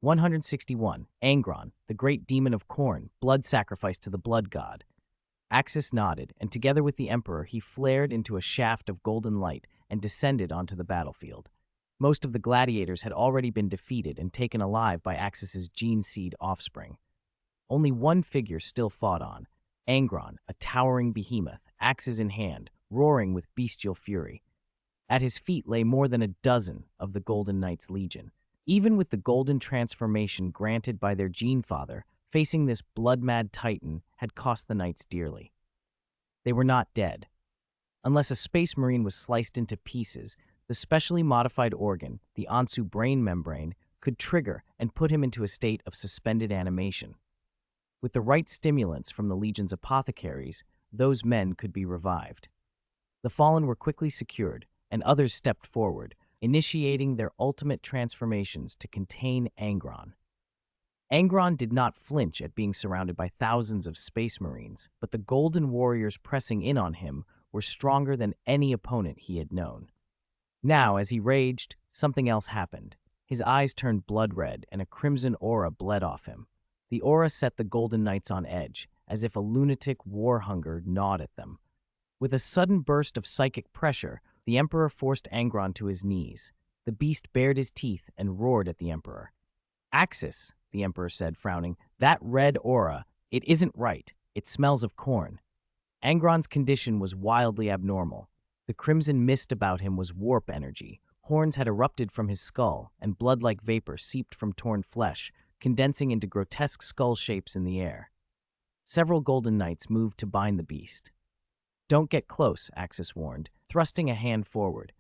161. Angron, the great demon of Khorne, blood sacrifice to the blood god. Axis nodded, and together with the Emperor, he flared into a shaft of golden light and descended onto the battlefield. Most of the gladiators had already been defeated and taken alive by Axis's gene seed offspring. Only one figure still fought on, Angron, a towering behemoth, axes in hand, roaring with bestial fury. At his feet lay more than a dozen of the Golden Knights' Legion. Even with the golden transformation granted by their gene father, facing this blood-mad titan had cost the knights dearly. They were not dead. Unless a space marine was sliced into pieces, the specially modified organ, the Ansu brain membrane, could trigger and put him into a state of suspended animation. With the right stimulants from the Legion's apothecaries, those men could be revived. The fallen were quickly secured, and others stepped forward, initiating their ultimate transformations to contain Angron. Angron did not flinch at being surrounded by thousands of space marines, but the golden warriors pressing in on him were stronger than any opponent he had known. Now, as he raged, something else happened. His eyes turned blood red, and a crimson aura bled off him. The aura set the Golden Knights on edge, as if a lunatic war hunger gnawed at them. With a sudden burst of psychic pressure, the Emperor forced Angron to his knees. The beast bared his teeth and roared at the Emperor. "Axis," the Emperor said, frowning, "that red aura, it isn't right. It smells of Khorne." Angron's condition was wildly abnormal. The crimson mist about him was warp energy. Horns had erupted from his skull, and blood-like vapor seeped from torn flesh, condensing into grotesque skull shapes in the air. Several Golden Knights moved to bind the beast. "Don't get close," Axis warned, thrusting a hand forward.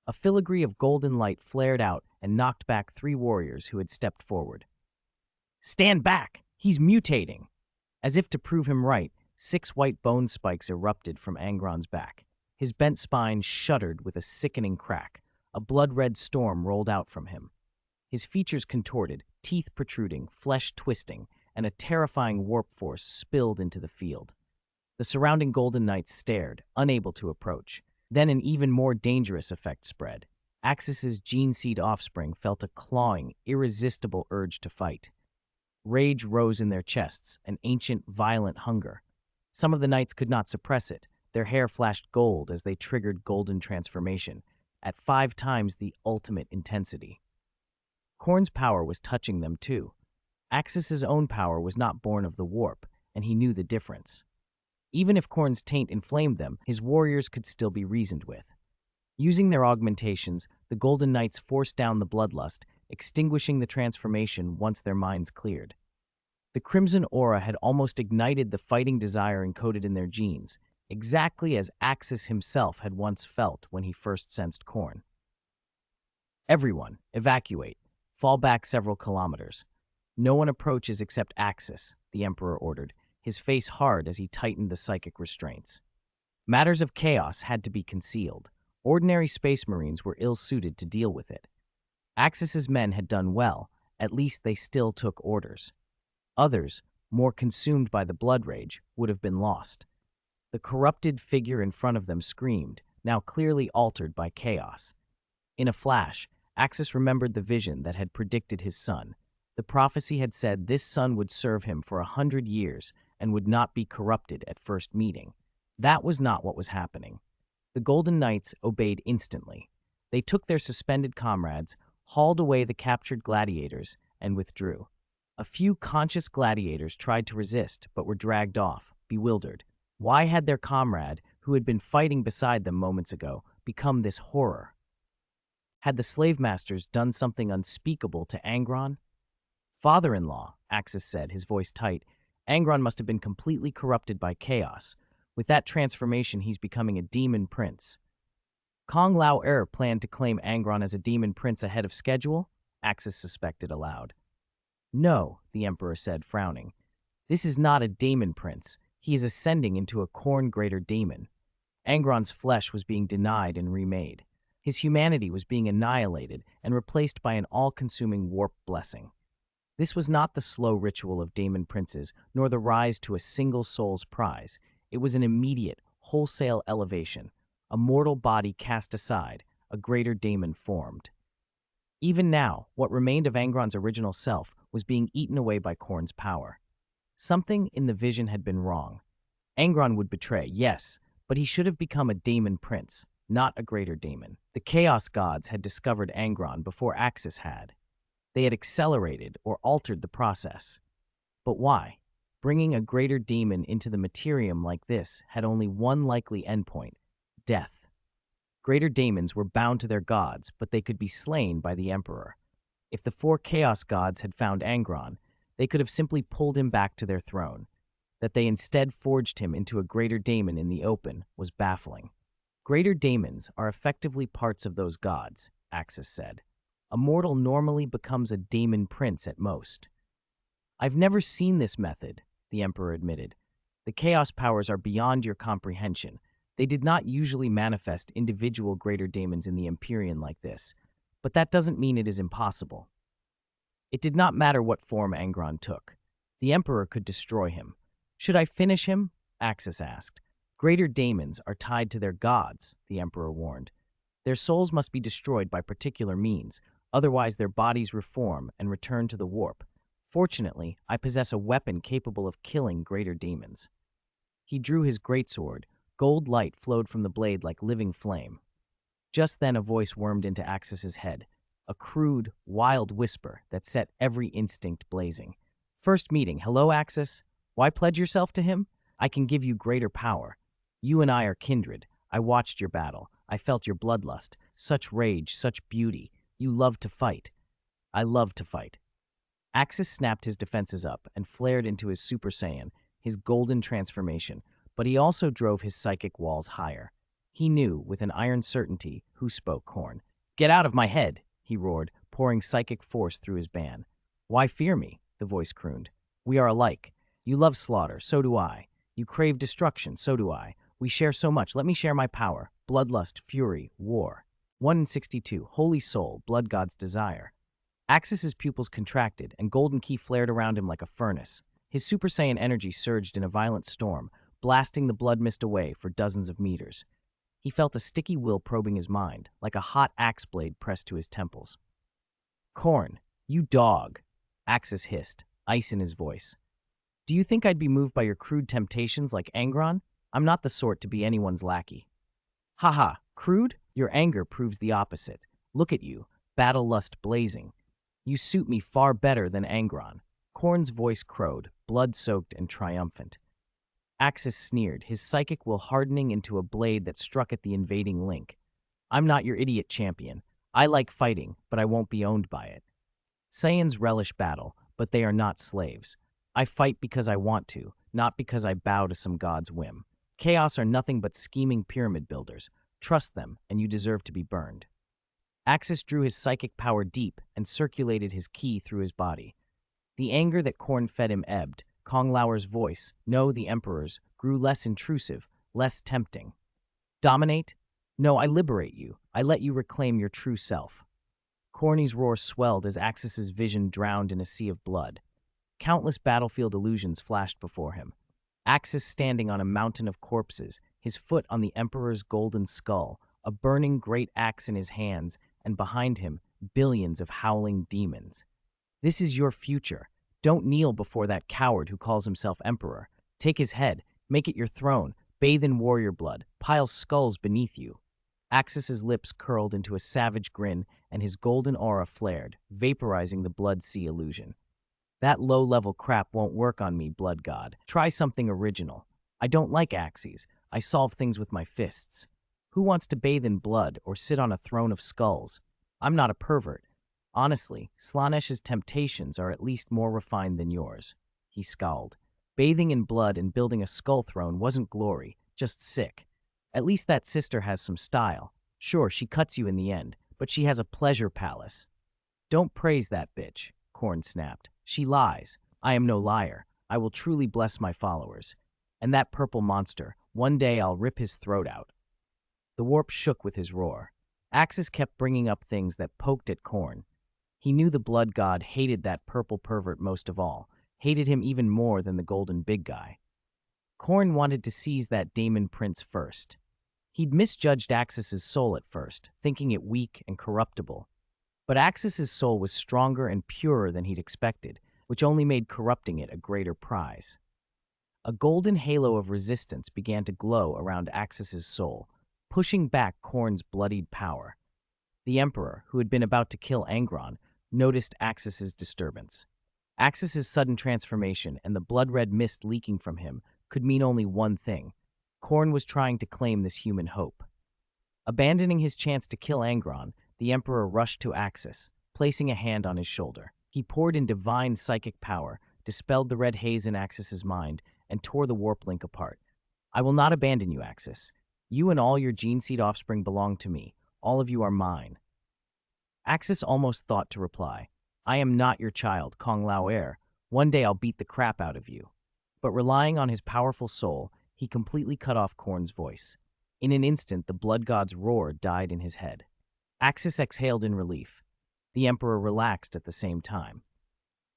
A filigree of golden light flared out and knocked back 3 warriors who had stepped forward. "Stand back! He's mutating!" As if to prove him right, 6 white bone spikes erupted from Angron's back. His bent spine shuddered with a sickening crack. A blood-red storm rolled out from him. His features contorted, teeth protruding, flesh twisting, and a terrifying warp force spilled into the field. The surrounding Golden Knights stared, unable to approach. Then an even more dangerous effect spread. Axis's gene seed offspring felt a clawing, irresistible urge to fight. Rage rose in their chests, an ancient, violent hunger. Some of the knights could not suppress it. Their hair flashed gold as they triggered golden transformation, at 5 times the ultimate intensity. Khorne's power was touching them too. Axis's own power was not born of the warp, and he knew the difference. Even if Khorne's taint inflamed them, his warriors could still be reasoned with. Using their augmentations, the Golden Knights forced down the bloodlust, extinguishing the transformation once their minds cleared. The crimson aura had almost ignited the fighting desire encoded in their genes, exactly as Axis himself had once felt when he first sensed Khorne. "Everyone, evacuate. Fall back several kilometers. No one approaches except Axis," the Emperor ordered, his face hard as he tightened the psychic restraints. Matters of chaos had to be concealed. Ordinary space marines were ill-suited to deal with it. Axis's men had done well, at least they still took orders. Others, more consumed by the blood rage, would have been lost. The corrupted figure in front of them screamed, now clearly altered by chaos. In a flash, Axis remembered the vision that had predicted his son. The prophecy had said this son would serve him for 100 years and would not be corrupted at first meeting. That was not what was happening. The Golden Knights obeyed instantly. They took their suspended comrades, hauled away the captured gladiators, and withdrew. A few conscious gladiators tried to resist, but were dragged off, bewildered. Why had their comrade, who had been fighting beside them moments ago, become this horror? Had the slave masters done something unspeakable to Angron? "Father-in-law," Axis said, his voice tight, "Angron must have been completely corrupted by chaos. With that transformation, he's becoming a demon prince." Kong Lao planned to claim Angron as a demon prince ahead of schedule? Axis suspected aloud. "No," the Emperor said, frowning. "This is not a demon prince. He is ascending into a Khorne greater demon." Angron's flesh was being denied and remade. His humanity was being annihilated and replaced by an all-consuming warp blessing. This was not the slow ritual of daemon princes, nor the rise to a single soul's prize. It was an immediate, wholesale elevation. A mortal body cast aside, a greater daemon formed. Even now, what remained of Angron's original self was being eaten away by Khorne's power. Something in the vision had been wrong. Angron would betray, yes, but he should have become a daemon prince, not a greater daemon. The Chaos Gods had discovered Angron before Axis had. They had accelerated or altered the process. But why? Bringing a greater daemon into the Imperium like this had only one likely endpoint: death. Greater daemons were bound to their gods, but they could be slain by the Emperor. If the four Chaos Gods had found Angron, they could have simply pulled him back to their throne. That they instead forged him into a greater daemon in the open was baffling. Greater daemons are effectively parts of those gods, Axis said. A mortal normally becomes a daemon prince at most. I've never seen this method, the Emperor admitted. The chaos powers are beyond your comprehension. They did not usually manifest individual greater daemons in the Imperium like this, but that doesn't mean it is impossible. It did not matter what form Angron took. The Emperor could destroy him. Should I finish him? Axis asked. Greater daemons are tied to their gods, the Emperor warned. Their souls must be destroyed by particular means, otherwise their bodies reform and return to the warp. Fortunately, I possess a weapon capable of killing greater daemons. He drew his greatsword. Gold light flowed from the blade like living flame. Just then a voice wormed into Axis's head, a crude, wild whisper that set every instinct blazing. First meeting, hello Axis? Why pledge yourself to him? I can give you greater power. You and I are kindred. I watched your battle. I felt your bloodlust. Such rage, such beauty. You love to fight. I love to fight. Axis snapped his defenses up and flared into his Super Saiyan, his golden transformation, but he also drove his psychic walls higher. He knew, with an iron certainty, who spoke Khorne. Get out of my head, he roared, pouring psychic force through his ban. Why fear me? The voice crooned. We are alike. You love slaughter, so do I. You crave destruction, so do I. We share so much. Let me share my power. Bloodlust, fury, war. 1 in 62. Holy soul, blood god's desire. Axis's pupils contracted, and golden ki flared around him like a furnace. His Super Saiyan energy surged in a violent storm, blasting the blood mist away for dozens of meters. He felt a sticky will probing his mind, like a hot axe blade pressed to his temples. Khorne, you dog, Axis hissed, ice in his voice. Do you think I'd be moved by your crude temptations like Angron? I'm not the sort to be anyone's lackey. Haha, crude? Your anger proves the opposite. Look at you, battle lust blazing. You suit me far better than Angron. Khorne's voice crowed, blood-soaked and triumphant. Axis sneered, his psychic will hardening into a blade that struck at the invading Link. I'm not your idiot champion. I like fighting, but I won't be owned by it. Saiyans relish battle, but they are not slaves. I fight because I want to, not because I bow to some god's whim. Chaos are nothing but scheming pyramid builders. Trust them, and you deserve to be burned. Axis drew his psychic power deep and circulated his ki through his body. The anger that Khorne fed him ebbed. Kong Lao's voice, no, the Emperor's, grew less intrusive, less tempting. Dominate? No, I liberate you. I let you reclaim your true self. Khorne's roar swelled as Axis's vision drowned in a sea of blood. Countless battlefield illusions flashed before him. Axis standing on a mountain of corpses, his foot on the Emperor's golden skull, a burning great axe in his hands, and behind him, billions of howling demons. This is your future. Don't kneel before that coward who calls himself Emperor. Take his head, make it your throne, bathe in warrior blood, pile skulls beneath you. Axis's lips curled into a savage grin, and his golden aura flared, vaporizing the blood sea illusion. That low-level crap won't work on me, blood god. Try something original. I don't like axes. I solve things with my fists. Who wants to bathe in blood or sit on a throne of skulls? I'm not a pervert. Honestly, Slanesh's temptations are at least more refined than yours. He scowled. Bathing in blood and building a skull throne wasn't glory, just sick. At least that sister has some style. Sure, she cuts you in the end, but she has a pleasure palace. Don't praise that bitch, Khorne snapped. She lies. I am no liar. I will truly bless my followers. And that purple monster, one day I'll rip his throat out. The warp shook with his roar. Axis kept bringing up things that poked at Khorne. He knew the blood god hated that purple pervert most of all, hated him even more than the golden big guy. Khorne wanted to seize that daemon prince first. He'd misjudged Axis's soul at first, thinking it weak and corruptible. But Axis's soul was stronger and purer than he'd expected, which only made corrupting it a greater prize. A golden halo of resistance began to glow around Axis's soul, pushing back Khorne's bloodied power. The Emperor, who had been about to kill Angron, noticed Axis's disturbance. Axis's sudden transformation and the blood-red mist leaking from him could mean only one thing. Khorne was trying to claim this human hope. Abandoning his chance to kill Angron, the Emperor rushed to Axis, placing a hand on his shoulder. He poured in divine psychic power, dispelled the red haze in Axis's mind, and tore the warp link apart. "I will not abandon you, Axis. You and all your gene seed offspring belong to me. All of you are mine." Axis almost thought to reply, "I am not your child, Kong Lao heir. One day I'll beat the crap out of you." But relying on his powerful soul, he completely cut off Khorne's voice. In an instant, the blood god's roar died in his head. Axis exhaled in relief. The Emperor relaxed at the same time.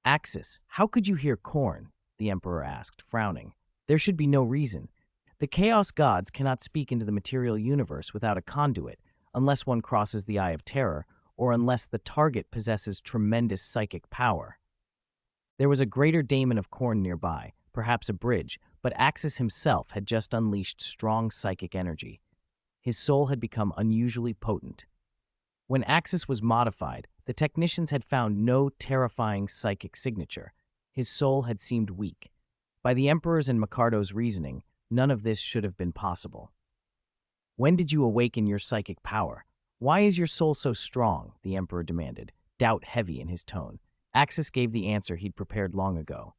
"Axis, how could you hear Khorne?" the Emperor asked, frowning. "There should be no reason. The Chaos Gods cannot speak into the material universe without a conduit, unless one crosses the Eye of Terror, or unless the target possesses tremendous psychic power." There was a greater daemon of Khorne nearby, perhaps a bridge, but Axis himself had just unleashed strong psychic energy. His soul had become unusually potent. When Axis was modified, the technicians had found no terrifying psychic signature. His soul had seemed weak. By the Emperor's and Micardo's reasoning, none of this should have been possible. "When did you awaken your psychic power? Why is your soul so strong?" the Emperor demanded, doubt heavy in his tone. Axis gave the answer he'd prepared long ago.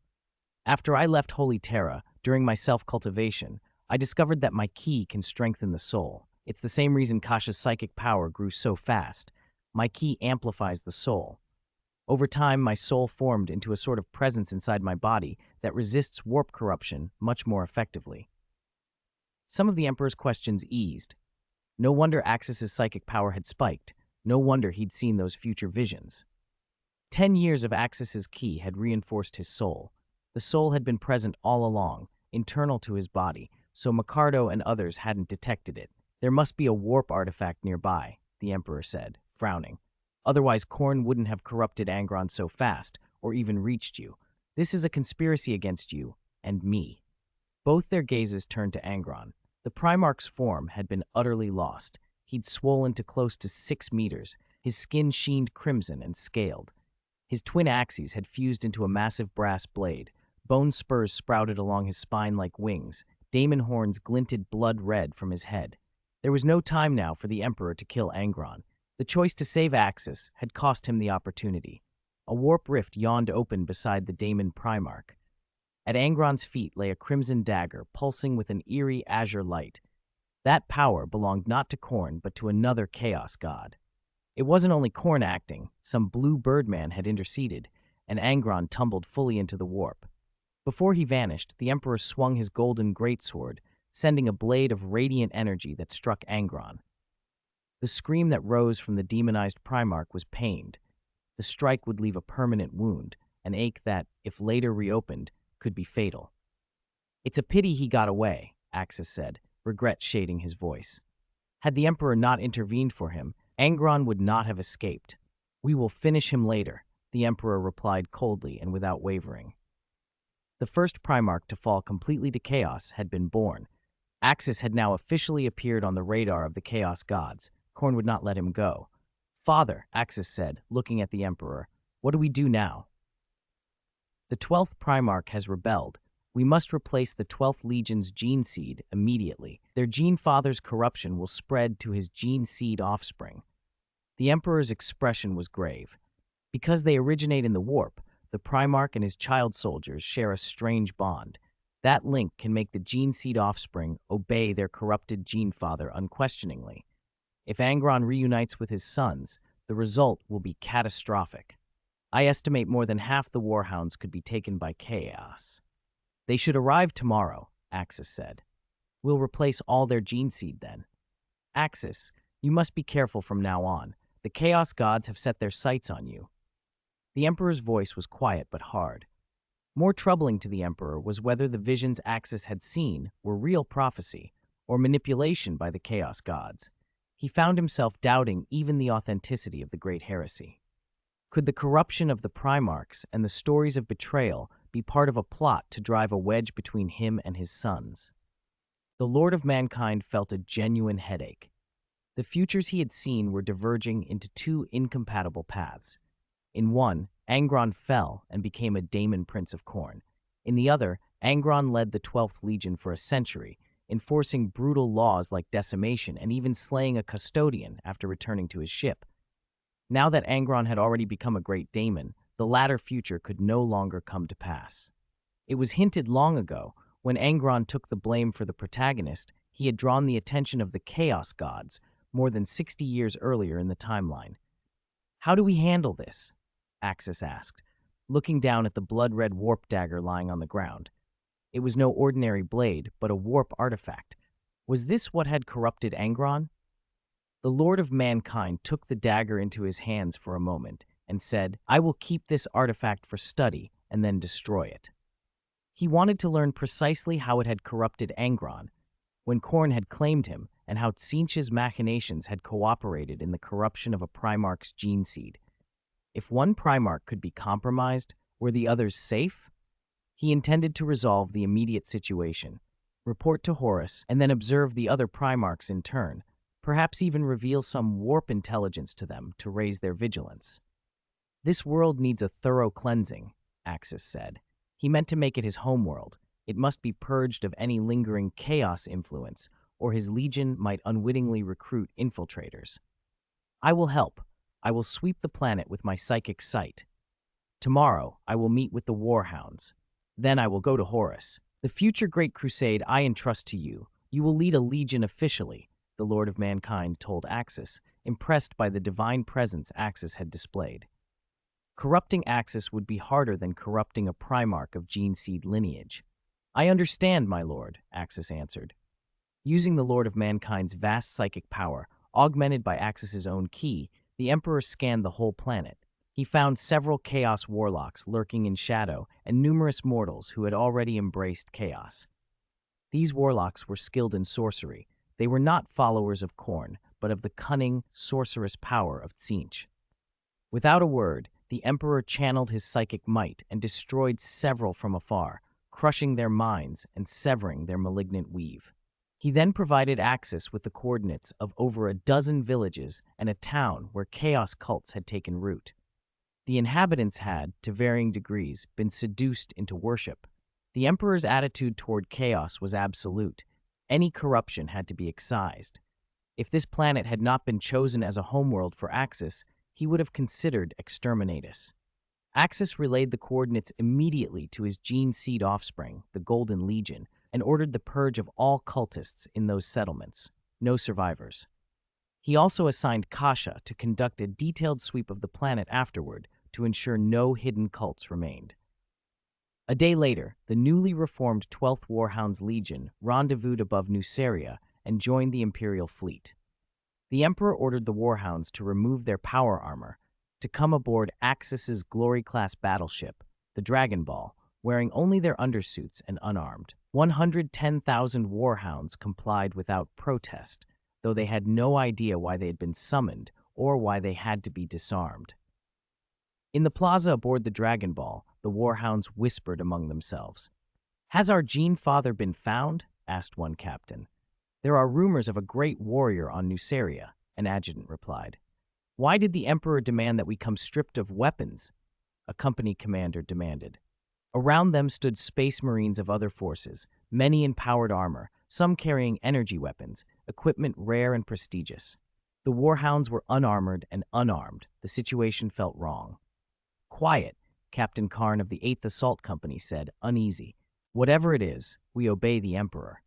"After I left Holy Terra, during my self-cultivation, I discovered that my ki can strengthen the soul. It's the same reason Kasha's psychic power grew so fast. My ki amplifies the soul. Over time, my soul formed into a sort of presence inside my body that resists warp corruption much more effectively." Some of the Emperor's questions eased. No wonder Axis's psychic power had spiked. No wonder he'd seen those future visions. 10 years of Axis's ki had reinforced his soul. The soul had been present all along, internal to his body, so Micardo and others hadn't detected it. "There must be a warp artifact nearby," the Emperor said, frowning. "Otherwise, Khorne wouldn't have corrupted Angron so fast, or even reached you. This is a conspiracy against you and me." Both their gazes turned to Angron. The Primarch's form had been utterly lost. He'd swollen to close to 6 meters. His skin sheened crimson and scaled. His twin axes had fused into a massive brass blade. Bone spurs sprouted along his spine like wings. Daemon horns glinted blood red from his head. There was no time now for the Emperor to kill Angron. The choice to save Axis had cost him the opportunity. A warp rift yawned open beside the Daemon Primarch. At Angron's feet lay a crimson dagger, pulsing with an eerie azure light. That power belonged not to Khorne, but to another Chaos God. It wasn't only Khorne acting. Some blue birdman had interceded, and Angron tumbled fully into the warp. Before he vanished, the Emperor swung his golden greatsword, sending a blade of radiant energy that struck Angron. The scream that rose from the demonized Primarch was pained. The strike would leave a permanent wound, an ache that, if later reopened, could be fatal. "It's a pity he got away," Axis said, regret shading his voice. Had the Emperor not intervened for him, Angron would not have escaped. "We will finish him later," the Emperor replied coldly and without wavering. The first Primarch to fall completely to chaos had been born. Axis had now officially appeared on the radar of the Chaos Gods. Khorne would not let him go. "Father," Axis said, looking at the Emperor, "what do we do now?" "The 12th Primarch has rebelled. We must replace the 12th Legion's gene seed immediately. Their gene father's corruption will spread to his gene seed offspring." The Emperor's expression was grave. Because they originate in the warp, the Primarch and his child soldiers share a strange bond. That link can make the gene seed offspring obey their corrupted gene father unquestioningly. If Angron reunites with his sons, the result will be catastrophic. I estimate more than half the Warhounds could be taken by chaos. "They should arrive tomorrow," Axis said. "We'll replace all their gene seed then." "Axis, you must be careful from now on. The Chaos Gods have set their sights on you." The Emperor's voice was quiet but hard. More troubling to the Emperor was whether the visions Axis had seen were real prophecy or manipulation by the Chaos Gods. He found himself doubting even the authenticity of the Great Heresy. Could the corruption of the Primarchs and the stories of betrayal be part of a plot to drive a wedge between him and his sons? The Lord of Mankind felt a genuine headache. The futures he had seen were diverging into two incompatible paths. In one, Angron fell and became a Daemon Prince of Khorne. In the other, Angron led the 12th Legion for a century, enforcing brutal laws like decimation and even slaying a custodian after returning to his ship. Now that Angron had already become a great daemon, the latter future could no longer come to pass. It was hinted long ago, when Angron took the blame for the protagonist, he had drawn the attention of the Chaos Gods more than 60 years earlier in the timeline. "How do we handle this?" Axis asked, looking down at the blood-red warp dagger lying on the ground. It was no ordinary blade, but a warp artifact. Was this what had corrupted Angron? The Lord of Mankind took the dagger into his hands for a moment and said, "I will keep this artifact for study and then destroy it." He wanted to learn precisely how it had corrupted Angron, when Khorne had claimed him, and how Tzeentch's machinations had cooperated in the corruption of a Primarch's gene seed. If one Primarch could be compromised, were the others safe? He intended to resolve the immediate situation, report to Horus, and then observe the other Primarchs in turn, perhaps even reveal some warp intelligence to them to raise their vigilance. "This world needs a thorough cleansing," Axis said. He meant to make it his homeworld. It must be purged of any lingering chaos influence, or his legion might unwittingly recruit infiltrators. "I will help. I will sweep the planet with my psychic sight. Tomorrow, I will meet with the Warhounds. Then I will go to Horus. The future Great Crusade I entrust to you. You will lead a legion officially," the Lord of Mankind told Axis, impressed by the divine presence Axis had displayed. Corrupting Axis would be harder than corrupting a Primarch of gene seed lineage. "I understand, my lord," Axis answered. Using the Lord of Mankind's vast psychic power, augmented by Axis's own ki, the Emperor scanned the whole planet. He found several Chaos warlocks lurking in shadow and numerous mortals who had already embraced chaos. These warlocks were skilled in sorcery. They were not followers of Khorne, but of the cunning, sorcerous power of Tzeentch. Without a word, the Emperor channeled his psychic might and destroyed several from afar, crushing their minds and severing their malignant weave. He then provided Axis with the coordinates of over a dozen villages and a town where chaos cults had taken root. The inhabitants had, to varying degrees, been seduced into worship. The Emperor's attitude toward chaos was absolute. Any corruption had to be excised. If this planet had not been chosen as a homeworld for Axis, he would have considered exterminatus. Axis relayed the coordinates immediately to his gene seed offspring, the Golden Legion, and ordered the purge of all cultists in those settlements. No survivors. He also assigned Kasha to conduct a detailed sweep of the planet afterward to ensure no hidden cults remained. A day later, the newly reformed 12th Warhounds Legion rendezvoused above Nuceria and joined the Imperial fleet. The Emperor ordered the Warhounds to remove their power armor, to come aboard Axis's Glory-class battleship, the Dragon Ball, wearing only their undersuits and unarmed. 110,000 Warhounds complied without protest, though they had no idea why they had been summoned or why they had to be disarmed. In the plaza aboard the Dragon Ball, the Warhounds whispered among themselves. "Has our Gene Father been found?" asked one captain. "There are rumors of a great warrior on Nuceria," an adjutant replied. "Why did the Emperor demand that we come stripped of weapons?" a company commander demanded. Around them stood space marines of other forces, many in powered armor, some carrying energy weapons, equipment rare and prestigious. The Warhounds were unarmored and unarmed. The situation felt wrong. "Quiet," Captain Khorne of the 8th Assault Company said, uneasy. "Whatever it is, we obey the Emperor."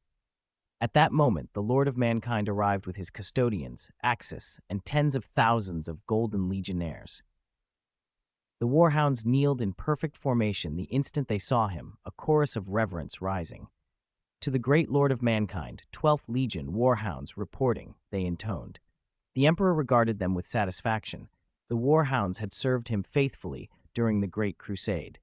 At that moment, the Lord of Mankind arrived with his custodians, Axis, and tens of thousands of Golden Legionnaires. The Warhounds kneeled in perfect formation the instant they saw him, a chorus of reverence rising. "To the great Lord of Mankind, 12th Legion Warhounds reporting," they intoned. The Emperor regarded them with satisfaction. The Warhounds had served him faithfully during the Great Crusade.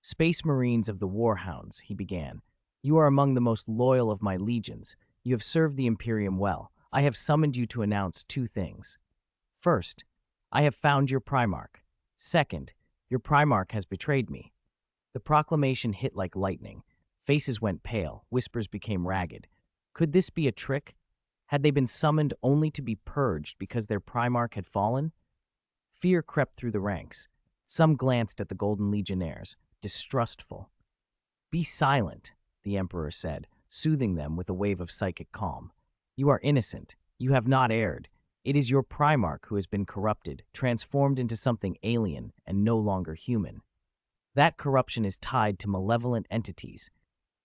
"Space Marines of the Warhounds," he began, "you are among the most loyal of my legions. You have served the Imperium well. I have summoned you to announce two things. First, I have found your Primarch. Second, your Primarch has betrayed me. The proclamation hit like lightning. Faces went pale, whispers became ragged. Could this be a trick? Had they been summoned only to be purged because their Primarch had fallen? Fear crept through the ranks. Some glanced at the Golden Legionnaires, distrustful. "Be silent," the Emperor said, soothing them with a wave of psychic calm. "You are innocent. You have not erred. It is your Primarch who has been corrupted, transformed into something alien and no longer human. That corruption is tied to malevolent entities.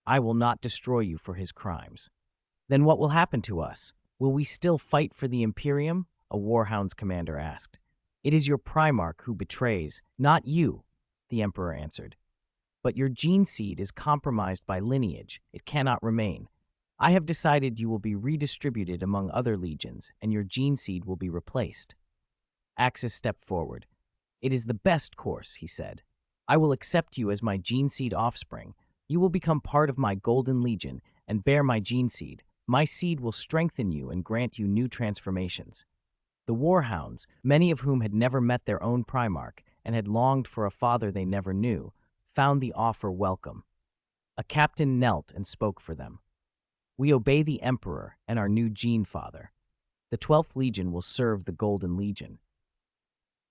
I will not destroy you for his crimes." "Then what will happen to us? Will we still fight for the Imperium?" a Warhound's commander asked. "It is your Primarch who betrays, not you," the Emperor answered. "But your gene seed is compromised by lineage. It cannot remain. I have decided you will be redistributed among other legions, and your gene seed will be replaced." Axis stepped forward. "It is the best course," he said. "I will accept you as my gene seed offspring. You will become part of my Golden Legion and bear my gene seed. My seed will strengthen you and grant you new transformations." The Warhounds, many of whom had never met their own Primarch and had longed for a father they never knew, found the offer welcome. A captain knelt and spoke for them. "We obey the Emperor and our new Gene Father. The 12th Legion will serve the Golden Legion."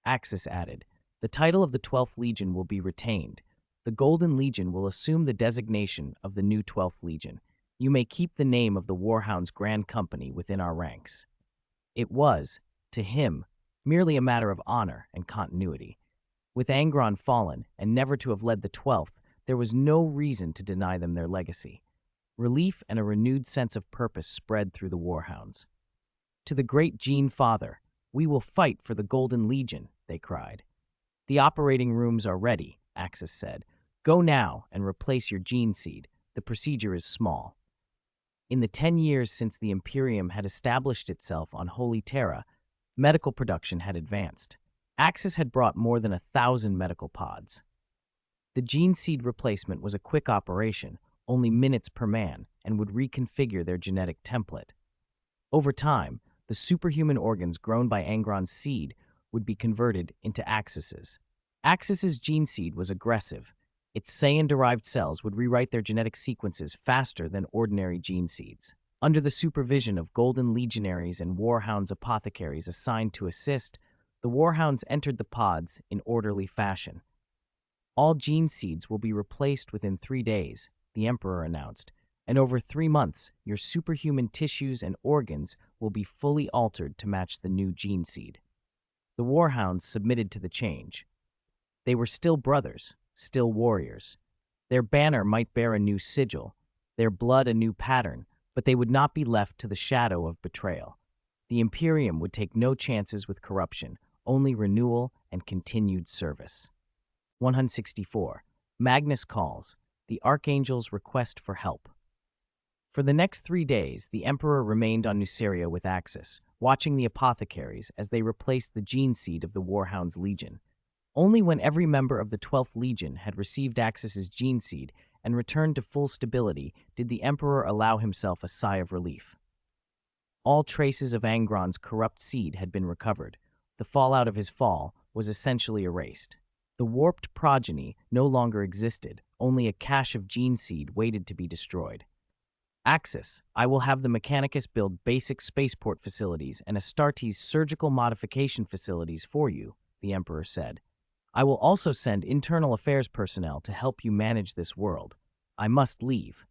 Axis added, "The title of the 12th Legion will be retained. The Golden Legion will assume the designation of the new 12th Legion. You may keep the name of the Warhounds Grand Company within our ranks." It was, to him, merely a matter of honor and continuity. With Angron fallen and never to have led the 12th, there was no reason to deny them their legacy. Relief and a renewed sense of purpose spread through the Warhounds. "To the great Gene Father, we will fight for the Golden Legion," they cried. "The operating rooms are ready," Axis said. "Go now and replace your gene seed. The procedure is small." In the 10 years since the Imperium had established itself on Holy Terra, medical production had advanced. Axis had brought more than 1,000 medical pods. The gene seed replacement was a quick operation, only minutes per man, and would reconfigure their genetic template. Over time, the superhuman organs grown by Angron's seed would be converted into Axis's. Axis's gene seed was aggressive. Its Saiyan-derived cells would rewrite their genetic sequences faster than ordinary gene seeds. Under the supervision of Golden Legionaries and Warhounds apothecaries assigned to assist, the Warhounds entered the pods in orderly fashion. "All gene seeds will be replaced within 3 days," the Emperor announced, "and over 3 months, your superhuman tissues and organs will be fully altered to match the new gene seed." The Warhounds submitted to the change. They were still brothers, still warriors. Their banner might bear a new sigil, their blood a new pattern, but they would not be left to the shadow of betrayal. The Imperium would take no chances with corruption, only renewal and continued service. 164. Magnus calls, the Archangel's request for help. For the next 3 days, the Emperor remained on Nuceria with Axis, watching the apothecaries as they replaced the gene seed of the Warhounds Legion. Only when every member of the 12th Legion had received Axis's gene seed and returned to full stability did the Emperor allow himself a sigh of relief. All traces of Angron's corrupt seed had been recovered. The fallout of his fall was essentially erased. The warped progeny no longer existed, only a cache of gene seed waited to be destroyed. "Axis, I will have the Mechanicus build basic spaceport facilities and Astartes surgical modification facilities for you," the Emperor said. "I will also send internal affairs personnel to help you manage this world. I must leave."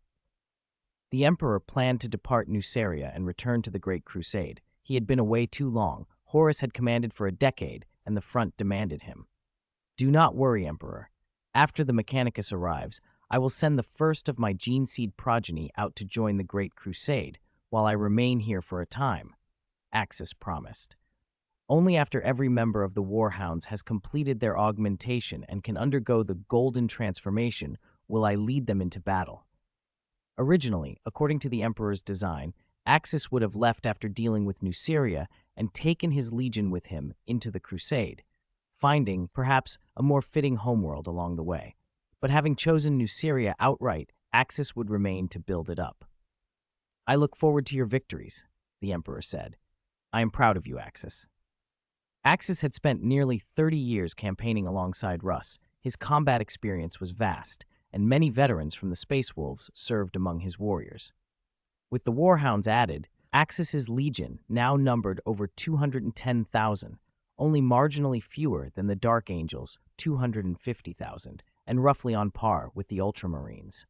The Emperor planned to depart Nuceria and return to the Great Crusade. He had been away too long. Horus had commanded for a decade, and the front demanded him. "Do not worry, Emperor. After the Mechanicus arrives, I will send the first of my gene seed progeny out to join the Great Crusade, while I remain here for a time," Axis promised. "Only after every member of the Warhounds has completed their augmentation and can undergo the Golden Transformation will I lead them into battle." Originally, according to the Emperor's design, Axis would have left after dealing with Nuceria and taken his legion with him into the Crusade, finding, perhaps, a more fitting homeworld along the way. But having chosen Nuceria outright, Axis would remain to build it up. "I look forward to your victories," the Emperor said. "I am proud of you, Axis." Axis had spent nearly 30 years campaigning alongside Russ. His combat experience was vast, and many veterans from the Space Wolves served among his warriors. With the Warhounds added, Axis's legion now numbered over 210,000, only marginally fewer than the Dark Angels, 250,000, and roughly on par with the Ultramarines.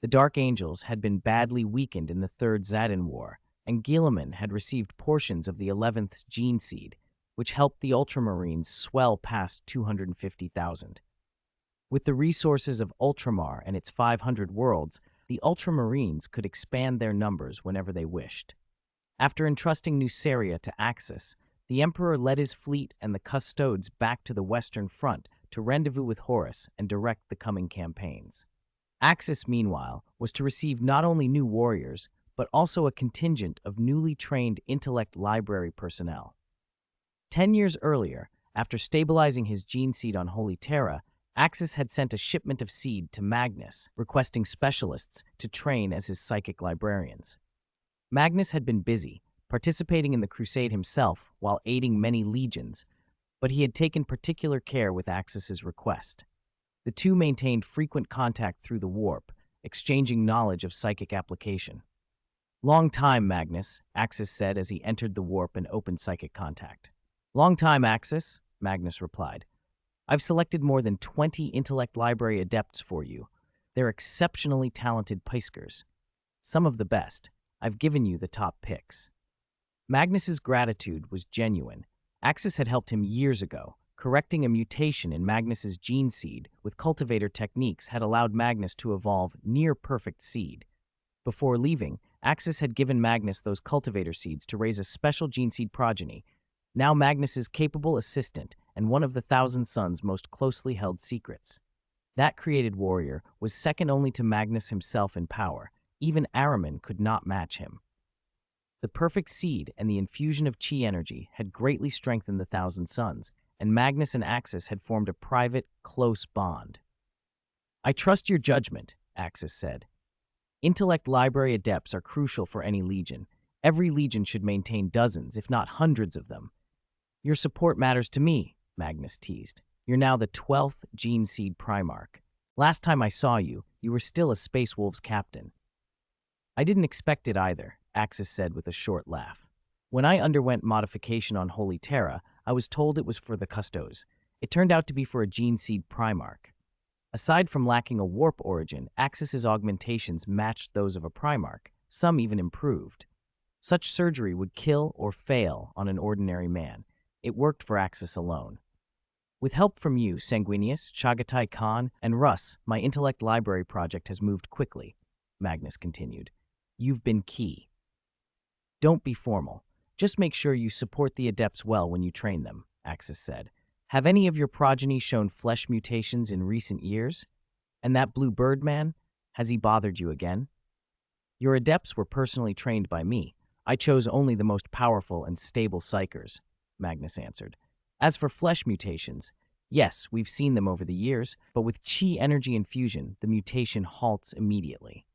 The Dark Angels had been badly weakened in the Third Zadin War, and Guilliman had received portions of the 11th Gene Seed, which helped the Ultramarines swell past 250,000. With the resources of Ultramar and its 500 worlds, the Ultramarines could expand their numbers whenever they wished. After entrusting Nuceria to Axis, the Emperor led his fleet and the Custodes back to the Western Front to rendezvous with Horus and direct the coming campaigns. Axis, meanwhile, was to receive not only new warriors, but also a contingent of newly trained intellect library personnel. 10 years earlier, after stabilizing his gene seed on Holy Terra, Axis had sent a shipment of seed to Magnus, requesting specialists to train as his psychic librarians. Magnus had been busy, participating in the crusade himself while aiding many legions, but he had taken particular care with Axis's request. The two maintained frequent contact through the warp, exchanging knowledge of psychic application. "Long time, Magnus," Axis said as he entered the warp and opened psychic contact. "Long time, Axis," Magnus replied. "I've selected more than 20 intellect library adepts for you. They're exceptionally talented Peiskers. Some of the best. I've given you the top picks." Magnus's gratitude was genuine. Axis had helped him years ago. Correcting a mutation in Magnus's gene seed with cultivator techniques had allowed Magnus to evolve near-perfect seed. Before leaving, Axis had given Magnus those cultivator seeds to raise a special gene seed progeny, now Magnus's capable assistant and one of the Thousand Sons' most closely held secrets. That created warrior was second only to Magnus himself in power. Even Ahriman could not match him. The perfect seed and the infusion of chi energy had greatly strengthened the Thousand Sons, and Magnus and Axis had formed a private, close bond. "I trust your judgment," Axis said. "Intellect library adepts are crucial for any legion. Every legion should maintain dozens, if not hundreds of them." "Your support matters to me," Magnus teased. "You're now the 12th Gene Seed Primarch. Last time I saw you, you were still a Space Wolves captain." "I didn't expect it either," Axis said with a short laugh. "When I underwent modification on Holy Terra, I was told it was for the Custos. It turned out to be for a Gene Seed Primarch. Aside from lacking a warp origin, Axis's augmentations matched those of a Primarch, some even improved. Such surgery would kill or fail on an ordinary man. It worked for Axis alone. With help from you, Sanguinius, Chagatai Khan, and Russ, my intellect library project has moved quickly," Magnus continued. "You've been key. Don't be formal. Just make sure you support the adepts well when you train them," Axis said. "Have any of your progeny shown flesh mutations in recent years? And that blue bird man, has he bothered you again?" "Your adepts were personally trained by me. I chose only the most powerful and stable psychers," Magnus answered. "As for flesh mutations, yes, we've seen them over the years, but with chi energy infusion, the mutation halts immediately."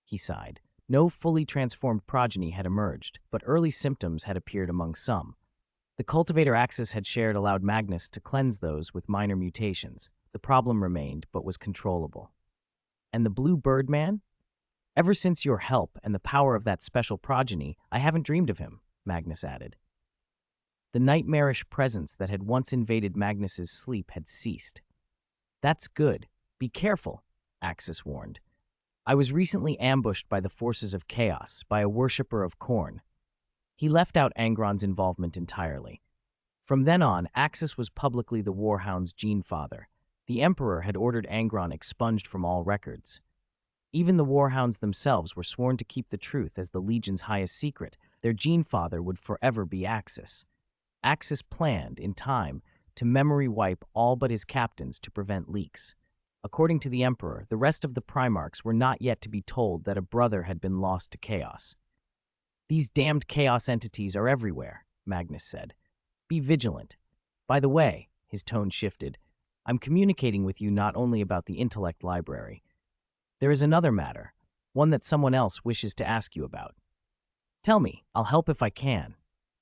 He sighed. No fully transformed progeny had emerged, but early symptoms had appeared among some. The cultivator Axis had shared allowed Magnus to cleanse those with minor mutations. The problem remained, but was controllable. "And the blue bird man? Ever since your help and the power of that special progeny, I haven't dreamed of him," Magnus added. The nightmarish presence that had once invaded Magnus's sleep had ceased. "That's good. Be careful," Axis warned. "I was recently ambushed by the forces of chaos, by a worshipper of Khorne." He left out Angron's involvement entirely. From then on, Axis was publicly the Warhound's gene father. The Emperor had ordered Angron expunged from all records. Even the Warhounds themselves were sworn to keep the truth as the Legion's highest secret. Their gene father would forever be Axis. Axis planned, in time, to memory wipe all but his captains to prevent leaks. According to the Emperor, the rest of the Primarchs were not yet to be told that a brother had been lost to chaos. "These damned chaos entities are everywhere," Magnus said. "Be vigilant. By the way," his tone shifted, "I'm communicating with you not only about the intellect library. There is another matter, one that someone else wishes to ask you about." "Tell me, I'll help if I can,"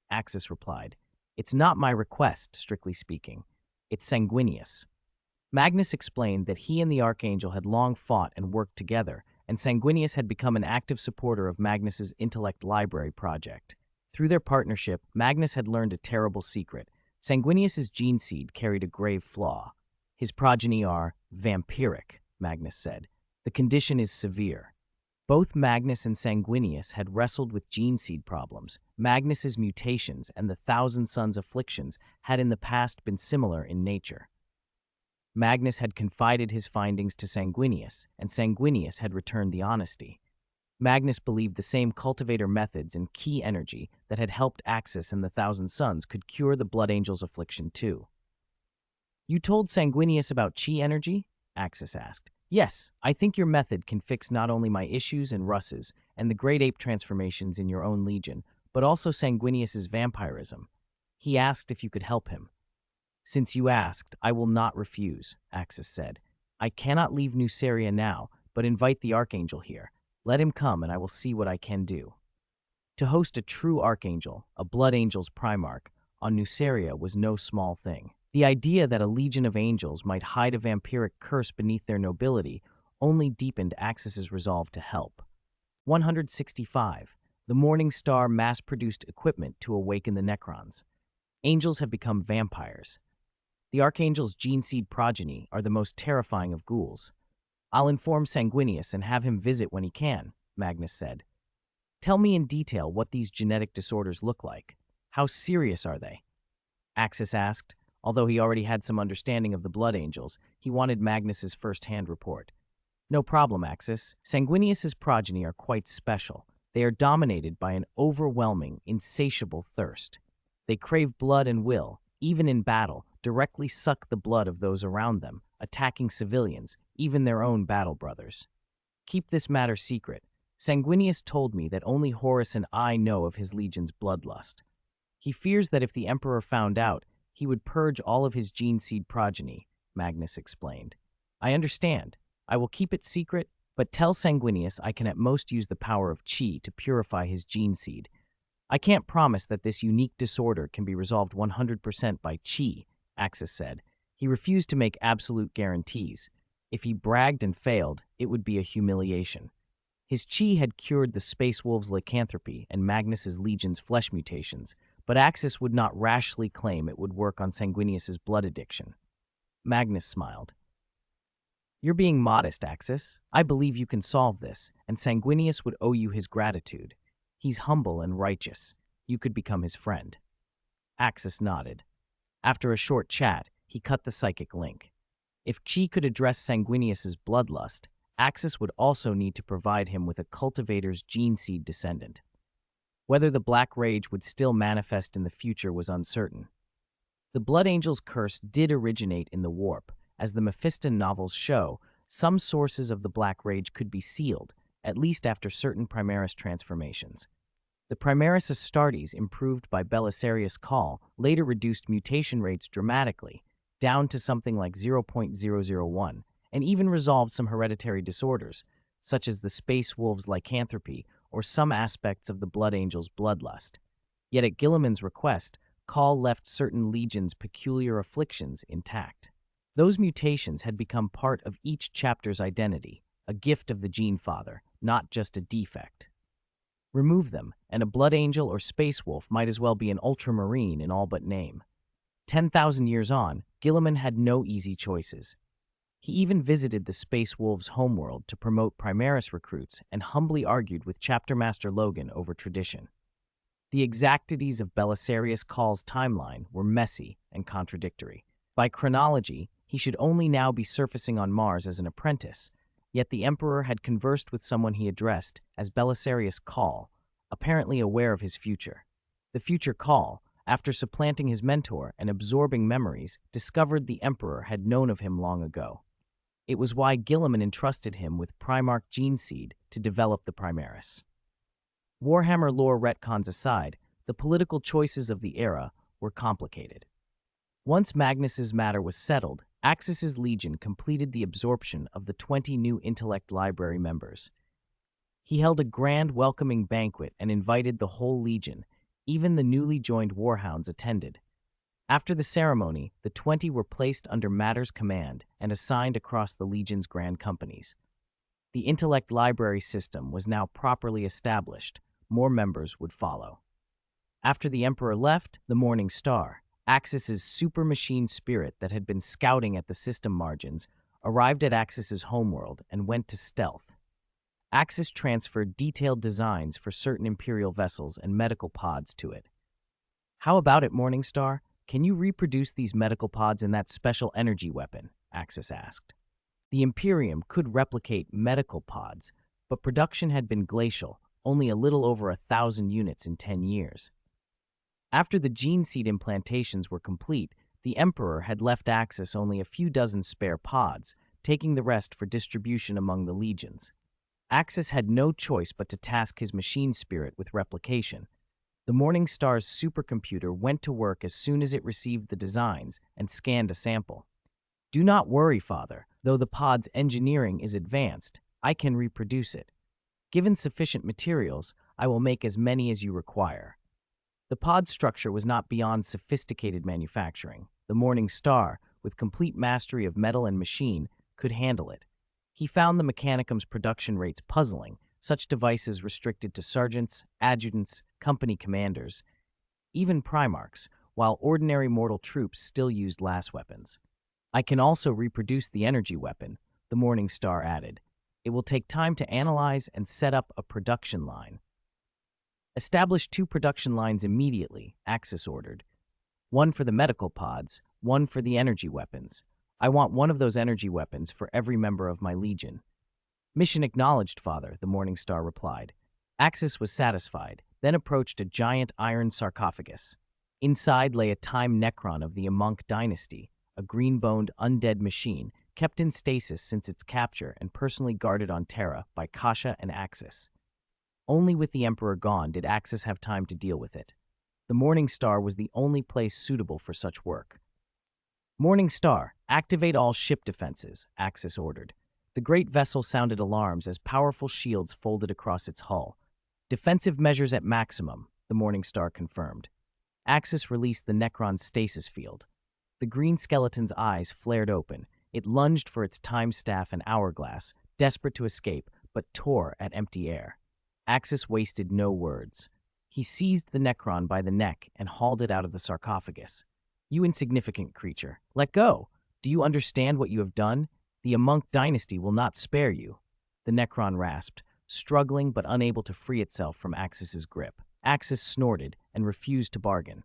Axis replied. It's not my request, strictly speaking. It's Sanguinius. Magnus explained that he and the Archangel had long fought and worked together, and Sanguinius had become an active supporter of Magnus's Intellect Library project. Through their partnership, Magnus had learned a terrible secret. Sanguinius's gene seed carried a grave flaw. His progeny are vampiric, Magnus said. The condition is severe. Both Magnus and Sanguinius had wrestled with gene seed problems. Magnus's mutations and the Thousand Sons' afflictions had in the past been similar in nature. Magnus had confided his findings to Sanguinius, and Sanguinius had returned the honesty. Magnus believed the same cultivator methods and key energy that had helped Axis and the Thousand Sons could cure the Blood Angel's affliction too. You told Sanguinius about chi energy? Axis asked. Yes, I think your method can fix not only my issues and Russ's and the great ape transformations in your own legion, but also Sanguinius's vampirism. He asked if you could help him. Since you asked, I will not refuse, Axis said. I cannot leave Nuceria now, but invite the Archangel here. Let him come and I will see what I can do. To host a true Archangel, a Blood Angel's Primarch, on Nuceria was no small thing. The idea that a legion of angels might hide a vampiric curse beneath their nobility only deepened Axis's resolve to help. 165. The Morning Star mass-produced equipment to awaken the Necrons. Angels have become vampires. The Archangel's gene seed progeny are the most terrifying of ghouls. I'll inform Sanguinius and have him visit when he can, Magnus said. Tell me in detail what these genetic disorders look like. How serious are they? Axis asked. Although he already had some understanding of the Blood Angels, he wanted Magnus's first-hand report. No problem, Axis. Sanguinius's progeny are quite special. They are dominated by an overwhelming, insatiable thirst. They crave blood and will, even in battle, directly suck the blood of those around them, attacking civilians, even their own battle brothers. Keep this matter secret. Sanguinius told me that only Horus and I know of his legion's bloodlust. He fears that if the Emperor found out, he would purge all of his gene seed progeny, Magnus explained. I understand. I will keep it secret, but tell Sanguinius I can at most use the power of chi to purify his gene seed. I can't promise that this unique disorder can be resolved 100% by chi, Axis said. He refused to make absolute guarantees. If he bragged and failed, it would be a humiliation. His chi had cured the Space Wolves' lycanthropy and Magnus's legion's flesh mutations, but Axis would not rashly claim it would work on Sanguinius's blood addiction. Magnus smiled. You're being modest, Axis. I believe you can solve this, and Sanguinius would owe you his gratitude. He's humble and righteous. You could become his friend. Axis nodded. After a short chat, he cut the psychic link. If Chi could address Sanguinius's bloodlust, Axis would also need to provide him with a cultivator's gene seed descendant. Whether the Black Rage would still manifest in the future was uncertain. The Blood Angel's curse did originate in the Warp. As the Mephiston novels show, some sources of the Black Rage could be sealed, at least after certain Primaris transformations. The Primaris Astartes, improved by Belisarius' Call, later reduced mutation rates dramatically, down to something like 0.001, and even resolved some hereditary disorders, such as the Space Wolves' lycanthropy or some aspects of the Blood Angel's bloodlust. Yet at Guilliman's request, Call left certain legions' peculiar afflictions intact. Those mutations had become part of each chapter's identity, a gift of the Gene Father, not just a defect. Remove them, and a Blood Angel or Space Wolf might as well be an Ultramarine in all but name. 10,000 years on, Guilliman had no easy choices. He even visited the Space Wolves' homeworld to promote Primaris recruits and humbly argued with Chapter Master Logan over tradition. The exactities of Belisarius' Call's timeline were messy and contradictory. By chronology, he should only now be surfacing on Mars as an apprentice, yet the Emperor had conversed with someone he addressed as Belisarius' Call, apparently aware of his future. The future Call, after supplanting his mentor and absorbing memories, discovered the Emperor had known of him long ago. It was why Guilliman entrusted him with Primarch gene seed to develop the Primaris. Warhammer lore retcons aside, the political choices of the era were complicated. Once Magnus's matter was settled, Axis's legion completed the absorption of the 20 new Intellect Library members. He held a grand welcoming banquet and invited the whole legion. Even the newly joined Warhounds attended. After the ceremony, the 20 were placed under Matter's command and assigned across the Legion's grand companies. The intellect library system was now properly established. More members would follow. After the Emperor left, the Morning Star, Axis's super machine spirit that had been scouting at the system margins, arrived at Axis's homeworld and went to stealth. Axis transferred detailed designs for certain Imperial vessels and medical pods to it. "How about it, Morningstar? Can you reproduce these medical pods in that special energy weapon?" Axis asked. The Imperium could replicate medical pods, but production had been glacial, only a little over 1,000 units in 10 years. After the gene seed implantations were complete, the Emperor had left Axis only a few dozen spare pods, taking the rest for distribution among the legions. Axis had no choice but to task his machine spirit with replication. The Morning Star's supercomputer went to work as soon as it received the designs and scanned a sample. "Do not worry, Father. Though the pod's engineering is advanced, I can reproduce it. Given sufficient materials, I will make as many as you require." The pod structure was not beyond sophisticated manufacturing. The Morning Star, with complete mastery of metal and machine, could handle it. He found the Mechanicum's production rates puzzling, such devices restricted to sergeants, adjutants, company commanders, even Primarchs, while ordinary mortal troops still used las weapons. "I can also reproduce the energy weapon," the Morning Star added. "It will take time to analyze and set up a production line." "Establish 2 production lines immediately," Axis ordered. "One for the medical pods, one for the energy weapons. I want one of those energy weapons for every member of my legion." "Mission acknowledged, Father," the Morning Star replied. Axis was satisfied, then approached a giant iron sarcophagus. Inside lay a time Necron of the Amonk dynasty, a green-boned undead machine kept in stasis since its capture and personally guarded on Terra by Kasha and Axis. Only with the Emperor gone did Axis have time to deal with it. The Morning Star was the only place suitable for such work. "Morning Star, activate all ship defenses," Axis ordered. The great vessel sounded alarms as powerful shields folded across its hull. "Defensive measures at maximum," the Morning Star confirmed. Axis released the Necron's stasis field. The green skeleton's eyes flared open. It lunged for its time staff and hourglass, desperate to escape, but tore at empty air. Axis wasted no words. He seized the Necron by the neck and hauled it out of the sarcophagus. "You insignificant creature, let go! Do you understand what you have done? The Amonk dynasty will not spare you." The Necron rasped, struggling but unable to free itself from Axis's grip. Axis snorted and refused to bargain.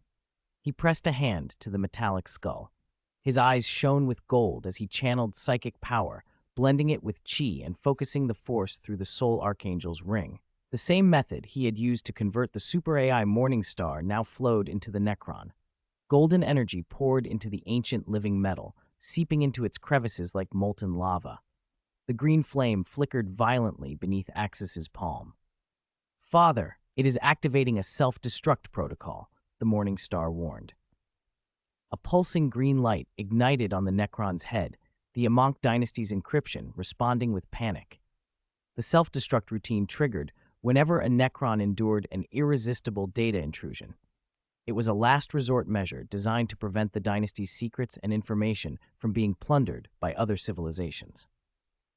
He pressed a hand to the metallic skull. His eyes shone with gold as he channeled psychic power, blending it with chi and focusing the force through the Soul Archangel's ring. The same method he had used to convert the Super AI Morning Star now flowed into the Necron. Golden energy poured into the ancient living metal, seeping into its crevices like molten lava. The green flame flickered violently beneath Axis's palm. "Father, it is activating a self-destruct protocol," the Morning Star warned. A pulsing green light ignited on the Necron's head, the Amonk dynasty's encryption responding with panic. The self-destruct routine triggered whenever a Necron endured an irresistible data intrusion. It was a last resort measure designed to prevent the dynasty's secrets and information from being plundered by other civilizations.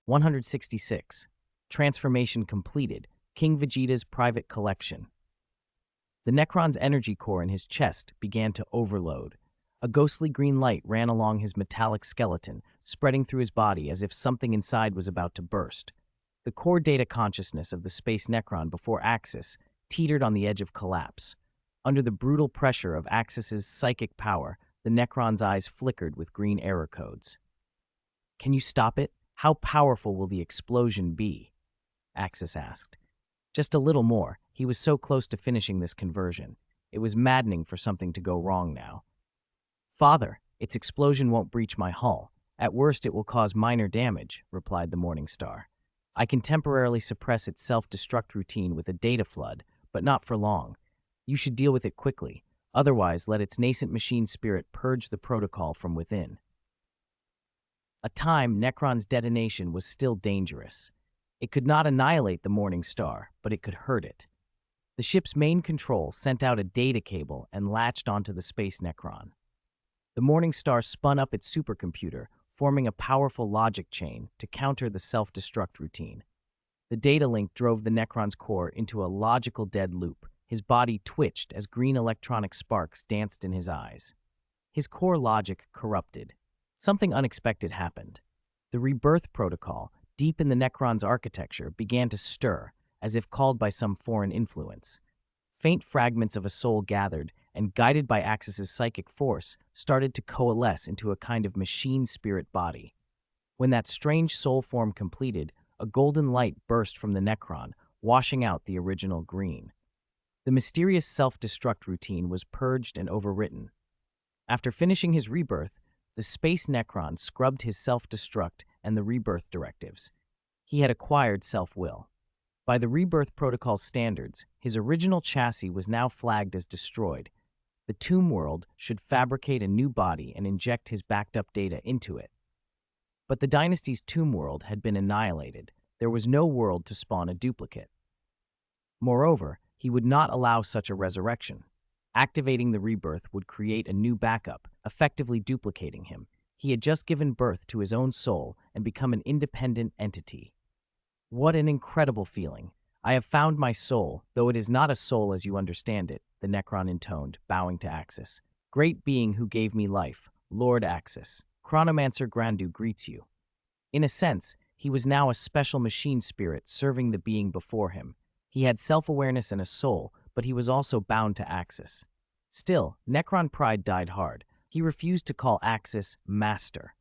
166. Transformation completed. King Vegeta's private collection. The Necron's energy core in his chest began to overload. A ghostly green light ran along his metallic skeleton, spreading through his body as if something inside was about to burst. The core data consciousness of the space Necron before Axis teetered on the edge of collapse. Under the brutal pressure of Axis's psychic power, the Necron's eyes flickered with green error codes. "Can you stop it? How powerful will the explosion be?" Axis asked. Just a little more. He was so close to finishing this conversion. It was maddening for something to go wrong now. "Father, its explosion won't breach my hull. At worst, it will cause minor damage," replied the Morning Star. "I can temporarily suppress its self-destruct routine with a data flood, but not for long. You should deal with it quickly. Otherwise, let its nascent machine spirit purge the protocol from within." A time, Necron's detonation was still dangerous. It could not annihilate the Morning Star, but it could hurt it. The ship's main control sent out a data cable and latched onto the space Necron. The Morning Star spun up its supercomputer, forming a powerful logic chain to counter the self-destruct routine. The data link drove the Necron's core into a logical dead loop. His body twitched as green electronic sparks danced in his eyes. His core logic corrupted. Something unexpected happened. The rebirth protocol, deep in the Necron's architecture, began to stir, as if called by some foreign influence. Faint fragments of a soul gathered, and guided by Axis's psychic force, started to coalesce into a kind of machine spirit body. When that strange soul form completed, a golden light burst from the Necron, washing out the original green. The mysterious self-destruct routine was purged and overwritten. After finishing his rebirth, the Space Necron scrubbed his self-destruct and the rebirth directives. He had acquired self-will. By the rebirth protocol's standards, his original chassis was now flagged as destroyed. The Tomb World should fabricate a new body and inject his backed-up data into it. But the Dynasty's Tomb World had been annihilated. There was no world to spawn a duplicate. Moreover, he would not allow such a resurrection. Activating the rebirth would create a new backup, effectively duplicating him. He had just given birth to his own soul and become an independent entity. What an incredible feeling. I have found my soul, though it is not a soul as you understand it, the Necron intoned, bowing to Axis. Great being who gave me life, Lord Axis. Chronomancer Grandu greets you. In a sense, he was now a special machine spirit serving the being before him. He had self-awareness and a soul, but he was also bound to Axis. Still, Necron pride died hard. He refused to call Axis Master.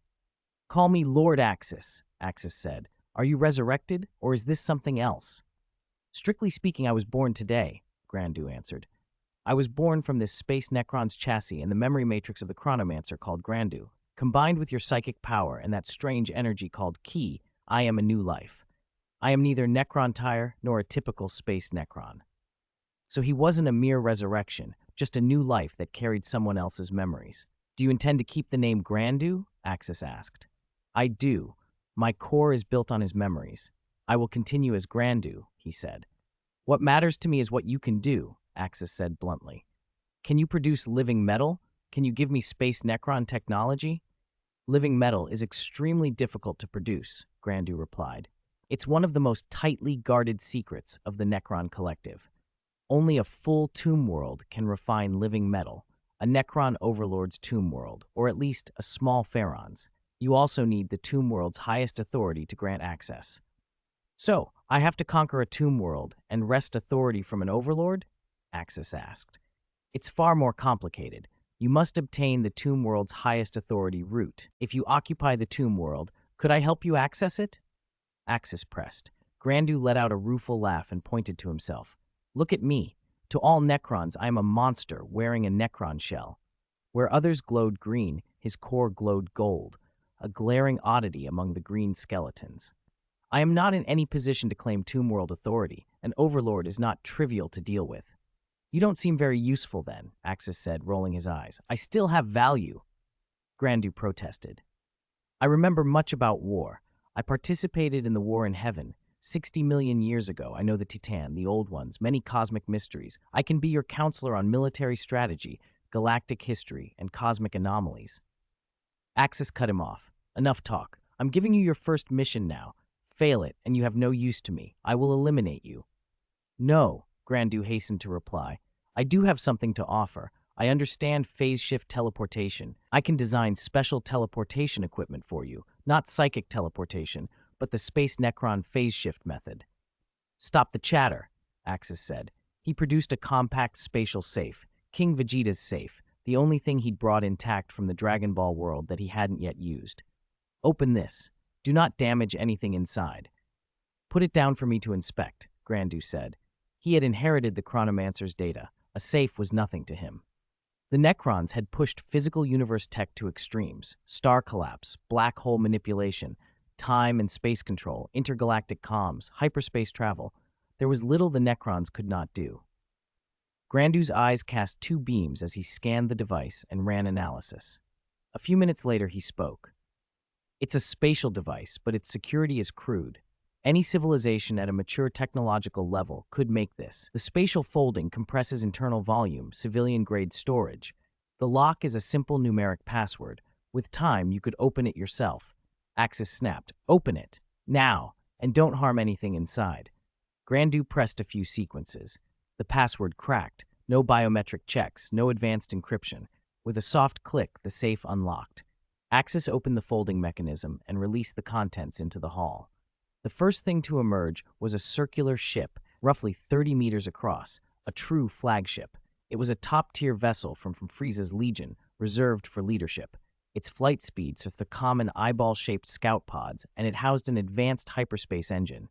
Call me Lord Axis, Axis said. Are you resurrected, or is this something else? Strictly speaking, I was born today, Grandu answered. I was born from this Space Necron's chassis and the memory matrix of the Chronomancer called Grandu. Combined with your psychic power and that strange energy called Ki, I am a new life. I am neither Necron Tyre nor a typical Space Necron. So he wasn't a mere resurrection, just a new life that carried someone else's memories. Do you intend to keep the name Grandu? Axis asked. I do. My core is built on his memories. I will continue as Grandu, he said. What matters to me is what you can do, Axis said bluntly. Can you produce living metal? Can you give me Space Necron technology? Living metal is extremely difficult to produce, Grandu replied. It's one of the most tightly guarded secrets of the Necron Collective. Only a full Tomb World can refine living metal, a Necron Overlord's Tomb World, or at least a small Pharaon's. You also need the Tomb World's highest authority to grant access. So, I have to conquer a Tomb World and wrest authority from an Overlord? Axis asked. It's far more complicated. You must obtain the Tomb World's highest authority root. If you occupy the Tomb World, could I help you access it? Axis pressed. Grandu let out a rueful laugh and pointed to himself. Look at me. To all Necrons, I am a monster wearing a Necron shell. Where others glowed green, his core glowed gold, a glaring oddity among the green skeletons. I am not in any position to claim Tomb World authority. An Overlord is not trivial to deal with. You don't seem very useful then, Axis said, rolling his eyes. I still have value. Grandu protested. I remember much about war. I participated in the war in heaven. 60 million years ago, I know the Titan, the old ones, many cosmic mysteries. I can be your counselor on military strategy, galactic history, and cosmic anomalies. Axis cut him off. Enough talk. I'm giving you your first mission now. Fail it, and you have no use to me. I will eliminate you. No, Grandu hastened to reply. I do have something to offer. I understand phase shift teleportation. I can design special teleportation equipment for you, not psychic teleportation, but the Space Necron phase shift method. Stop the chatter, Axis said. He produced a compact spatial safe, King Vegeta's safe, the only thing he'd brought intact from the Dragon Ball world that he hadn't yet used. Open this. Do not damage anything inside. Put it down for me to inspect, Grandu said. He had inherited the Chronomancer's data. A safe was nothing to him. The Necrons had pushed physical universe tech to extremes: star collapse, black hole manipulation, time and space control, intergalactic comms, hyperspace travel. There was little the Necrons could not do. Grandu's eyes cast two beams as he scanned the device and ran analysis. A few minutes later, he spoke. It's a spatial device, but its security is crude. Any civilization at a mature technological level could make this. The spatial folding compresses internal volume, civilian-grade storage. The lock is a simple numeric password. With time, you could open it yourself. Axis snapped. Open it. Now. And don't harm anything inside. Grandu pressed a few sequences. The password cracked. No biometric checks, no advanced encryption. With a soft click, the safe unlocked. Axis opened the folding mechanism and released the contents into the hall. The first thing to emerge was a circular ship, roughly 30 meters across, a true flagship. It was a top-tier vessel from Frieza's Legion, reserved for leadership. Its flight speeds are the common eyeball-shaped scout pods, and it housed an advanced hyperspace engine.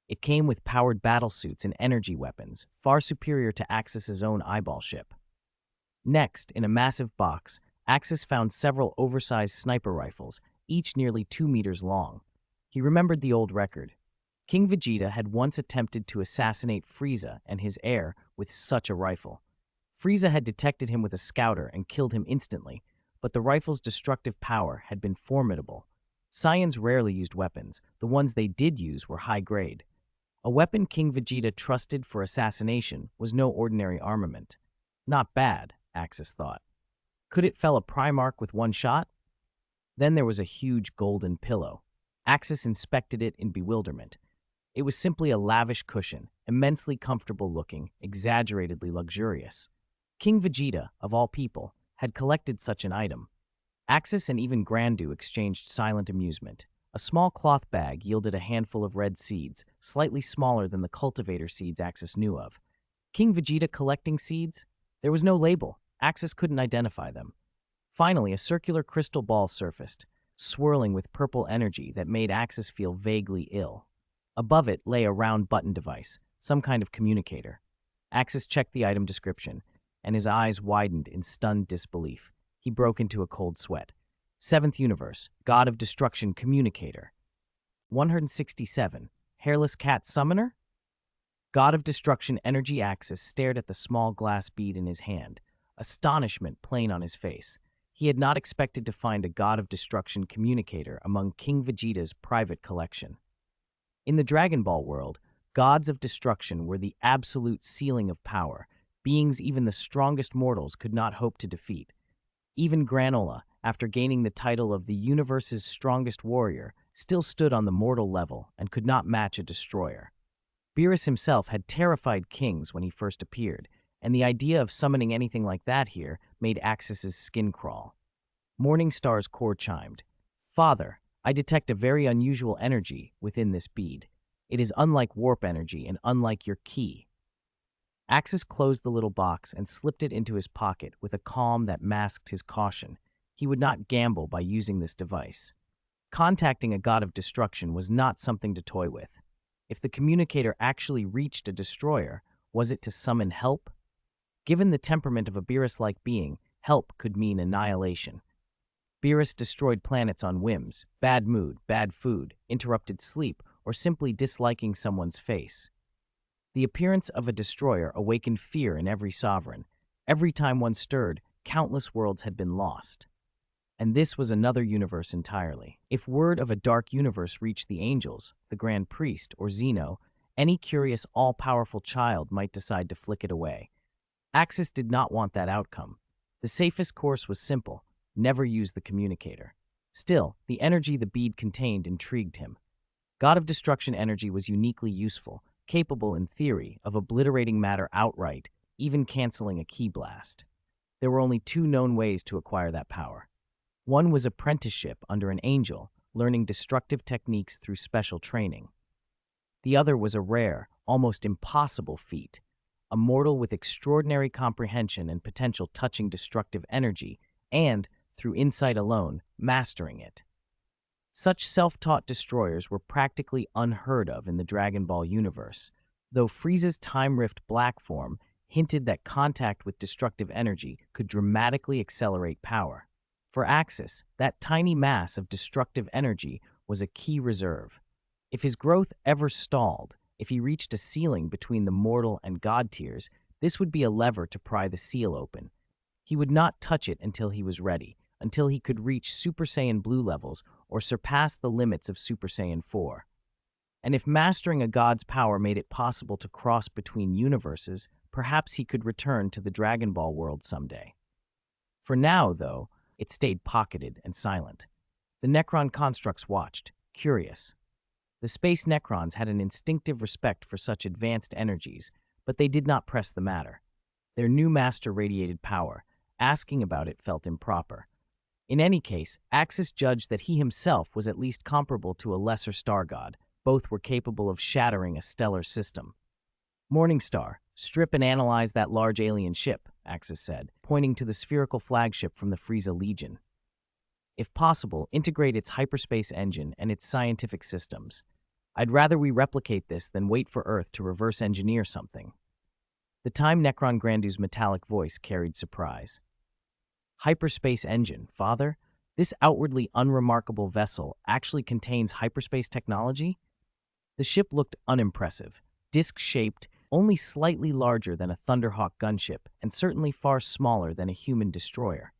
It came with powered battlesuits and energy weapons, far superior to Axis's own eyeball ship. Next, in a massive box, Axis found several oversized sniper rifles, each nearly 2 meters long. He remembered the old record. King Vegeta had once attempted to assassinate Frieza and his heir with such a rifle. Frieza had detected him with a scouter and killed him instantly, but the rifle's destructive power had been formidable. Saiyans rarely used weapons. The ones they did use were high-grade. A weapon King Vegeta trusted for assassination was no ordinary armament. Not bad, Axis thought. Could it fell a Primarch with one shot? Then there was a huge golden pillow. Axis inspected it in bewilderment. It was simply a lavish cushion, immensely comfortable looking, exaggeratedly luxurious. King Vegeta, of all people, had collected such an item. Axis and even Grandu exchanged silent amusement. A small cloth bag yielded a handful of red seeds, slightly smaller than the cultivator seeds Axis knew of. King Vegeta collecting seeds? There was no label. Axis couldn't identify them. Finally, a circular crystal ball surfaced, swirling with purple energy that made Axis feel vaguely ill. Above it lay a round button device, some kind of communicator. Axis checked the item description, and his eyes widened in stunned disbelief. He broke into a cold sweat. 7th Universe, God of Destruction Communicator. 167, Hairless Cat Summoner? God of Destruction Energy Axis stared at the small glass bead in his hand, astonishment plain on his face. He had not expected to find a God of Destruction communicator among King Vegeta's private collection. In the Dragon Ball world, gods of destruction were the absolute ceiling of power, beings even the strongest mortals could not hope to defeat. Even Granola, after gaining the title of the universe's strongest warrior, still stood on the mortal level and could not match a destroyer. Beerus himself had terrified kings when he first appeared, and the idea of summoning anything like that here made Axis's skin crawl. Morningstar's core chimed. Father, I detect a very unusual energy within this bead. It is unlike warp energy and unlike your key. Axis closed the little box and slipped it into his pocket with a calm that masked his caution. He would not gamble by using this device. Contacting a god of destruction was not something to toy with. If the communicator actually reached a destroyer, was it to summon help? Given the temperament of a Beerus-like being, help could mean annihilation. Beerus destroyed planets on whims, bad mood, bad food, interrupted sleep, or simply disliking someone's face. The appearance of a destroyer awakened fear in every sovereign. Every time one stirred, countless worlds had been lost. And this was another universe entirely. If word of a dark universe reached the angels, the Grand Priest, or Zeno, any curious, all-powerful child might decide to flick it away. Axis did not want that outcome. The safest course was simple: never use the communicator. Still, the energy the bead contained intrigued him. God of Destruction energy was uniquely useful, capable in theory of obliterating matter outright, even canceling a ki blast. There were only 2 known ways to acquire that power. One was apprenticeship under an angel, learning destructive techniques through special training. The other was a rare, almost impossible feat, a mortal with extraordinary comprehension and potential touching destructive energy, and, through insight alone, mastering it. Such self-taught destroyers were practically unheard of in the Dragon Ball universe, though Frieza's Time Rift Black form hinted that contact with destructive energy could dramatically accelerate power. For Axis, that tiny mass of destructive energy was a key reserve. If his growth ever stalled, if he reached a ceiling between the mortal and god tiers, this would be a lever to pry the seal open. He would not touch it until he was ready, until he could reach Super Saiyan Blue levels or surpass the limits of Super Saiyan 4. And if mastering a god's power made it possible to cross between universes, perhaps he could return to the Dragon Ball world someday. For now, though, it stayed pocketed and silent. The Necron constructs watched, curious. The space Necrons had an instinctive respect for such advanced energies, but they did not press the matter. Their new master radiated power. Asking about it felt improper. In any case, Axis judged that he himself was at least comparable to a lesser star god. Both were capable of shattering a stellar system. Morningstar, strip and analyze that large alien ship, Axis said, pointing to the spherical flagship from the Frieza Legion. If possible, integrate its hyperspace engine and its scientific systems. I'd rather we replicate this than wait for Earth to reverse engineer something. The time Necron Grandu's metallic voice carried surprise. Hyperspace engine, Father? This outwardly unremarkable vessel actually contains hyperspace technology? The ship looked unimpressive, disc-shaped, only slightly larger than a Thunderhawk gunship, and certainly far smaller than a human destroyer.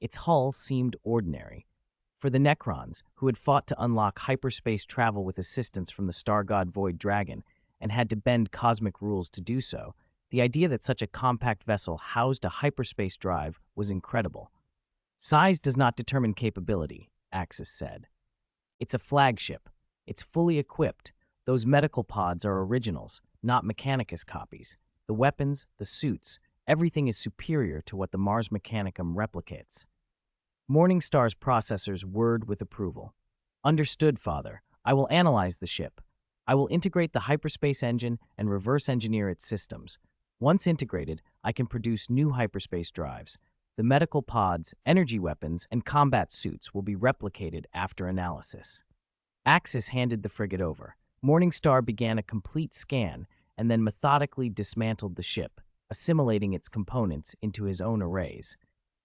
Its hull seemed ordinary. For the Necrons, who had fought to unlock hyperspace travel with assistance from the star god Void Dragon and had to bend cosmic rules to do so, the idea that such a compact vessel housed a hyperspace drive was incredible. Size does not determine capability, Axis said. It's a flagship. It's fully equipped. Those medical pods are originals, not Mechanicus copies. The weapons, the suits, everything is superior to what the Mars Mechanicum replicates. Morningstar's processors whirred with approval. Understood, Father. I will analyze the ship. I will integrate the hyperspace engine and reverse engineer its systems. Once integrated, I can produce new hyperspace drives. The medical pods, energy weapons, and combat suits will be replicated after analysis. Axis handed the frigate over. Morningstar began a complete scan and then methodically dismantled the ship, assimilating its components into his own arrays.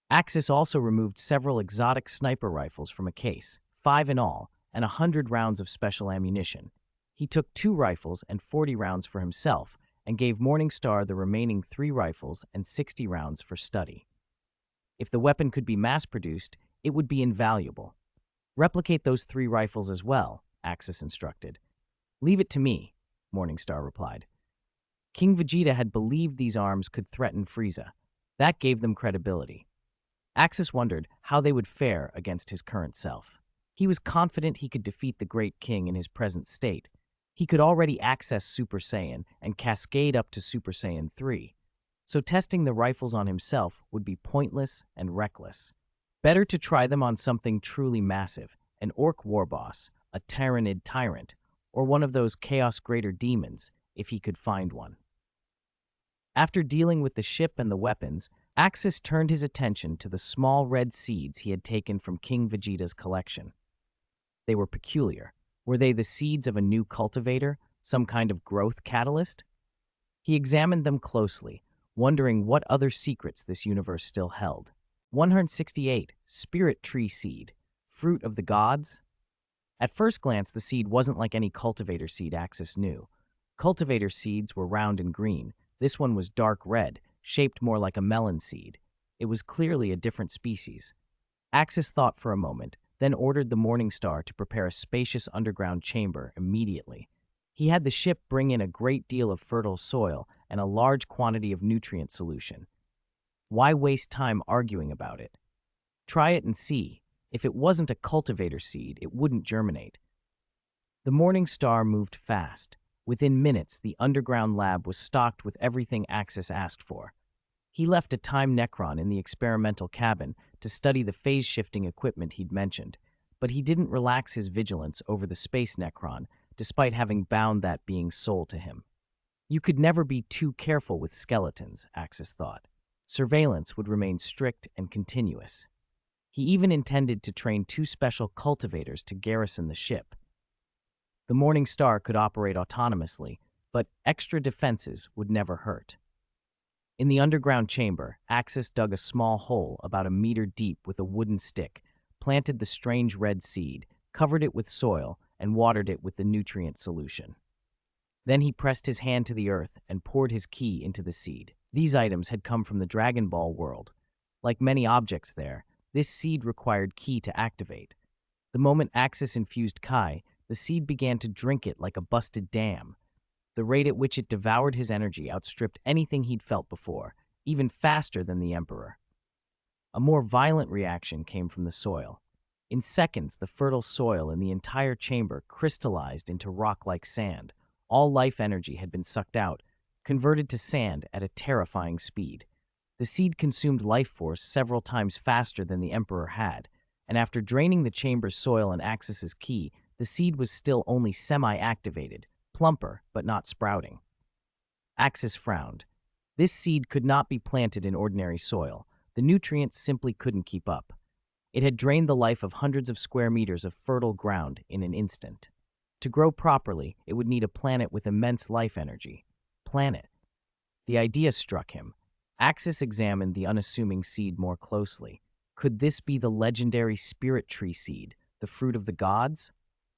Axis also removed several exotic sniper rifles from a case, 5 in all, and 100 rounds of special ammunition. He took 2 rifles and 40 rounds for himself, and gave Morningstar the remaining 3 rifles and 60 rounds for study. If the weapon could be mass-produced, it would be invaluable. Replicate those 3 rifles as well, Axis instructed. Leave it to me, Morningstar replied. King Vegeta had believed these arms could threaten Frieza. That gave them credibility. Axis wondered how they would fare against his current self. He was confident he could defeat the Great King in his present state. He could already access Super Saiyan and cascade up to Super Saiyan 3, so testing the rifles on himself would be pointless and reckless. Better to try them on something truly massive, an Orc warboss, a Tyranid tyrant, or one of those Chaos Greater demons, if he could find one. After dealing with the ship and the weapons, Axis turned his attention to the small red seeds he had taken from King Vegeta's collection. They were peculiar. Were they the seeds of a new cultivator, some kind of growth catalyst? He examined them closely, wondering what other secrets this universe still held. 168, Spirit Tree Seed, Fruit of the Gods? At first glance, the seed wasn't like any cultivator seed Axis knew. Cultivator seeds were round and green. This one was dark red, shaped more like a melon seed. It was clearly a different species. Axis thought for a moment, then ordered the Morningstar to prepare a spacious underground chamber immediately. He had the ship bring in a great deal of fertile soil and a large quantity of nutrient solution. Why waste time arguing about it? Try it and see. If it wasn't a cultivator seed, it wouldn't germinate. The Morningstar moved fast. Within minutes, the underground lab was stocked with everything Axis asked for. He left a time Necron in the experimental cabin to study the phase-shifting equipment he'd mentioned, but he didn't relax his vigilance over the space Necron, despite having bound that being's soul to him. You could never be too careful with skeletons, Axis thought. Surveillance would remain strict and continuous. He even intended to train 2 special cultivators to garrison the ship. The Morningstar could operate autonomously, but extra defenses would never hurt. In the underground chamber, Axis dug a small hole about a meter deep with a wooden stick, planted the strange red seed, covered it with soil, and watered it with the nutrient solution. Then he pressed his hand to the earth and poured his ki into the seed. These items had come from the Dragon Ball world. Like many objects there, this seed required ki to activate. The moment Axis infused Kai, the seed began to drink it like a busted dam. The rate at which it devoured his energy outstripped anything he'd felt before, even faster than the Emperor. A more violent reaction came from the soil. In seconds, the fertile soil in the entire chamber crystallized into rock-like sand. All life energy had been sucked out, converted to sand at a terrifying speed. The seed consumed life force several times faster than the Emperor had, and after draining the chamber's soil and Axis's key, the seed was still only semi-activated, plumper but not sprouting. Axis frowned. This seed could not be planted in ordinary soil. The nutrients simply couldn't keep up. It had drained the life of hundreds of square meters of fertile ground in an instant. To grow properly, it would need a planet with immense life energy. Planet. The idea struck him. Axis examined the unassuming seed more closely. Could this be the legendary spirit tree seed, the fruit of the gods?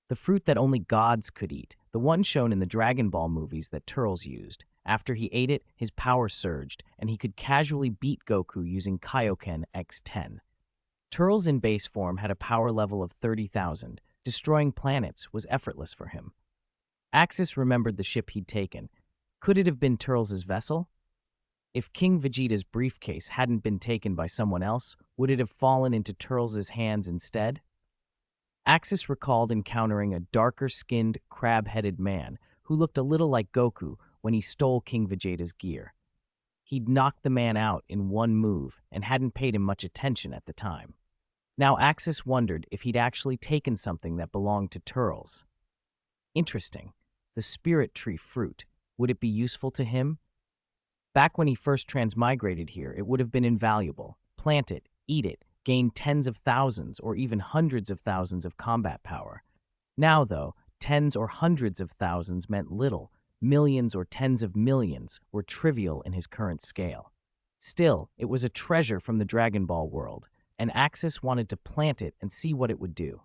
The fruit that only gods could eat, the one shown in the Dragon Ball movies that Turles used. After he ate it, his power surged, and he could casually beat Goku using Kaioken X10. Turles in base form had a power level of 30,000. Destroying planets was effortless for him. Axis remembered the ship he'd taken. Could it have been Turles' vessel? If King Vegeta's briefcase hadn't been taken by someone else, would it have fallen into Turles' hands instead? Axis recalled encountering a darker-skinned, crab-headed man who looked a little like Goku when he stole King Vegeta's gear. He'd knocked the man out in one move and hadn't paid him much attention at the time. Now Axis wondered if he'd actually taken something that belonged to Turles. Interesting. The spirit tree fruit. Would it be useful to him? Back when he first transmigrated here, it would have been invaluable. Plant it, eat it, gain tens of thousands or even hundreds of thousands of combat power. Now, though, tens or hundreds of thousands meant little. Millions or tens of millions were trivial in his current scale. Still, it was a treasure from the Dragon Ball world, and Axis wanted to plant it and see what it would do.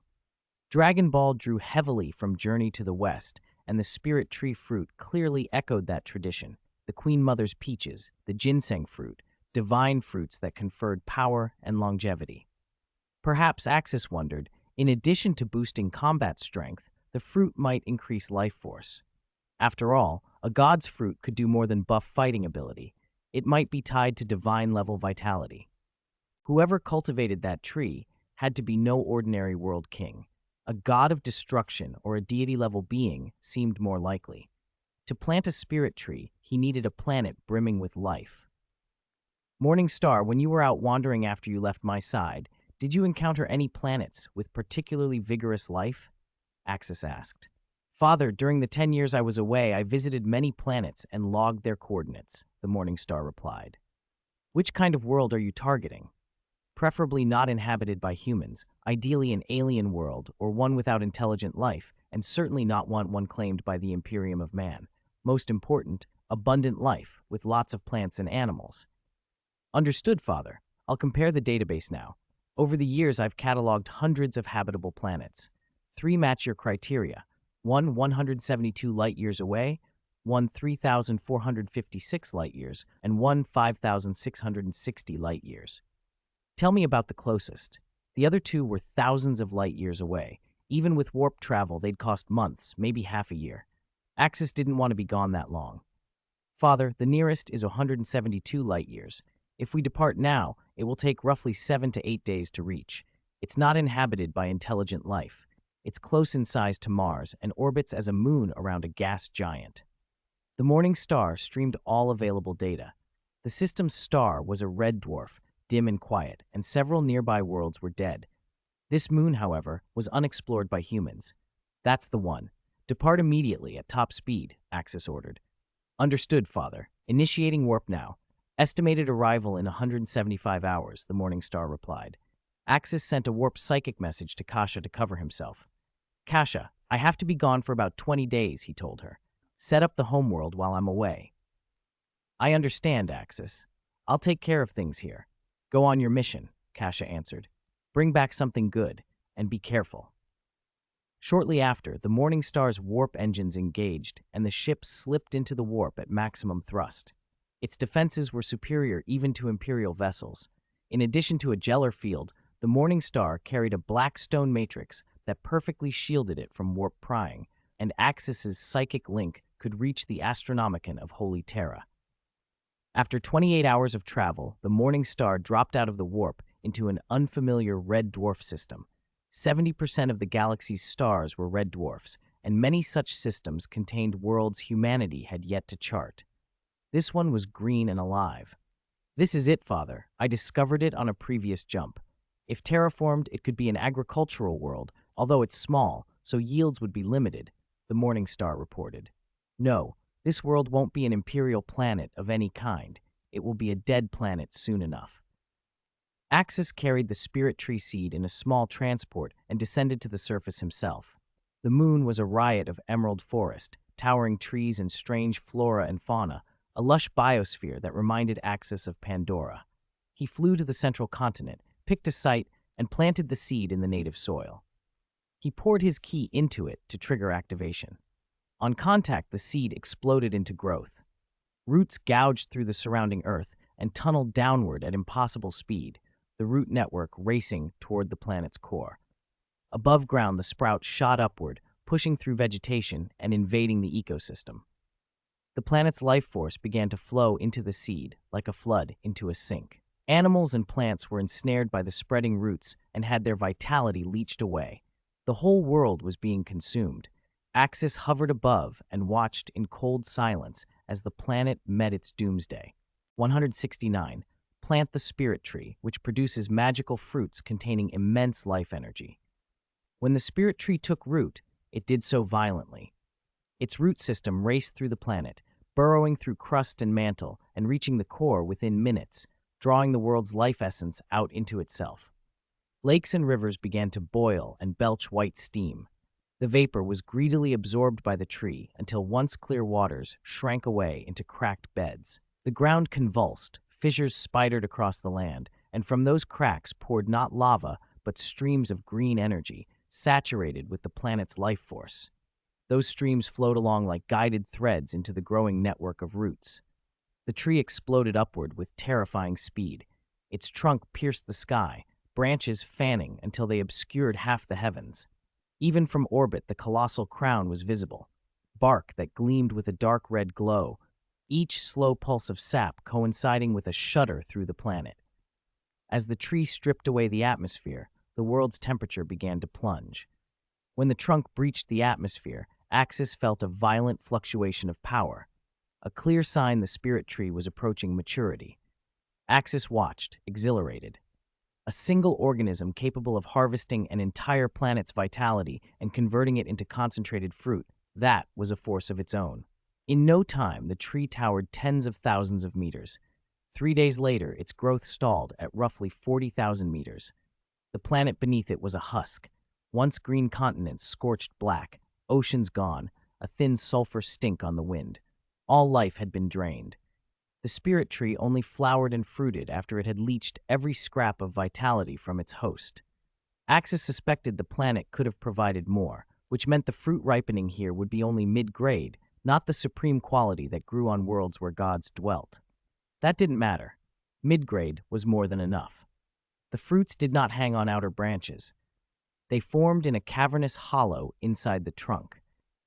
Dragon Ball drew heavily from Journey to the West, and the spirit tree fruit clearly echoed that tradition. The Queen Mother's peaches, the ginseng fruit, divine fruits that conferred power and longevity. Perhaps Axis wondered, in addition to boosting combat strength, the fruit might increase life force. After all, a god's fruit could do more than buff fighting ability. It might be tied to divine-level vitality. Whoever cultivated that tree had to be no ordinary world king. A god of destruction or a deity-level being seemed more likely. To plant a spirit tree, he needed a planet brimming with life. Morning Star, when you were out wandering after you left my side, did you encounter any planets with particularly vigorous life? Axis asked. Father, during the 10 years I was away, I visited many planets and logged their coordinates, the Morning Star replied. Which kind of world are you targeting? Preferably not inhabited by humans, ideally an alien world or one without intelligent life, and certainly not one claimed by the Imperium of man. Most important, abundant life with lots of plants and animals. Understood, Father. I'll compare the database now. Over the years, I've cataloged hundreds of habitable planets. 3 match your criteria. One 172 light-years away, one 3,456 light-years, and one 5,660 light-years. Tell me about the closest. The other 2 were thousands of light-years away. Even with warp travel, they'd cost months, maybe half a year. Axis didn't want to be gone that long. Father, the nearest is 172 light-years. If we depart now, it will take roughly 7 to 8 days to reach. It's not inhabited by intelligent life. It's close in size to Mars and orbits as a moon around a gas giant. The Morning Star streamed all available data. The system's star was a red dwarf, dim and quiet, and several nearby worlds were dead. This moon, however, was unexplored by humans. That's the one. Depart immediately at top speed, Axis ordered. Understood, Father. Initiating warp now. Estimated arrival in 175 hours, the Morning Star replied. Axis sent a warp psychic message to Kasha to cover himself. Kasha, I have to be gone for about 20 days, he told her. Set up the homeworld while I'm away. I understand, Axis. I'll take care of things here. Go on your mission, Kasha answered. Bring back something good, and be careful. Shortly after, the Morning Star's warp engines engaged, and the ship slipped into the warp at maximum thrust. Its defenses were superior even to Imperial vessels. In addition to a Geller field, the Morning Star carried a black stone matrix that perfectly shielded it from warp prying, and Axis's psychic link could reach the Astronomicon of Holy Terra. After 28 hours of travel, the Morning Star dropped out of the warp into an unfamiliar red dwarf system. 70% of the galaxy's stars were red dwarfs, and many such systems contained worlds humanity had yet to chart. This one was green and alive. "This is it, Father. I discovered it on a previous jump. If terraformed, it could be an agricultural world, although it's small, so yields would be limited," the Morning Star reported. "No, this world won't be an imperial planet of any kind. It will be a dead planet soon enough." Axis carried the spirit tree seed in a small transport and descended to the surface himself. The moon was a riot of emerald forest, towering trees and strange flora and fauna, a lush biosphere that reminded Axis of Pandora. He flew to the central continent, picked a site, and planted the seed in the native soil. He poured his key into it to trigger activation. On contact, the seed exploded into growth. Roots gouged through the surrounding earth and tunneled downward at impossible speed, the root network racing toward the planet's core. Above ground, the sprout shot upward, pushing through vegetation and invading the ecosystem. The planet's life force began to flow into the seed like a flood into a sink. Animals and plants were ensnared by the spreading roots and had their vitality leached away. The whole world was being consumed. Axis hovered above and watched in cold silence as the planet met its doomsday. 169. Plant the spirit tree, which produces magical fruits containing immense life energy. When the spirit tree took root, it did so violently. Its root system raced through the planet, burrowing through crust and mantle and reaching the core within minutes, drawing the world's life essence out into itself. Lakes and rivers began to boil and belch white steam. The vapor was greedily absorbed by the tree until once clear waters shrank away into cracked beds. The ground convulsed, fissures spidered across the land, and from those cracks poured not lava, but streams of green energy, saturated with the planet's life force. Those streams flowed along like guided threads into the growing network of roots. The tree exploded upward with terrifying speed. Its trunk pierced the sky, branches fanning until they obscured half the heavens. Even from orbit, the colossal crown was visible, bark that gleamed with a dark red glow, each slow pulse of sap coinciding with a shudder through the planet. As the tree stripped away the atmosphere, the world's temperature began to plunge. When the trunk breached the atmosphere, Axis felt a violent fluctuation of power, a clear sign the spirit tree was approaching maturity. Axis watched, exhilarated. A single organism capable of harvesting an entire planet's vitality and converting it into concentrated fruit, that was a force of its own. In no time, the tree towered tens of thousands of meters. 3 days later, its growth stalled at roughly 40,000 meters. The planet beneath it was a husk. Once green continents scorched black, oceans gone, a thin sulfur stink on the wind. All life had been drained. The spirit tree only flowered and fruited after it had leached every scrap of vitality from its host. Axis suspected the planet could have provided more, which meant the fruit ripening here would be only mid-grade, not the supreme quality that grew on worlds where gods dwelt. That didn't matter. Mid-grade was more than enough. The fruits did not hang on outer branches. They formed in a cavernous hollow inside the trunk,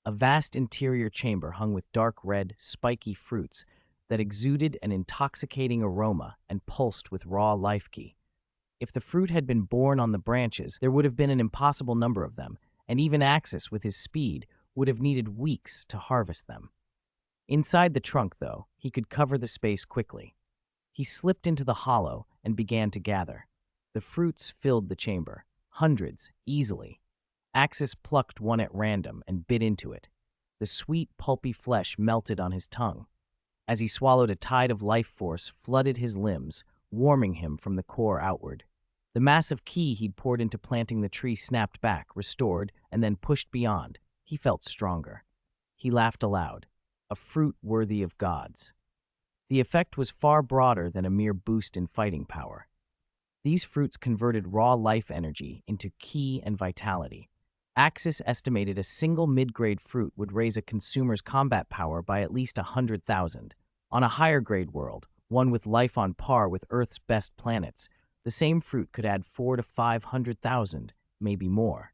a vast interior chamber hung with dark red, spiky fruits that exuded an intoxicating aroma and pulsed with raw life-ki. If the fruit had been born on the branches, there would have been an impossible number of them, and even Axis, with his speed, would have needed weeks to harvest them. Inside the trunk, though, he could cover the space quickly. He slipped into the hollow and began to gather. The fruits filled the chamber, hundreds, easily. Axis plucked one at random and bit into it. The sweet, pulpy flesh melted on his tongue. As he swallowed, a tide of life force flooded his limbs, warming him from the core outward. The massive ki he'd poured into planting the tree snapped back, restored, and then pushed beyond. He felt stronger. He laughed aloud. A fruit worthy of gods. The effect was far broader than a mere boost in fighting power. These fruits converted raw life energy into ki and vitality. Axis estimated a single mid-grade fruit would raise a consumer's combat power by at least 100,000. On a higher-grade world, one with life on par with Earth's best planets, the same fruit could add 400,000 to 500,000, maybe more.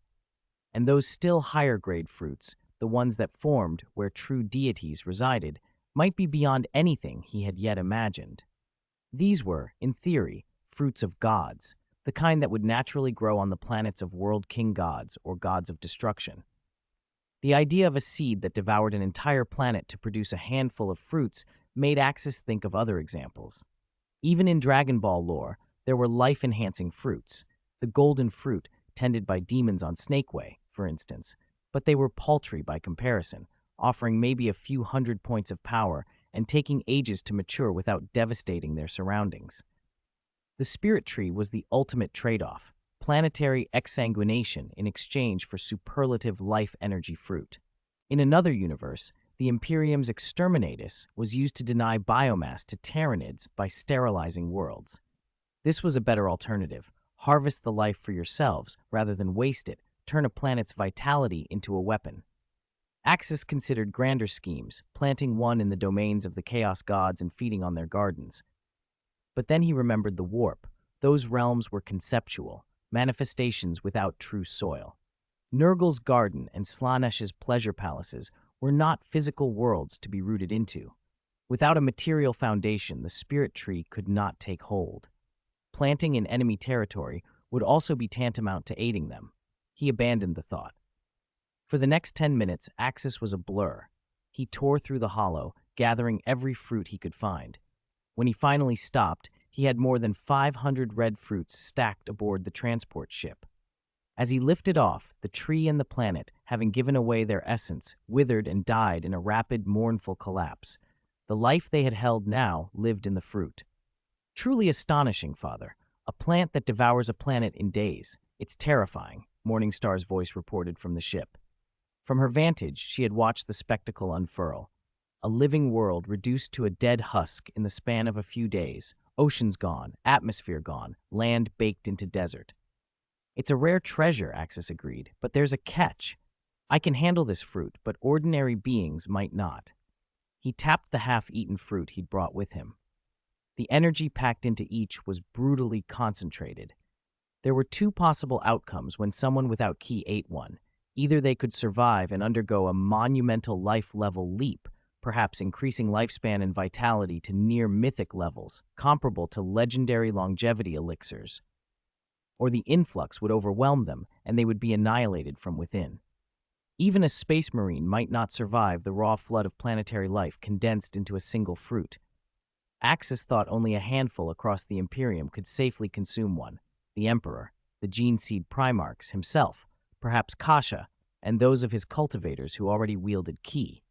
And those still higher-grade fruits, the ones that formed where true deities resided, might be beyond anything he had yet imagined. These were, in theory, fruits of gods, the kind that would naturally grow on the planets of world king gods or gods of destruction. The idea of a seed that devoured an entire planet to produce a handful of fruits made Axis think of other examples. Even in Dragon Ball lore, there were life-enhancing fruits. The golden fruit, tended by demons on Snakeway, for instance, but they were paltry by comparison, offering maybe a few hundred points of power and taking ages to mature without devastating their surroundings. The spirit tree was the ultimate trade-off, planetary exsanguination in exchange for superlative life energy fruit. In another universe, the Imperium's exterminatus was used to deny biomass to Tyranids by sterilizing worlds. This was a better alternative. Harvest the life for yourselves rather than waste it, turn a planet's vitality into a weapon. Axis considered grander schemes, planting one in the domains of the Chaos Gods and feeding on their gardens. But then he remembered the warp. Those realms were conceptual, manifestations without true soil. Nurgle's garden and Slanesh's pleasure palaces were not physical worlds to be rooted into. Without a material foundation, the spirit tree could not take hold. Planting in enemy territory would also be tantamount to aiding them. He abandoned the thought. For the next 10 minutes, Axis was a blur. He tore through the hollow, gathering every fruit he could find. When he finally stopped, he had more than 500 red fruits stacked aboard the transport ship. As he lifted off, the tree and the planet, having given away their essence, withered and died in a rapid, mournful collapse. The life they had held now lived in the fruit. Truly astonishing, Father. A plant that devours a planet in days. It's terrifying, Morningstar's voice reported from the ship. From her vantage, she had watched the spectacle unfurl. A living world reduced to a dead husk in the span of a few days. Oceans gone, atmosphere gone, land baked into desert. It's a rare treasure, Axis agreed, but there's a catch. I can handle this fruit, but ordinary beings might not. He tapped the half-eaten fruit he'd brought with him. The energy packed into each was brutally concentrated. There were two possible outcomes when someone without ki ate one. Either they could survive and undergo a monumental life-level leap, perhaps increasing lifespan and vitality to near-mythic levels, comparable to legendary longevity elixirs. Or the influx would overwhelm them and they would be annihilated from within. Even a space marine might not survive the raw flood of planetary life condensed into a single fruit. Axis thought only a handful across the Imperium could safely consume one: the Emperor, the gene seed Primarchs himself, perhaps Kasha, and those of his cultivators who already wielded ki.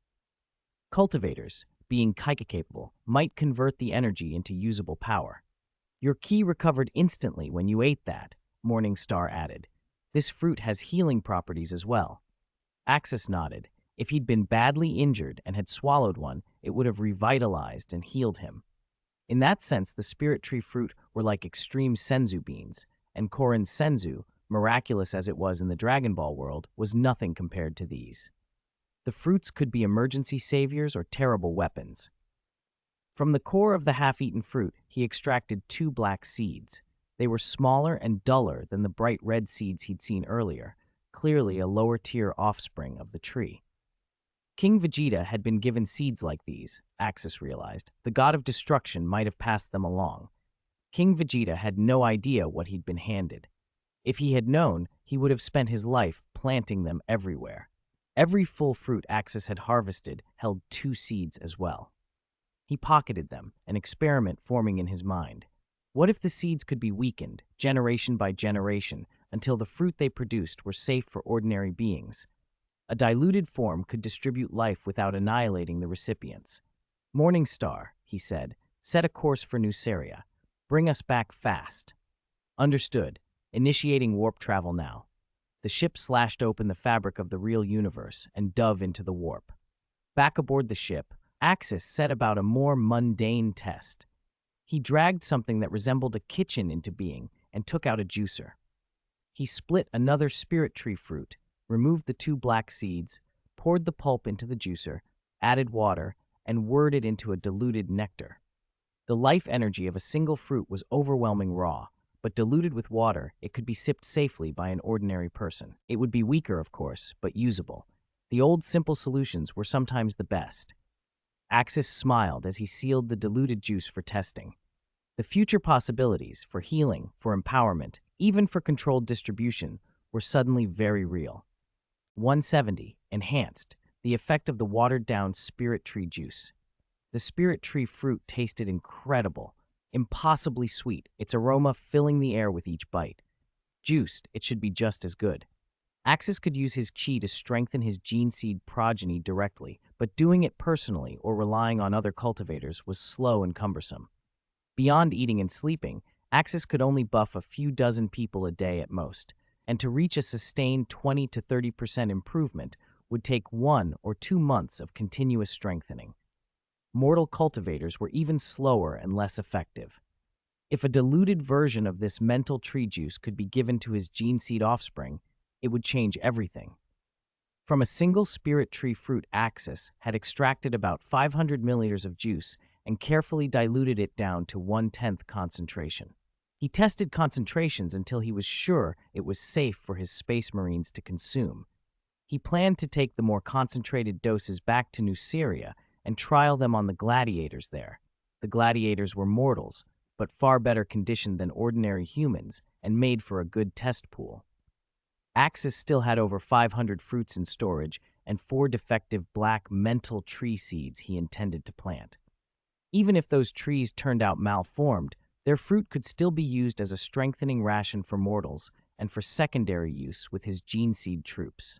Cultivators, being Kaika-capable, might convert the energy into usable power. Your ki recovered instantly when you ate that, Morningstar added. This fruit has healing properties as well. Axis nodded. If he'd been badly injured and had swallowed one, it would have revitalized and healed him. In that sense, the spirit tree fruit were like extreme senzu beans, and Khorne's senzu, miraculous as it was in the Dragon Ball world, was nothing compared to these. The fruits could be emergency saviors or terrible weapons. From the core of the half-eaten fruit, he extracted 2 black seeds. They were smaller and duller than the bright red seeds he'd seen earlier, clearly a lower-tier offspring of the tree. King Vegeta had been given seeds like these, Axis realized. The god of destruction might have passed them along. King Vegeta had no idea what he'd been handed. If he had known, he would have spent his life planting them everywhere. Every full fruit Axis had harvested held 2 seeds as well. He pocketed them, an experiment forming in his mind. What if the seeds could be weakened, generation by generation, until the fruit they produced were safe for ordinary beings? A diluted form could distribute life without annihilating the recipients. Morningstar, he said, set a course for Nuceria. Bring us back fast. Understood. Initiating warp travel now. The ship slashed open the fabric of the real universe and dove into the warp. Back aboard the ship, Axis set about a more mundane test. He dragged something that resembled a kitchen into being and took out a juicer. He split another spirit tree fruit, removed the 2 black seeds, poured the pulp into the juicer, added water, and whirled it into a diluted nectar. The life energy of a single fruit was overwhelming raw, but diluted with water, it could be sipped safely by an ordinary person. It would be weaker, of course, but usable. The old simple solutions were sometimes the best. Axis smiled as he sealed the diluted juice for testing. The future possibilities for healing, for empowerment, even for controlled distribution were suddenly very real. 170. Enhanced. The effect of the watered-down spirit tree juice. The spirit tree fruit tasted incredible, impossibly sweet, its aroma filling the air with each bite. Juiced, it should be just as good. Axis could use his chi to strengthen his gene seed progeny directly, but doing it personally or relying on other cultivators was slow and cumbersome. Beyond eating and sleeping, Axis could only buff a few dozen people a day at most, and to reach a sustained 20 to 30% improvement would take 1 or 2 months of continuous strengthening. Mortal cultivators were even slower and less effective. If a diluted version of this mental tree juice could be given to his gene seed offspring, it would change everything. From a single spirit tree fruit, Axis had extracted about 500 milliliters of juice and carefully diluted it down to 1/10 concentration. He tested concentrations until he was sure it was safe for his space marines to consume. He planned to take the more concentrated doses back to Nuceria and trial them on the gladiators there. The gladiators were mortals, but far better conditioned than ordinary humans and made for a good test pool. Axis still had over 500 fruits in storage and 4 defective black mental tree seeds he intended to plant. Even if those trees turned out malformed, their fruit could still be used as a strengthening ration for mortals and for secondary use with his gene seed troops.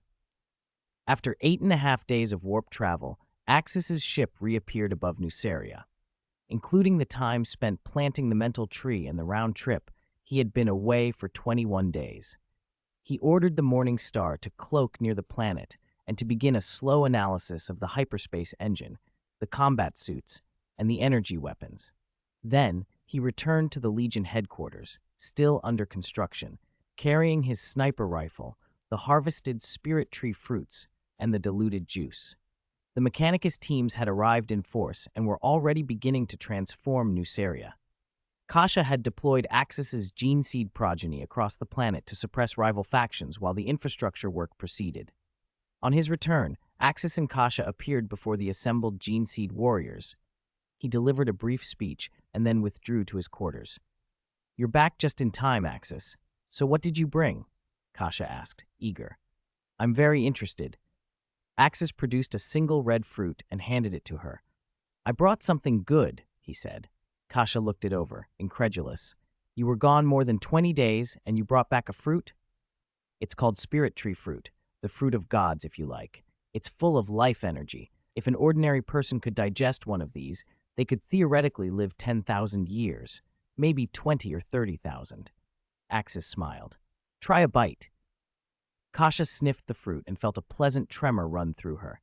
After 8.5 days of warp travel, Axis's ship reappeared above Nuceria. Including the time spent planting the mental tree and the round trip, he had been away for 21 days. He ordered the Morning Star to cloak near the planet and to begin a slow analysis of the hyperspace engine, the combat suits, and the energy weapons. Then, he returned to the Legion headquarters, still under construction, carrying his sniper rifle, the harvested spirit tree fruits, and the diluted juice. The Mechanicus teams had arrived in force and were already beginning to transform Nuceria. Kasha had deployed Axis's gene seed progeny across the planet to suppress rival factions while the infrastructure work proceeded. On his return, Axis and Kasha appeared before the assembled gene seed warriors. He delivered a brief speech and then withdrew to his quarters. "You're back just in time, Axis. So what did you bring?" Kasha asked, eager. "I'm very interested." Axis produced a single red fruit and handed it to her. "I brought something good," he said. Kasha looked it over, incredulous. "You were gone more than 20 days, and you brought back a fruit?" "It's called spirit tree fruit, the fruit of gods, if you like. It's full of life energy. If an ordinary person could digest one of these, they could theoretically live 10,000 years, maybe 20 or 30,000. Axis smiled. "Try a bite." Kasha sniffed the fruit and felt a pleasant tremor run through her.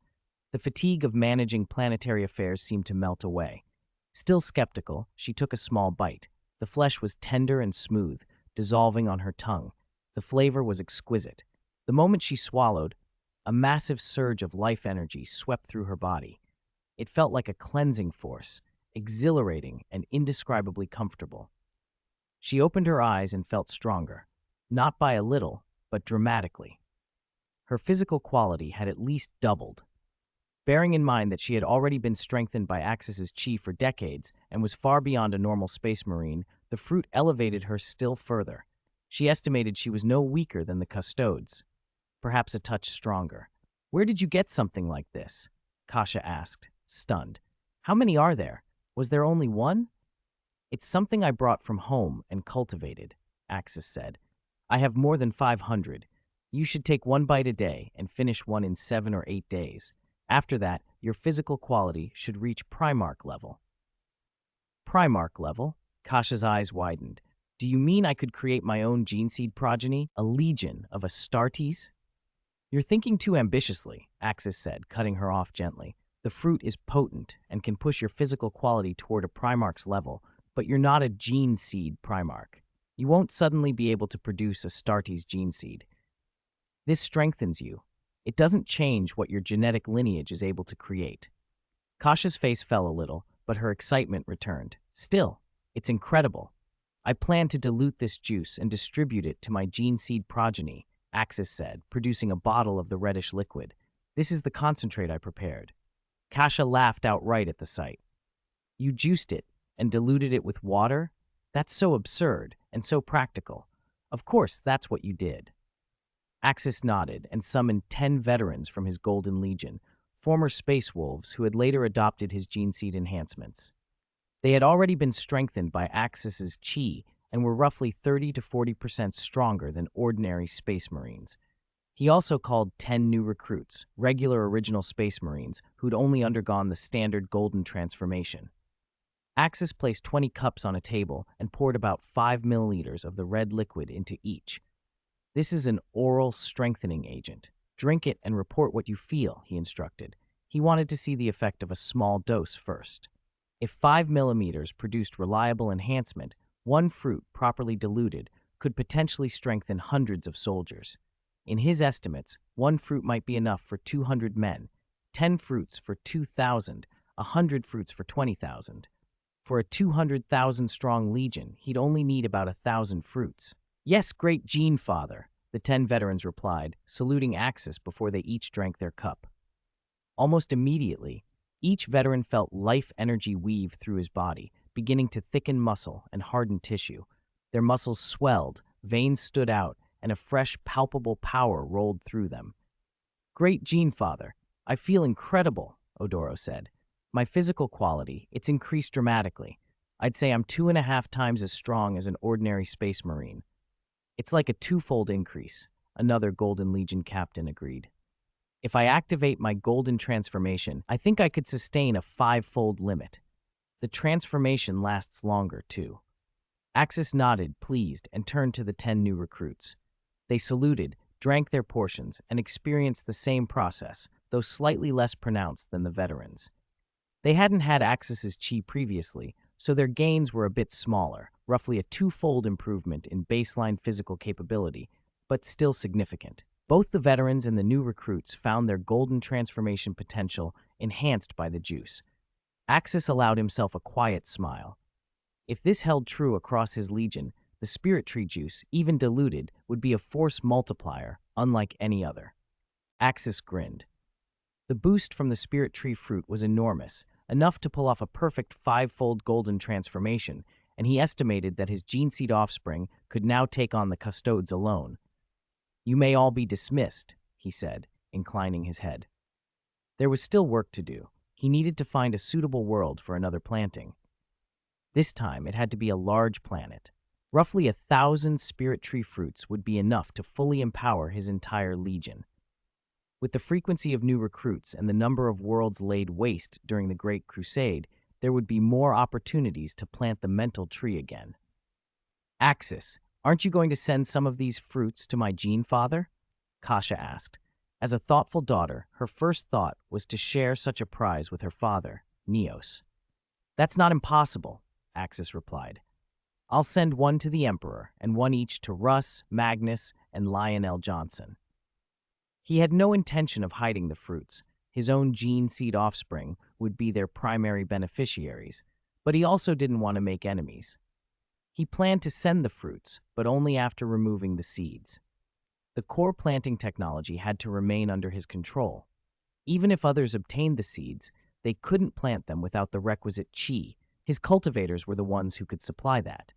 The fatigue of managing planetary affairs seemed to melt away. Still skeptical, she took a small bite. The flesh was tender and smooth, dissolving on her tongue. The flavor was exquisite. The moment she swallowed, a massive surge of life energy swept through her body. It felt like a cleansing force, exhilarating and indescribably comfortable. She opened her eyes and felt stronger, not by a little, but dramatically. Her physical quality had at least doubled. Bearing in mind that she had already been strengthened by Axis's chi for decades and was far beyond a normal space marine, the fruit elevated her still further. She estimated she was no weaker than the custodes, perhaps a touch stronger. "Where did you get something like this?" Kasha asked, stunned. "How many are there? Was there only one?" "It's something I brought from home and cultivated," Axis said. "I have more than 500. You should take 1 bite a day and finish one in 7 or 8 days. After that, your physical quality should reach Primarch level." "Primarch level?" Kasha's eyes widened. "Do you mean I could create my own gene seed progeny, a legion of Astartes?" "You're thinking too ambitiously," Axis said, cutting her off gently. "The fruit is potent and can push your physical quality toward a Primarch's level, but you're not a gene seed Primarch. You won't suddenly be able to produce Astartes gene seed. This strengthens you. It doesn't change what your genetic lineage is able to create." Kasha's face fell a little, but her excitement returned. "Still, it's incredible. I plan to dilute this juice and distribute it to my gene seed progeny," Axis said, producing a bottle of the reddish liquid. "This is the concentrate I prepared." Kasha laughed outright at the sight. "You juiced it and diluted it with water?" That's so absurd and so practical. Of course, that's what you did. Axis nodded and summoned 10 veterans from his Golden Legion, former space wolves who had later adopted his gene seed enhancements. They had already been strengthened by Axis's chi and were roughly 30 to 40% stronger than ordinary space marines. He also called 10 new recruits, regular original space marines, who'd only undergone the standard golden transformation. Axis placed 20 cups on a table and poured about 5 milliliters of the red liquid into each. This is an oral strengthening agent. Drink it and report what you feel, he instructed. He wanted to see the effect of a small dose first. If 5 millimeters produced reliable enhancement, one fruit, properly diluted, could potentially strengthen hundreds of soldiers. In his estimates, one fruit might be enough for 200 men, 10 fruits for 2,000, 100 fruits for 20,000. For a 200,000-strong legion, he'd only need about 1,000 fruits. Yes, great Gene Father, the 10 veterans replied, saluting Axis before they each drank their cup. Almost immediately, each veteran felt life energy weave through his body, beginning to thicken muscle and harden tissue. Their muscles swelled, veins stood out, and a fresh, palpable power rolled through them. Great Gene Father, I feel incredible, Odoro said. My physical quality, it's increased dramatically. I'd say I'm 2.5 times as strong as an ordinary space marine. It's like a twofold increase, another Golden Legion captain agreed. If I activate my golden transformation, I think I could sustain a 5-fold limit. The transformation lasts longer, too. Axis nodded, pleased, and turned to the 10 new recruits. They saluted, drank their portions, and experienced the same process, though slightly less pronounced than the veterans. They hadn't had Axis's chi previously, so their gains were a bit smaller, roughly a 2-fold improvement in baseline physical capability, but still significant. Both the veterans and the new recruits found their golden transformation potential enhanced by the juice. Axis allowed himself a quiet smile. If this held true across his legion, the spirit tree juice, even diluted, would be a force multiplier, unlike any other. Axis grinned. The boost from the spirit tree fruit was enormous, enough to pull off a perfect 5-fold golden transformation, and he estimated that his gene seed offspring could now take on the custodes alone. You may all be dismissed, he said, inclining his head. There was still work to do. He needed to find a suitable world for another planting. This time, it had to be a large planet. Roughly 1,000 spirit tree fruits would be enough to fully empower his entire legion. With the frequency of new recruits and the number of worlds laid waste during the Great Crusade, there would be more opportunities to plant the mental tree again. Axis, aren't you going to send some of these fruits to my Gene Father? Kasha asked. As a thoughtful daughter, her first thought was to share such a prize with her father, Neos. That's not impossible, Axis replied. I'll send one to the Emperor and one each to Russ, Magnus, and Lionel Johnson. He had no intention of hiding the fruits. His own gene seed offspring would be their primary beneficiaries, but he also didn't want to make enemies. He planned to send the fruits, but only after removing the seeds. The core planting technology had to remain under his control. Even if others obtained the seeds, they couldn't plant them without the requisite chi. His cultivators were the ones who could supply that.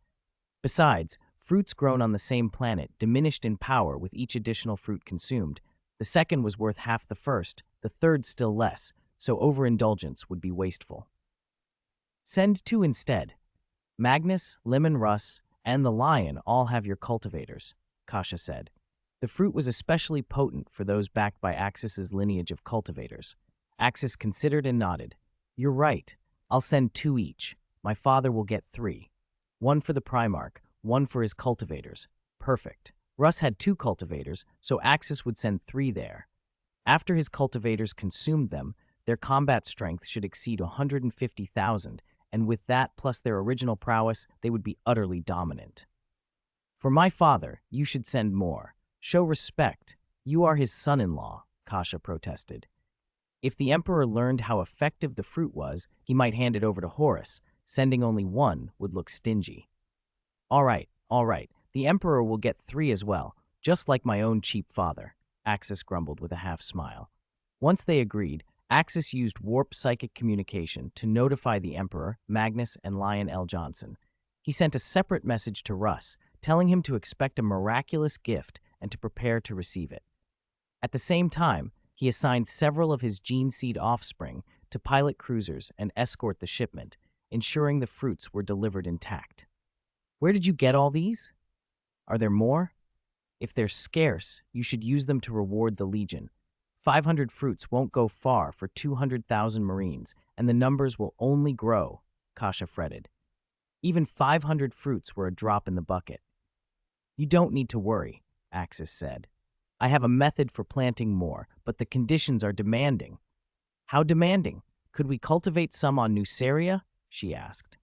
Besides, fruits grown on the same planet diminished in power with each additional fruit consumed. The second was worth half the first, the third still less, so overindulgence would be wasteful. Send 2 instead. Magnus, Leman Russ, and the lion all have your cultivators, Kasha said. The fruit was especially potent for those backed by Axis's lineage of cultivators. Axis considered and nodded. You're right. I'll send 2 each. My father will get 3. 1 for the Primarch, 1 for his cultivators. Perfect. Russ had 2 cultivators, so Axis would send 3 there. After his cultivators consumed them, their combat strength should exceed 150,000, and with that plus their original prowess, they would be utterly dominant. For my father, you should send more. Show respect. You are his son-in-law, Kasha protested. If the Emperor learned how effective the fruit was, he might hand it over to Horus. Sending only 1 would look stingy. All right. The Emperor will get 3 as well, just like my own cheap father, Axis grumbled with a half-smile. Once they agreed, Axis used warp psychic communication to notify the Emperor, Magnus, and Lionel Johnson. He sent a separate message to Russ, telling him to expect a miraculous gift and to prepare to receive it. At the same time, he assigned several of his gene seed offspring to pilot cruisers and escort the shipment, ensuring the fruits were delivered intact. Where did you get all these? Are there more? If they're scarce, you should use them to reward the Legion. 500 fruits won't go far for 200,000 Marines, and the numbers will only grow, Kasha fretted. Even 500 fruits were a drop in the bucket. You don't need to worry, Axis said. I have a method for planting more, but the conditions are demanding. How demanding? Could we cultivate some on Nuceria? She asked.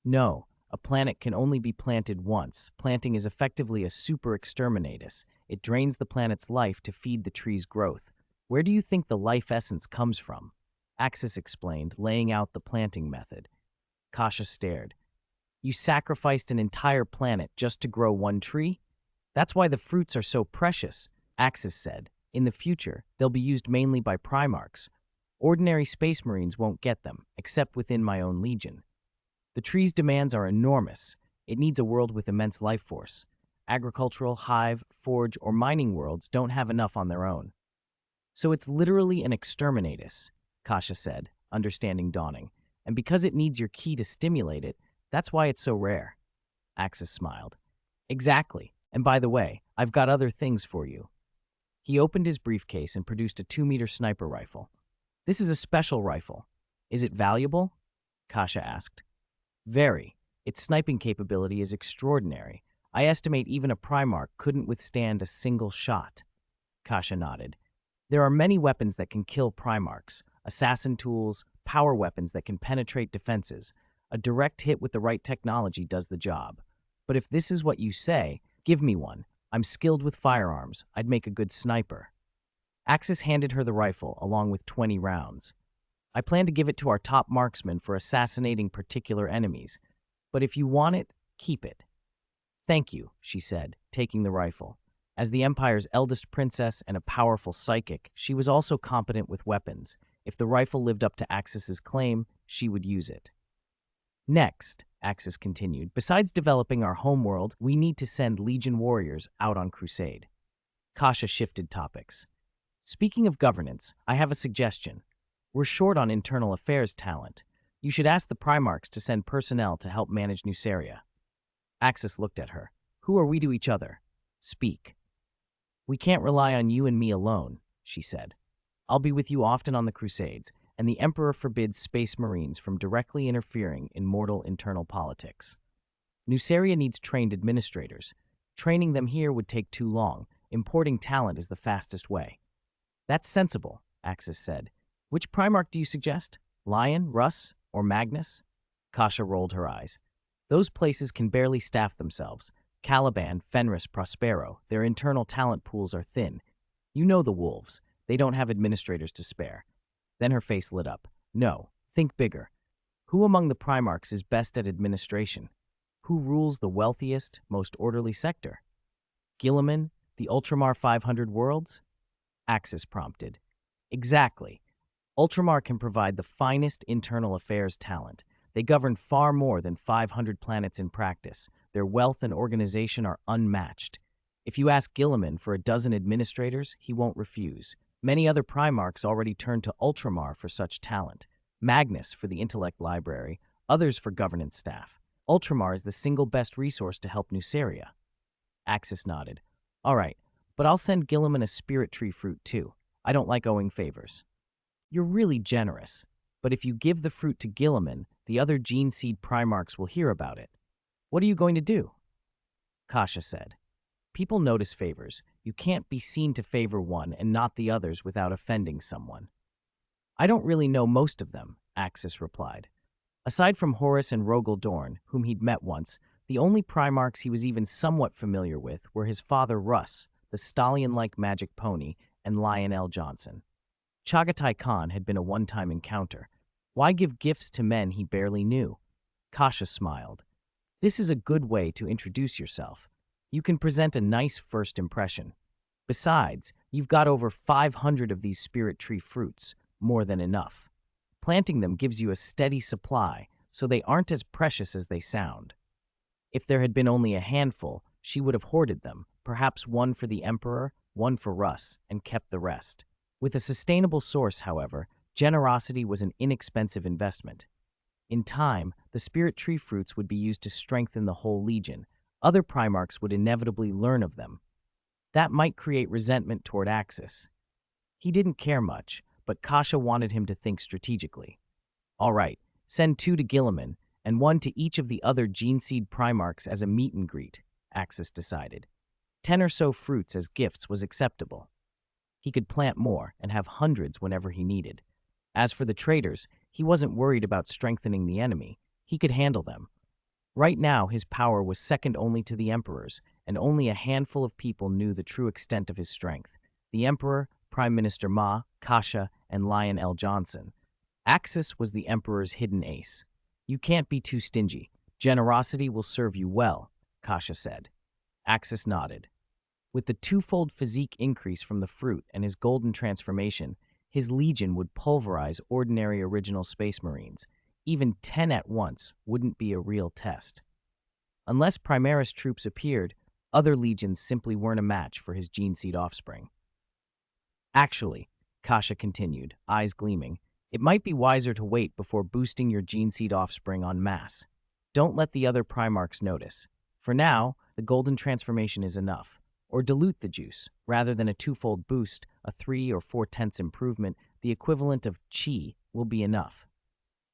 No, a planet can only be planted once. Planting is effectively a super exterminatus. It drains the planet's life to feed the tree's growth. Where do you think the life essence comes from? Axis explained, laying out the planting method. Kasha stared. You sacrificed an entire planet just to grow one tree? That's why the fruits are so precious, Axis said. In the future, they'll be used mainly by Primarchs. Ordinary space marines won't get them, except within my own legion. The tree's demands are enormous. It needs a world with immense life force. Agricultural, hive, forge, or mining worlds don't have enough on their own. So it's literally an exterminatus, Kasha said, understanding dawning. And because it needs your key to stimulate it, that's why it's so rare. Axis smiled. Exactly. And by the way, I've got other things for you. He opened his briefcase and produced a 2-meter sniper rifle. This is a special rifle. Is it valuable? Kasha asked. Very. Its sniping capability is extraordinary. I estimate even a Primarch couldn't withstand a single shot. Kasha nodded. There are many weapons that can kill Primarchs. Assassin tools, power weapons that can penetrate defenses. A direct hit with the right technology does the job. But if this is what you say, give me one. I'm skilled with firearms. I'd make a good sniper. Axis handed her the rifle, along with 20 rounds. I plan to give it to our top marksman for assassinating particular enemies. But if you want it, keep it. Thank you, she said, taking the rifle. As the Empire's eldest princess and a powerful psychic, she was also competent with weapons. If the rifle lived up to Axis's claim, she would use it. Next, Axis continued, besides developing our homeworld, we need to send Legion warriors out on crusade. Kasha shifted topics. Speaking of governance, I have a suggestion. We're short on internal affairs talent. You should ask the Primarchs to send personnel to help manage Nuceria. Axis looked at her. Who are we to each other? Speak. We can't rely on you and me alone, she said. I'll be with you often on the Crusades, and the Emperor forbids Space Marines from directly interfering in mortal internal politics. Nuceria needs trained administrators. Training them here would take too long. Importing talent is the fastest way. That's sensible, Axis said. Which Primarch do you suggest? Lion, Russ, or Magnus? Kasha rolled her eyes. Those places can barely staff themselves. Caliban, Fenris, Prospero, their internal talent pools are thin. You know the wolves. They don't have administrators to spare. Then her face lit up. No, think bigger. Who among the Primarchs is best at administration? Who rules the wealthiest, most orderly sector? Guilliman, the Ultramar 500 worlds? Axis prompted. Exactly. Ultramar can provide the finest internal affairs talent. They govern far more than 500 planets in practice. Their wealth and organization are unmatched. If you ask Guilliman for a dozen administrators, he won't refuse. Many other Primarchs already turn to Ultramar for such talent. Magnus for the intellect library, others for governance staff. Ultramar is the single best resource to help Nuceria. Axis nodded. All right, but I'll send Guilliman a spirit tree fruit too. I don't like owing favors. You're really generous, but if you give the fruit to Guilliman, the other gene seed Primarchs will hear about it. What are you going to do? Kasha said. People notice favors. You can't be seen to favor one and not the others without offending someone. I don't really know most of them, Axis replied. Aside from Horus and Rogel Dorn, whom he'd met once, the only Primarchs he was even somewhat familiar with were his father Russ, the stallion-like magic pony, and Lionel Johnson. Chagatai Khan had been a one-time encounter. Why give gifts to men he barely knew? Kasha smiled. This is a good way to introduce yourself. You can present a nice first impression. Besides, you've got over 500 of these spirit tree fruits, more than enough. Planting them gives you a steady supply, so they aren't as precious as they sound. If there had been only a handful, she would have hoarded them, perhaps one for the Emperor, one for Russ, and kept the rest. With a sustainable source, however, generosity was an inexpensive investment. In time, the spirit tree fruits would be used to strengthen the whole legion. Other Primarchs would inevitably learn of them. That might create resentment toward Axis. He didn't care much, but Kasha wanted him to think strategically. All right, send 2 to Guilliman, and 1 to each of the other Gene Seed Primarchs as a meet and greet, Axis decided. 10 or so fruits as gifts was acceptable. He could plant more and have hundreds whenever he needed. As for the traitors, he wasn't worried about strengthening the enemy. He could handle them. Right now, his power was second only to the Emperor's, and only a handful of people knew the true extent of his strength. The Emperor, Prime Minister Ma, Kasha, and Lion L. Johnson. Axis was the Emperor's hidden ace. You can't be too stingy. Generosity will serve you well, Kasha said. Axis nodded. With the twofold physique increase from the fruit and his golden transformation, his legion would pulverize ordinary original Space Marines. Even 10 at once wouldn't be a real test. Unless Primaris troops appeared, other legions simply weren't a match for his gene seed offspring. Actually, Kasha continued, eyes gleaming, it might be wiser to wait before boosting your gene seed offspring en masse. Don't let the other Primarchs notice. For now, the golden transformation is enough. Or dilute the juice. Rather than a twofold boost, a 3 or 4/10 improvement, the equivalent of chi will be enough.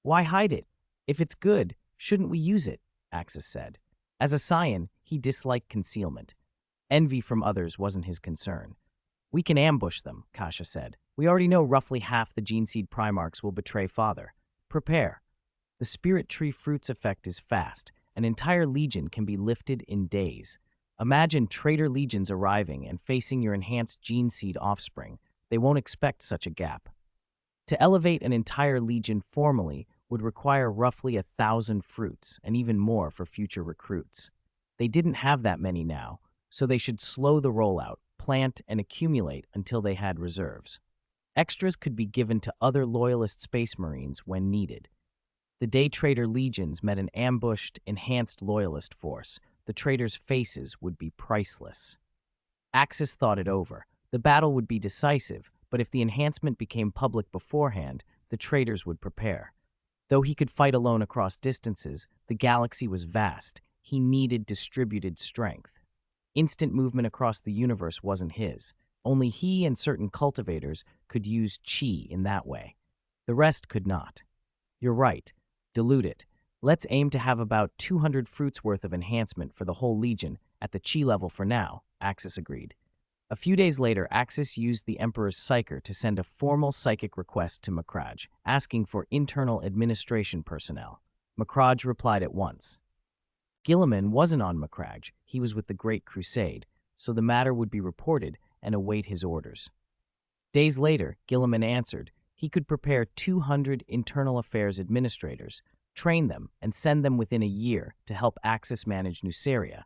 Why hide it? If it's good, shouldn't we use it? Axis said. As a Scion, he disliked concealment. Envy from others wasn't his concern. We can ambush them, Kasha said. We already know roughly half the Gene Seed Primarchs will betray Father. Prepare. The Spirit Tree Fruits effect is fast. An entire legion can be lifted in days. Imagine traitor legions arriving and facing your enhanced Gene Seed offspring. They won't expect such a gap. To elevate an entire legion formally would require roughly 1,000 fruits, and even more for future recruits. They didn't have that many now, so they should slow the rollout, plant, and accumulate until they had reserves. Extras could be given to other Loyalist Space Marines when needed. The Day Traitor legions met an ambushed, enhanced Loyalist force. The traitors' faces would be priceless. Axis thought it over. The battle would be decisive, but if the enhancement became public beforehand, the traitors would prepare. Though he could fight alone across distances, the galaxy was vast. He needed distributed strength. Instant movement across the universe wasn't his. Only he and certain cultivators could use chi in that way. The rest could not. You're right. Dilute it. Let's aim to have about 200 fruits worth of enhancement for the whole legion at the chi level for now, Axis agreed. A few days later, Axis used the Emperor's Psyker to send a formal psychic request to Macragge, asking for internal administration personnel. Macragge replied at once. Guilliman wasn't on Macragge, he was with the Great Crusade, so the matter would be reported and await his orders. Days later, Guilliman answered. He could prepare 200 internal affairs administrators, train them, and send them within a year to help Axis manage Nuceria.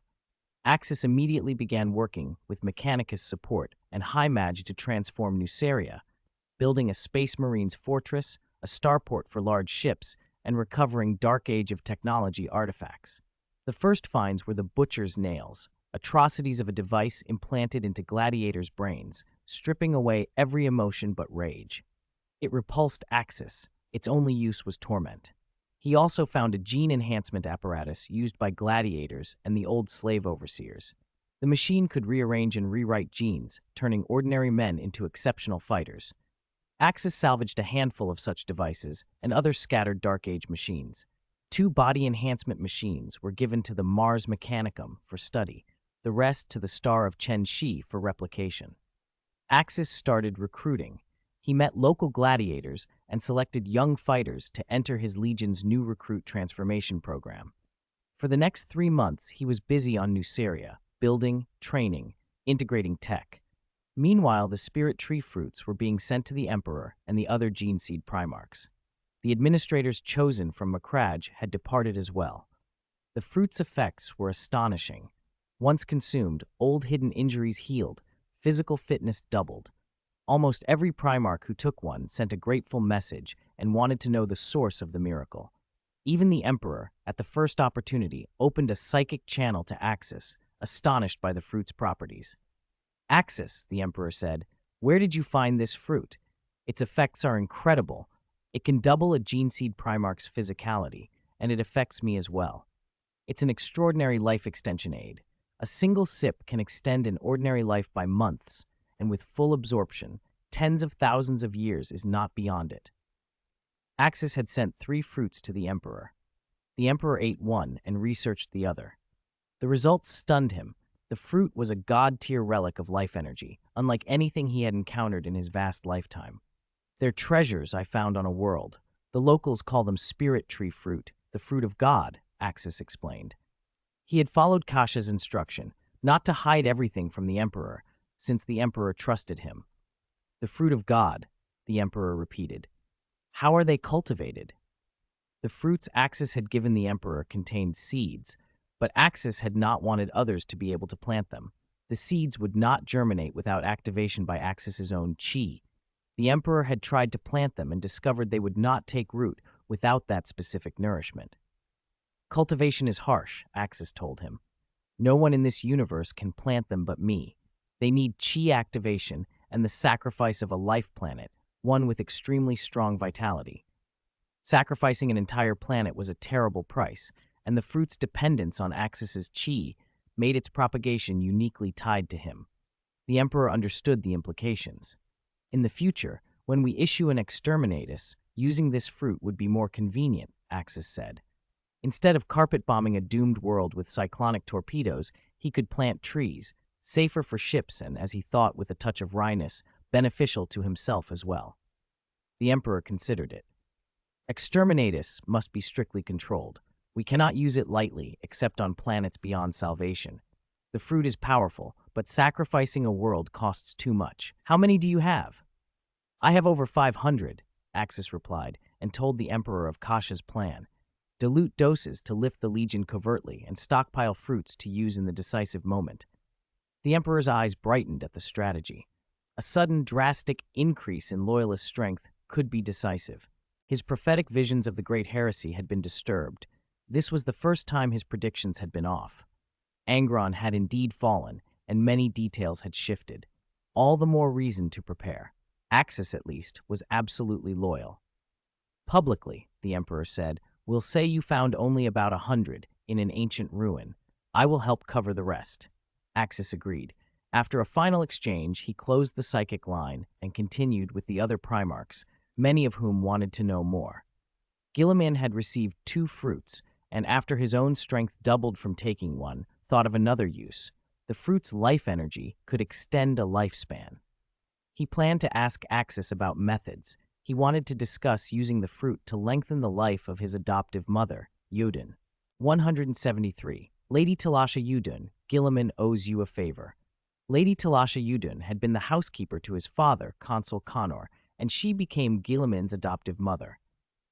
Axis immediately began working with Mechanicus support and High Mage to transform Nuceria, building a Space Marines fortress, a starport for large ships, and recovering Dark Age of technology artifacts. The first finds were the Butcher's Nails, atrocities of a device implanted into gladiators' brains, stripping away every emotion but rage. It repulsed Axis. Its only use was torment. He also found a gene enhancement apparatus used by gladiators and the old slave overseers. The machine could rearrange and rewrite genes, turning ordinary men into exceptional fighters. Axis salvaged a handful of such devices and other scattered Dark Age machines. 2 body enhancement machines were given to the Mars Mechanicum for study, the rest to the Star of Chen-Shi for replication. Axis started recruiting. He met local gladiators and selected young fighters to enter his legion's new recruit transformation program. For the next 3 months, he was busy on Nuceria, building, training, integrating tech. Meanwhile, the Spirit Tree fruits were being sent to the Emperor and the other Gene Seed Primarchs. The administrators chosen from Macragge had departed as well. The fruit's effects were astonishing. Once consumed, old hidden injuries healed, physical fitness doubled. Almost every Primarch who took one sent a grateful message and wanted to know the source of the miracle. Even the Emperor, at the first opportunity, opened a psychic channel to Axis, astonished by the fruit's properties. "Axis," the Emperor said, "where did you find this fruit? Its effects are incredible. It can double a gene seed Primarch's physicality, and it affects me as well. It's an extraordinary life extension aid. A single sip can extend an ordinary life by months, and with full absorption, tens of thousands of years is not beyond it." Axis had sent 3 fruits to the Emperor. The Emperor ate one and researched the other. The results stunned him. The fruit was a god-tier relic of life energy, unlike anything he had encountered in his vast lifetime. "They're treasures I found on a world. The locals call them spirit tree fruit, the fruit of God," Axis explained. He had followed Kasha's instruction, not to hide everything from the Emperor, since the Emperor trusted him. "The fruit of God," the Emperor repeated. "How are they cultivated?" The fruits Axis had given the Emperor contained seeds, but Axis had not wanted others to be able to plant them. The seeds would not germinate without activation by Axis's own chi. The Emperor had tried to plant them and discovered they would not take root without that specific nourishment. "Cultivation is harsh," Axis told him. "No one in this universe can plant them but me. They need chi activation and the sacrifice of a life planet, one with extremely strong vitality." Sacrificing an entire planet was a terrible price, and the fruit's dependence on Axis's chi made its propagation uniquely tied to him. The Emperor understood the implications. "In the future, when we issue an exterminatus, using this fruit would be more convenient," Axis said. "Instead of carpet-bombing a doomed world with cyclonic torpedoes, he could plant trees, safer for ships and, as he thought with a touch of wryness, beneficial to himself as well." The Emperor considered it. "Exterminatus must be strictly controlled. We cannot use it lightly, except on planets beyond salvation. The fruit is powerful, but sacrificing a world costs too much. How many do you have?" "I have over 500, Axis replied, and told the Emperor of Kasha's plan. Dilute doses to lift the Legion covertly and stockpile fruits to use in the decisive moment. The Emperor's eyes brightened at the strategy. A sudden, drastic increase in Loyalist strength could be decisive. His prophetic visions of the Great Heresy had been disturbed. This was the first time his predictions had been off. Angron had indeed fallen, and many details had shifted. All the more reason to prepare. Axis, at least, was absolutely loyal. "Publicly," the Emperor said, "we'll say you found only about 100 in an ancient ruin. I will help cover the rest." Axis agreed. After a final exchange, he closed the psychic line and continued with the other Primarchs, many of whom wanted to know more. Guilliman had received 2 fruits, and after his own strength doubled from taking one, thought of another use. The fruit's life energy could extend a lifespan. He planned to ask Axis about methods. He wanted to discuss using the fruit to lengthen the life of his adoptive mother, Yudun. 173. Lady Talasha Yudun, Guilliman owes you a favor. Lady Talasha Yudun had been the housekeeper to his father, Consul Connor, and she became Guilliman's adoptive mother.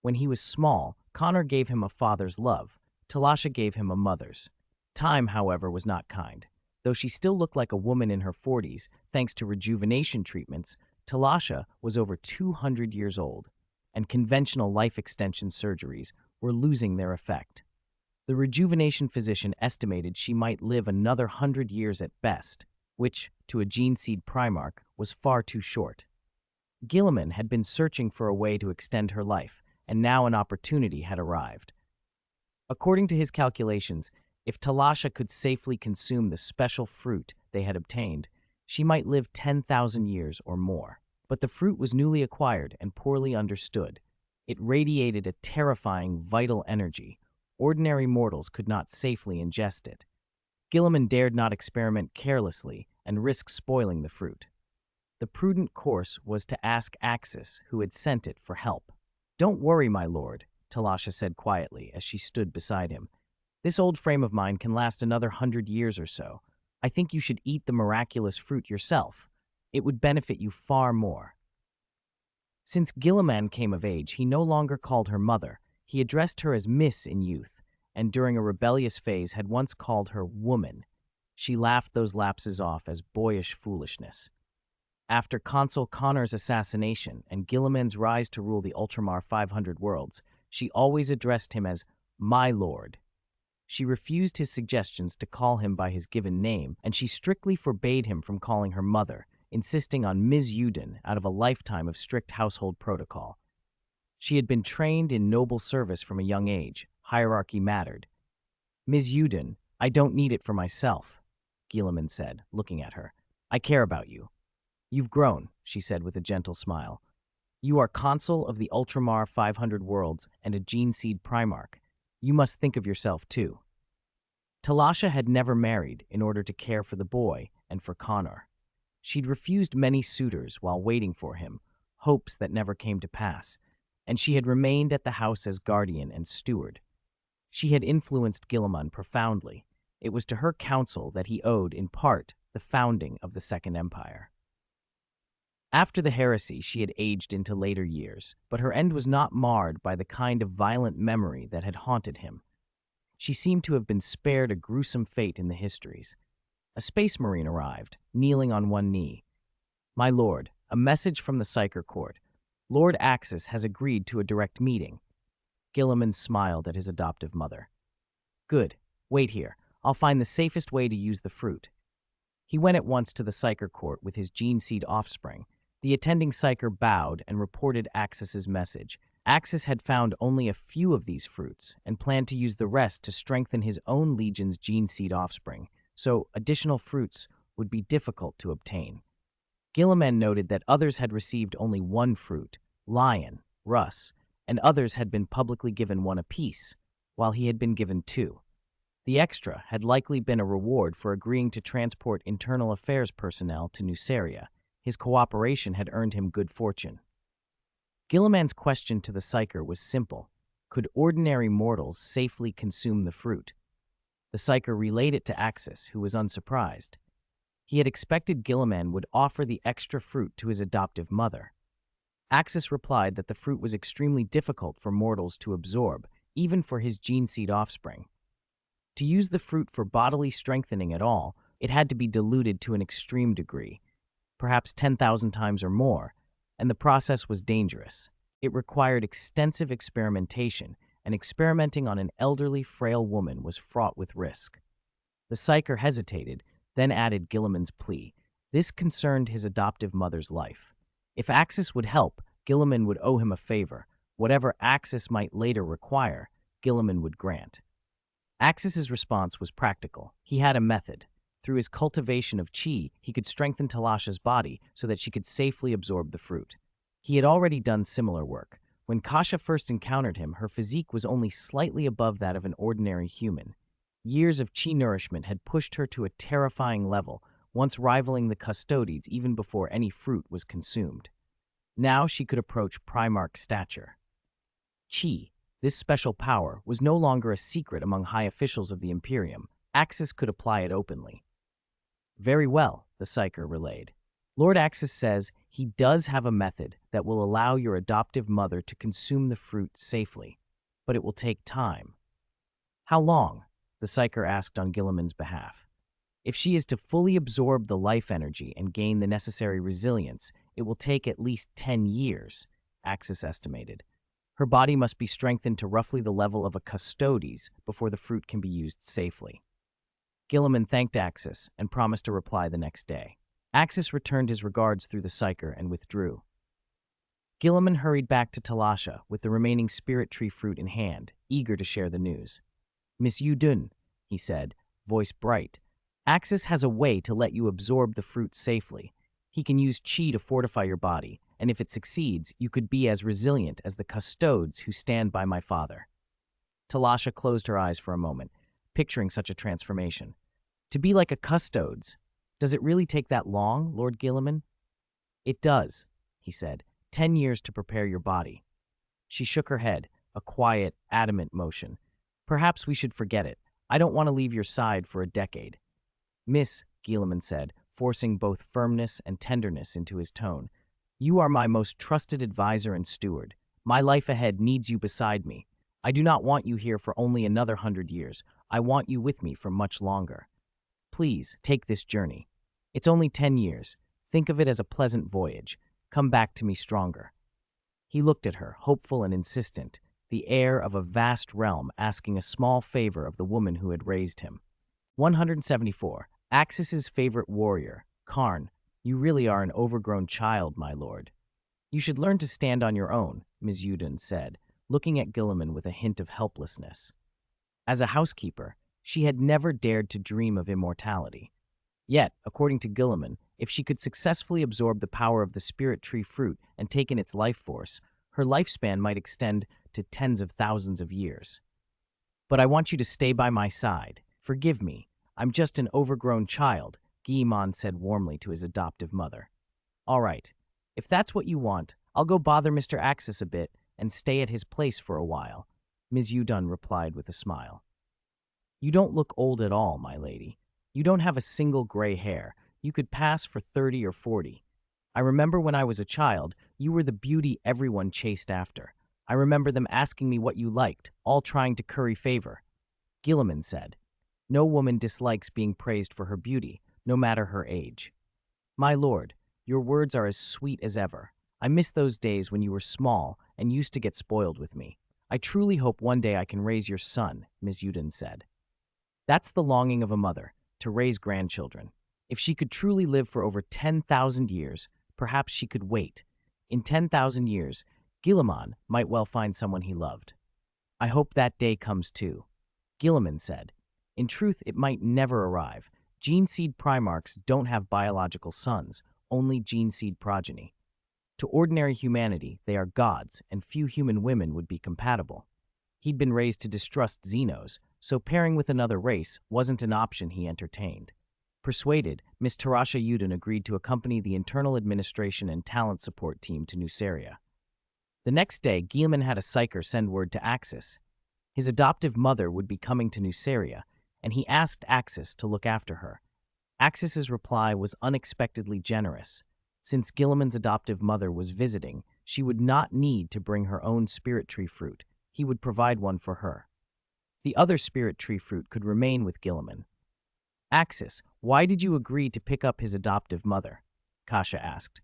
When he was small, Connor gave him a father's love. Talasha gave him a mother's. Time, however, was not kind. Though she still looked like a woman in her 40s, thanks to rejuvenation treatments, Talasha was over 200 years old, and conventional life extension surgeries were losing their effect. The rejuvenation physician estimated she might live another 100 years at best, which, to a gene seed Primarch, was far too short. Guilliman had been searching for a way to extend her life, and now an opportunity had arrived. According to his calculations, if Talasha could safely consume the special fruit they had obtained, she might live 10,000 years or more. But the fruit was newly acquired and poorly understood. It radiated a terrifying, vital energy. Ordinary mortals could not safely ingest it. Guilliman dared not experiment carelessly and risk spoiling the fruit. The prudent course was to ask Axis, who had sent it, for help. "Don't worry, my lord," Talasha said quietly as she stood beside him. "This old frame of mine can last another 100 years or so. I think you should eat the miraculous fruit yourself. It would benefit you far more." Since Guilliman came of age, he no longer called her mother. He addressed her as Miss in youth, and during a rebellious phase had once called her woman. She laughed those lapses off as boyish foolishness. After Consul Connor's assassination and Guilliman's rise to rule the Ultramar 500 worlds, She always addressed him as my lord. She refused his suggestions to call him by his given name, and she strictly forbade him from calling her mother, insisting on Ms. Uden out of a lifetime of strict household protocol. She had been trained in noble service from a young age. Hierarchy mattered. Ms. Uden, I don't need it for myself, Guilliman said, looking at her. I care about you. You've grown, she said with a gentle smile. You are consul of the Ultramar 500 worlds and a gene seed Primarch. You must think of yourself too. Talasha had never married in order to care for the boy and for Connor. She'd refused many suitors while waiting for him, hopes that never came to pass, and she had remained at the house as guardian and steward. She had influenced Guilliman profoundly. It was to her counsel that he owed, in part, the founding of the Second Empire. After the heresy, she had aged into later years, but her end was not marred by the kind of violent memory that had haunted him. She seemed to have been spared a gruesome fate in the histories. A space marine arrived, kneeling on one knee. My lord, a message from the Psyker Court. Lord Axis has agreed to a direct meeting. Guilliman smiled at his adoptive mother. Good. Wait here. I'll find the safest way to use the fruit. He went at once to the Psyker Court with his gene seed offspring. The attending Psyker bowed and reported Axis's message. Axis had found only a few of these fruits and planned to use the rest to strengthen his own legion's gene seed offspring, so additional fruits would be difficult to obtain. Guilliman noted that others had received only one fruit, Leman Russ, and others had been publicly given one apiece, while he had been given two. The extra had likely been a reward for agreeing to transport internal affairs personnel to Nuceria. His cooperation had earned him good fortune. Guilliman's question to the Psyker was simple. Could ordinary mortals safely consume the fruit? The Psyker relayed it to Axis, who was unsurprised. He had expected Guilliman would offer the extra fruit to his adoptive mother. Axis replied that the fruit was extremely difficult for mortals to absorb, even for his gene seed offspring. To use the fruit for bodily strengthening at all, it had to be diluted to an extreme degree, perhaps 10,000 times or more, and the process was dangerous. It required extensive experimentation, and experimenting on an elderly, frail woman was fraught with risk. The Psyker hesitated, then added Guilliman's plea. This concerned his adoptive mother's life. If Axis would help, Guilliman would owe him a favor. Whatever Axis might later require, Guilliman would grant. Axis's response was practical. He had a method. Through his cultivation of chi, he could strengthen Talasha's body so that she could safely absorb the fruit. He had already done similar work. When Kasha first encountered him, her physique was only slightly above that of an ordinary human. Years of chi nourishment had pushed her to a terrifying level, once rivaling the Custodes even before any fruit was consumed. Now she could approach Primarch stature. Chi, this special power, was no longer a secret among high officials of the Imperium. Axis could apply it openly. Very well, the Psyker relayed. Lord Axis says he does have a method that will allow your adoptive mother to consume the fruit safely, but it will take time. How long? The Psyker asked on Guilliman's behalf. If she is to fully absorb the life energy and gain the necessary resilience, it will take at least 10 years, Axis estimated. Her body must be strengthened to roughly the level of a Custodes before the fruit can be used safely. Guilliman thanked Axis and promised a reply the next day. Axis returned his regards through the Psyker and withdrew. Guilliman hurried back to Talasha with the remaining spirit tree fruit in hand, eager to share the news. Miss Uden, he said, voice bright, Axis has a way to let you absorb the fruit safely. He can use chi to fortify your body, and if it succeeds, you could be as resilient as the Custodes who stand by my father. Talasha closed her eyes for a moment, picturing such a transformation. To be like a Custodes, does it really take that long, Lord Guilliman? It does, he said. 10 years to prepare your body. She shook her head, a quiet, adamant motion. Perhaps we should forget it. I don't want to leave your side for a decade. Miss, Guilliman said, forcing both firmness and tenderness into his tone, you are my most trusted advisor and steward. My life ahead needs you beside me. I do not want you here for only another 100 years. I want you with me for much longer. Please, take this journey. It's only 10 years. Think of it as a pleasant voyage. Come back to me stronger. He looked at her, hopeful and insistent. the air of a vast realm asking a small favor of the woman who had raised him. 174. Axis's favorite warrior, Khorne. You really are an overgrown child, my lord. You should learn to stand on your own, Ms. Uden said, looking at Guilliman with a hint of helplessness. As a housekeeper, she had never dared to dream of immortality. Yet, according to Guilliman, if she could successfully absorb the power of the spirit tree fruit and take in its life force, her lifespan might extend to tens of thousands of years. But I want you to stay by my side. Forgive me, I'm just an overgrown child, Guilliman said warmly to his adoptive mother. All right, if that's what you want, I'll go bother Mr. Axis a bit and stay at his place for a while, Ms. Uden replied with a smile. You don't look old at all, my lady. You don't have a single gray hair. You could pass for 30 or 40. I remember when I was a child, you were the beauty everyone chased after. I remember them asking me what you liked, all trying to curry favor. Guilliman said, No woman dislikes being praised for her beauty, no matter her age. My lord, your words are as sweet as ever. I miss those days when you were small and used to get spoiled with me. I truly hope one day I can raise your son, Ms. Uden said. That's the longing of a mother, to raise grandchildren. If she could truly live for over 10,000 years, perhaps she could wait. In 10,000 years, Guilliman might well find someone he loved. I hope that day comes too. Guilliman said, In truth, it might never arrive. Gene seed Primarchs don't have biological sons, only gene seed progeny. To ordinary humanity, they are gods, and few human women would be compatible. He'd been raised to distrust Xenos, so pairing with another race wasn't an option he entertained. Persuaded, Miss Tarasha Uden agreed to accompany the internal administration and talent support team to Nuceria. The next day, Guilliman had a psyker send word to Axis. His adoptive mother would be coming to Nuceria, and he asked Axis to look after her. Axis's reply was unexpectedly generous. Since Guilliman's adoptive mother was visiting, she would not need to bring her own spirit tree fruit. He would provide one for her. The other spirit tree fruit could remain with Guilliman. Axis, why did you agree to pick up his adoptive mother? Kasha asked.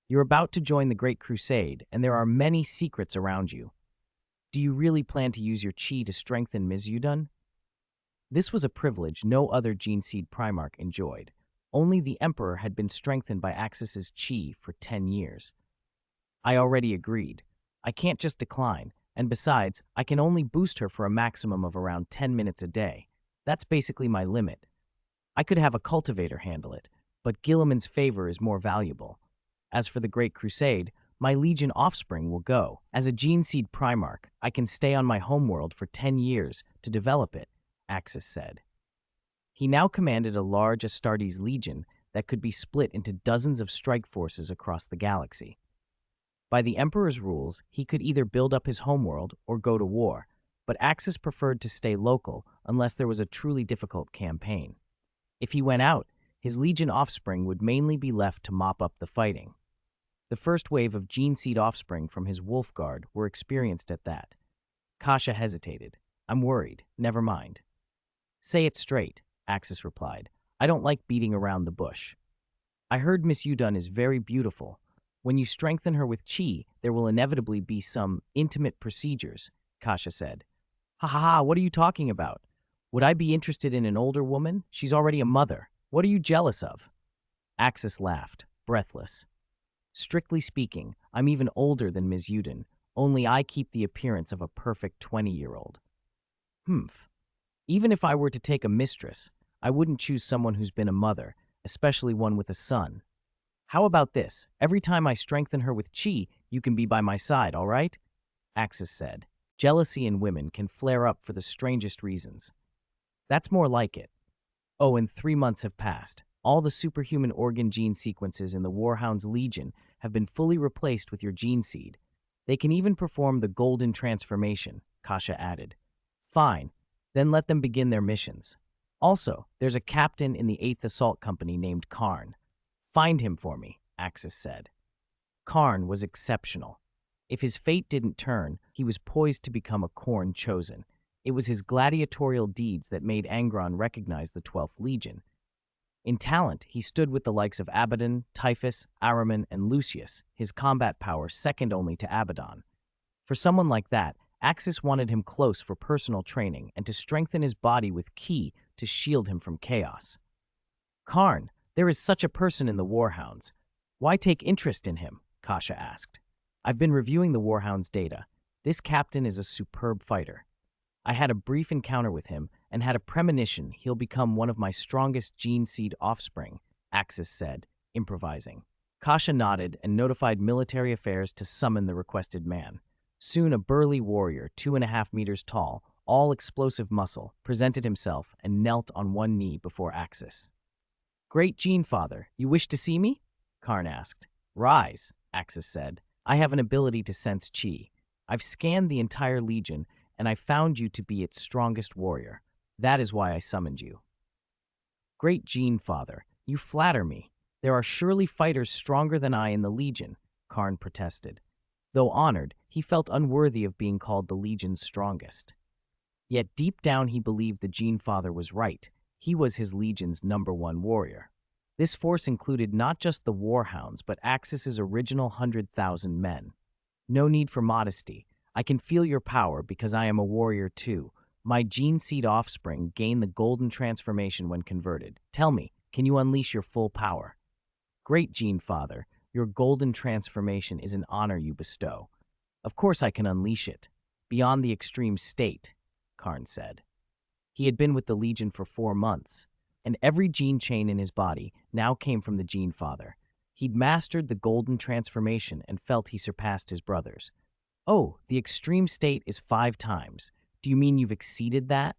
You're about to join the Great Crusade, and there are many secrets around you. Do you really plan to use your chi to strengthen Ms. Uden? This was a privilege no other gene seed Primarch enjoyed. Only the Emperor had been strengthened by Axis's chi for 10 years. I already agreed. I can't just decline, and besides, I can only boost her for a maximum of around 10 minutes a day. That's basically my limit. I could have a cultivator handle it, but Guilliman's favor is more valuable. As for the Great Crusade, my Legion offspring will go. As a gene seed Primarch, I can stay on my homeworld for 10 years to develop it, Axis said. He now commanded a large Astartes legion that could be split into dozens of strike forces across the galaxy. By the Emperor's rules, he could either build up his homeworld or go to war, but Axis preferred to stay local unless there was a truly difficult campaign. If he went out, his legion offspring would mainly be left to mop up the fighting. The first wave of gene seed offspring from his wolf guard were experienced at that. Kasha hesitated. I'm worried. Never mind. Say it straight, Axis replied. I don't like beating around the bush. I heard Miss Uden is very beautiful. When you strengthen her with chi, there will inevitably be some intimate procedures, Kasha said. Ha ha ha, what are you talking about? Would I be interested in an older woman? She's already a mother. What are you jealous of? Axis laughed, breathless. Strictly speaking, I'm even older than Ms. Uden, only I keep the appearance of a perfect 20-year-old. Humph. Even if I were to take a mistress, I wouldn't choose someone who's been a mother, especially one with a son. How about this? Every time I strengthen her with chi, you can be by my side, all right? Axis said. Jealousy in women can flare up for the strangest reasons. That's more like it. Oh, and 3 months have passed. All the superhuman organ gene sequences in the Warhound's Legion have been fully replaced with your gene seed. They can even perform the golden transformation, Kasha added. Fine, then let them begin their missions. Also, there's a captain in the 8th Assault Company named Khorne. Find him for me, Axis said. Khorne was exceptional. If his fate didn't turn, he was poised to become a Khorne chosen. It was his gladiatorial deeds that made Angron recognize the 12th Legion. In talent, he stood with the likes of Abaddon, Typhus, Ahriman, and Lucius, his combat power second only to Abaddon. For someone like that, Axis wanted him close for personal training and to strengthen his body with ki to shield him from chaos. Khorne, there is such a person in the Warhounds. Why take interest in him? Kasha asked. I've been reviewing the Warhounds' data. This captain is a superb fighter. I had a brief encounter with him and had a premonition he'll become one of my strongest gene seed offspring, Axis said, improvising. Kasha nodded and notified military affairs to summon the requested man. Soon a burly warrior, 2.5 meters tall, all explosive muscle, presented himself and knelt on one knee before Axis. Great Gene Father, you wish to see me? Khorne asked. Rise, Axis said. I have an ability to sense chi. I've scanned the entire Legion, and I found you to be its strongest warrior. That is why I summoned you. Great Gene Father, you flatter me. There are surely fighters stronger than I in the Legion, Khorne protested. Though honored, he felt unworthy of being called the Legion's strongest. Yet deep down he believed the Gene Father was right. He was his Legion's #1 warrior. This force included not just the Warhounds, but Axis's original 100,000 men. No need for modesty. I can feel your power because I am a warrior too. My gene seed offspring gain the golden transformation when converted. Tell me, can you unleash your full power? Great Gene Father, your golden transformation is an honor you bestow. Of course I can unleash it. Beyond the extreme state, Khorne said. He had been with the Legion for 4 months, and every gene chain in his body now came from the Gene Father. He'd mastered the golden transformation and felt he surpassed his brothers. Oh, the extreme state is 5 times. Do you mean you've exceeded that?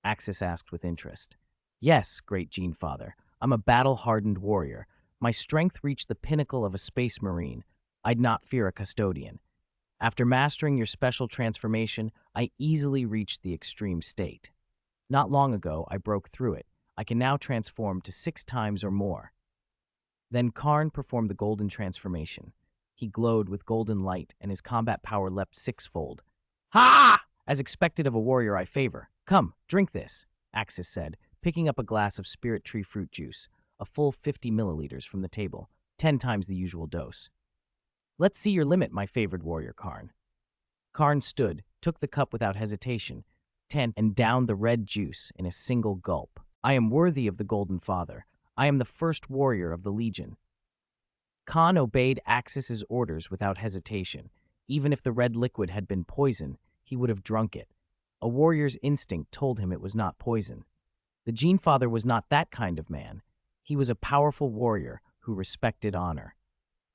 Axis asked with interest. Yes, Great Gene Father. I'm a battle-hardened warrior. My strength reached the pinnacle of a space marine. I'd not fear a custodian. After mastering your special transformation, I easily reached the extreme state. Not long ago, I broke through it. I can now transform to 6 times or more. Then Khorne performed the golden transformation. He glowed with golden light, and his combat power leapt 6-fold. Ha! As expected of a warrior I favor. Come, drink this, Axis said, picking up a glass of spirit tree fruit juice, a full 50 milliliters from the table, 10 times the usual dose. Let's see your limit, my favored warrior, Khorne. Khorne stood, took the cup without hesitation, and downed the red juice in a single gulp. I am worthy of the Golden Father. I am the first warrior of the Legion. Khorne obeyed Axis's orders without hesitation. Even if the red liquid had been poison, he would have drunk it. A warrior's instinct told him it was not poison. The Gene Father was not that kind of man. He was a powerful warrior who respected honor.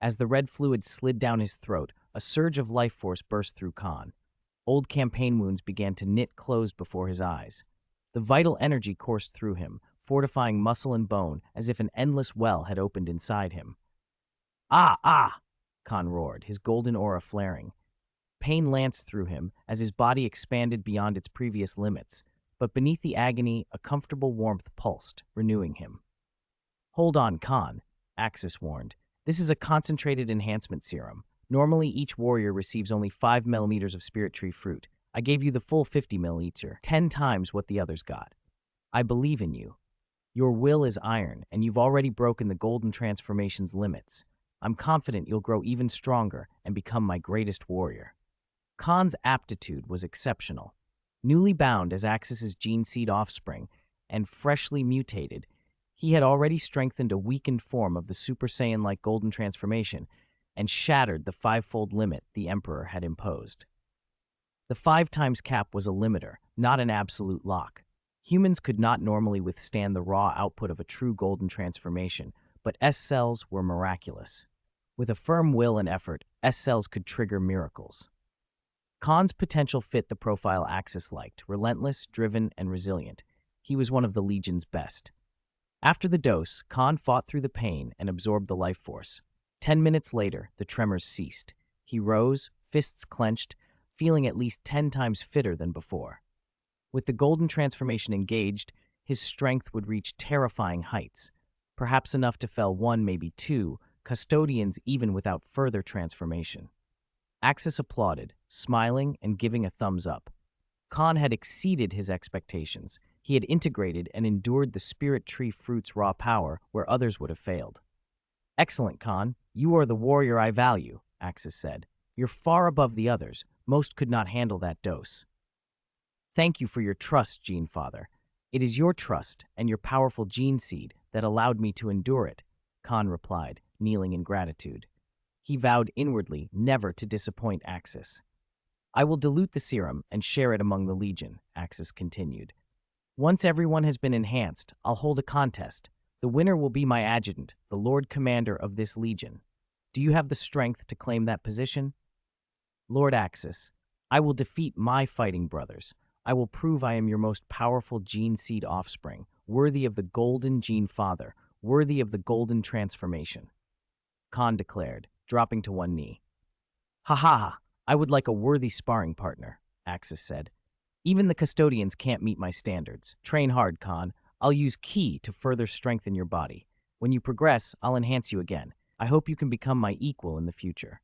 As the red fluid slid down his throat, a surge of life force burst through Khorne. Old campaign wounds began to knit closed before his eyes. The vital energy coursed through him, fortifying muscle and bone as if an endless well had opened inside him. Ah, ah! Khorne roared, his golden aura flaring. Pain lanced through him as his body expanded beyond its previous limits, but beneath the agony, a comfortable warmth pulsed, renewing him. Hold on, Khorne, Axis warned. This is a concentrated enhancement serum. Normally, each warrior receives only 5 millimeters of spirit tree fruit. I gave you the full 50 milliliter, 10 times what the others got. I believe in you. Your will is iron, and you've already broken the golden transformation's limits. I'm confident you'll grow even stronger and become my greatest warrior. Khorne's aptitude was exceptional. Newly bound as Axis's gene seed offspring and freshly mutated, he had already strengthened a weakened form of the Super Saiyan-like golden transformation and shattered the 5-fold limit the Emperor had imposed. The 5 times cap was a limiter, not an absolute lock. Humans could not normally withstand the raw output of a true golden transformation, but S-cells were miraculous. With a firm will and effort, S-cells could trigger miracles. Khorne's potential fit the profile Axis liked, relentless, driven, and resilient. He was one of the Legion's best. After the dose, Khorne fought through the pain and absorbed the life force. 10 minutes later, the tremors ceased. He rose, fists clenched, feeling at least 10 times fitter than before. With the golden transformation engaged, his strength would reach terrifying heights, perhaps enough to fell 1, maybe 2, custodians even without further transformation. Axis applauded, smiling and giving a thumbs up. Khorne had exceeded his expectations. He had integrated and endured the spirit tree fruit's raw power where others would have failed. Excellent, Khorne. You are the warrior I value, Axis said. You're far above the others, Most could not handle that dose. Thank you for your trust, Gene Father. It is your trust and your powerful gene seed that allowed me to endure it, Khorne replied, kneeling in gratitude. He vowed inwardly never to disappoint Axis. I will dilute the serum and share it among the Legion, Axis continued. Once everyone has been enhanced, I'll hold a contest. The winner will be my adjutant, the Lord Commander of this Legion. Do you have the strength to claim that position? Lord Axis, I will defeat my fighting brothers. I will prove I am your most powerful gene seed offspring, worthy of the golden gene father, worthy of the golden transformation. Khorne declared, dropping to one knee. Ha ha ha, I would like a worthy sparring partner, Axis said. Even the custodians can't meet my standards. Train hard, Khorne. I'll use ki to further strengthen your body. When you progress, I'll enhance you again. I hope you can become my equal in the future.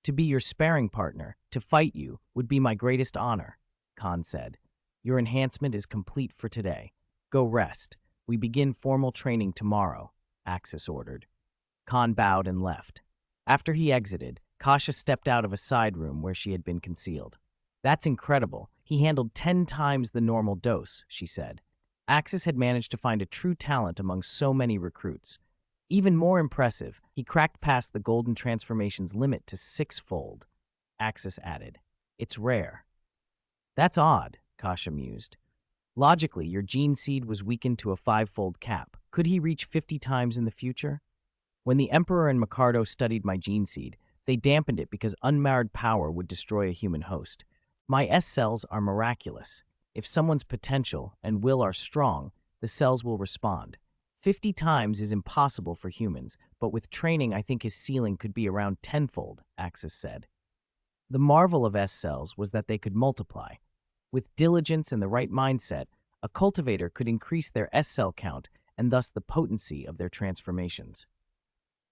To be your sparring partner, to fight you, would be my greatest honor, Khorne said. Your enhancement is complete for today. Go rest. We begin formal training tomorrow, Axis ordered. Khorne bowed and left. After he exited, Kasha stepped out of a side room where she had been concealed. That's incredible. He handled 10 times the normal dose, she said. Axis had managed to find a true talent among so many recruits. Even more impressive, he cracked past the golden transformation's limit to 6-fold. Axis added, It's rare. That's odd, Kasha mused. Logically, your gene seed was weakened to a 5-fold cap. Could he reach 50 times in the future? When the Emperor and Mikado studied my gene seed, they dampened it because unmarred power would destroy a human host. My S cells are miraculous. If someone's potential and will are strong, the cells will respond. 50 times is impossible for humans, but with training I think his ceiling could be around 10-fold, Axis said. The marvel of S cells was that they could multiply. With diligence and the right mindset, a cultivator could increase their S cell count and thus the potency of their transformations.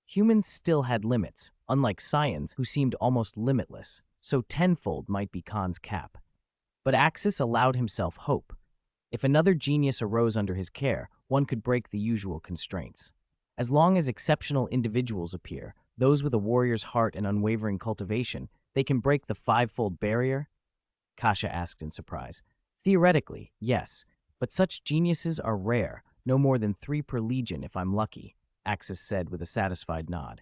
Humans still had limits, unlike Scions, who seemed almost limitless, so 10-fold might be Khorne's cap. But Axis allowed himself hope. If another genius arose under his care, one could break the usual constraints. As long as exceptional individuals appear, those with a warrior's heart and unwavering cultivation, they can break the 5-fold barrier? Kasha asked in surprise. Theoretically, yes, but such geniuses are rare, no more than 3 per legion if I'm lucky, Axis said with a satisfied nod.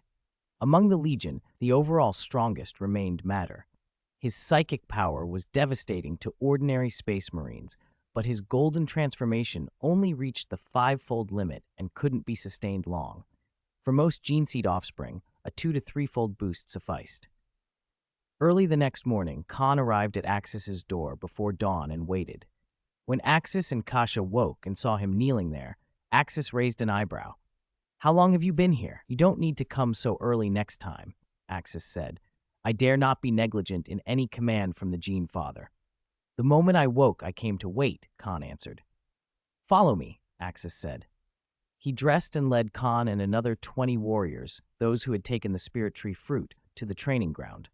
Among the legion, the overall strongest remained Matter. His psychic power was devastating to ordinary space marines, but his golden transformation only reached the 5-fold limit and couldn't be sustained long. For most gene seed offspring, a 2 to 3-fold boost sufficed. Early the next morning, Khorne arrived at Axis's door before dawn and waited. When Axis and Kasha woke and saw him kneeling there, Axis raised an eyebrow. How long have you been here? You don't need to come so early next time, Axis said. I dare not be negligent in any command from the Gene Father. The moment I woke, I came to wait, Khorne answered. Follow me, Axis said. He dressed and led Khorne and another 20 warriors, those who had taken the Spirit Tree fruit, to the training ground.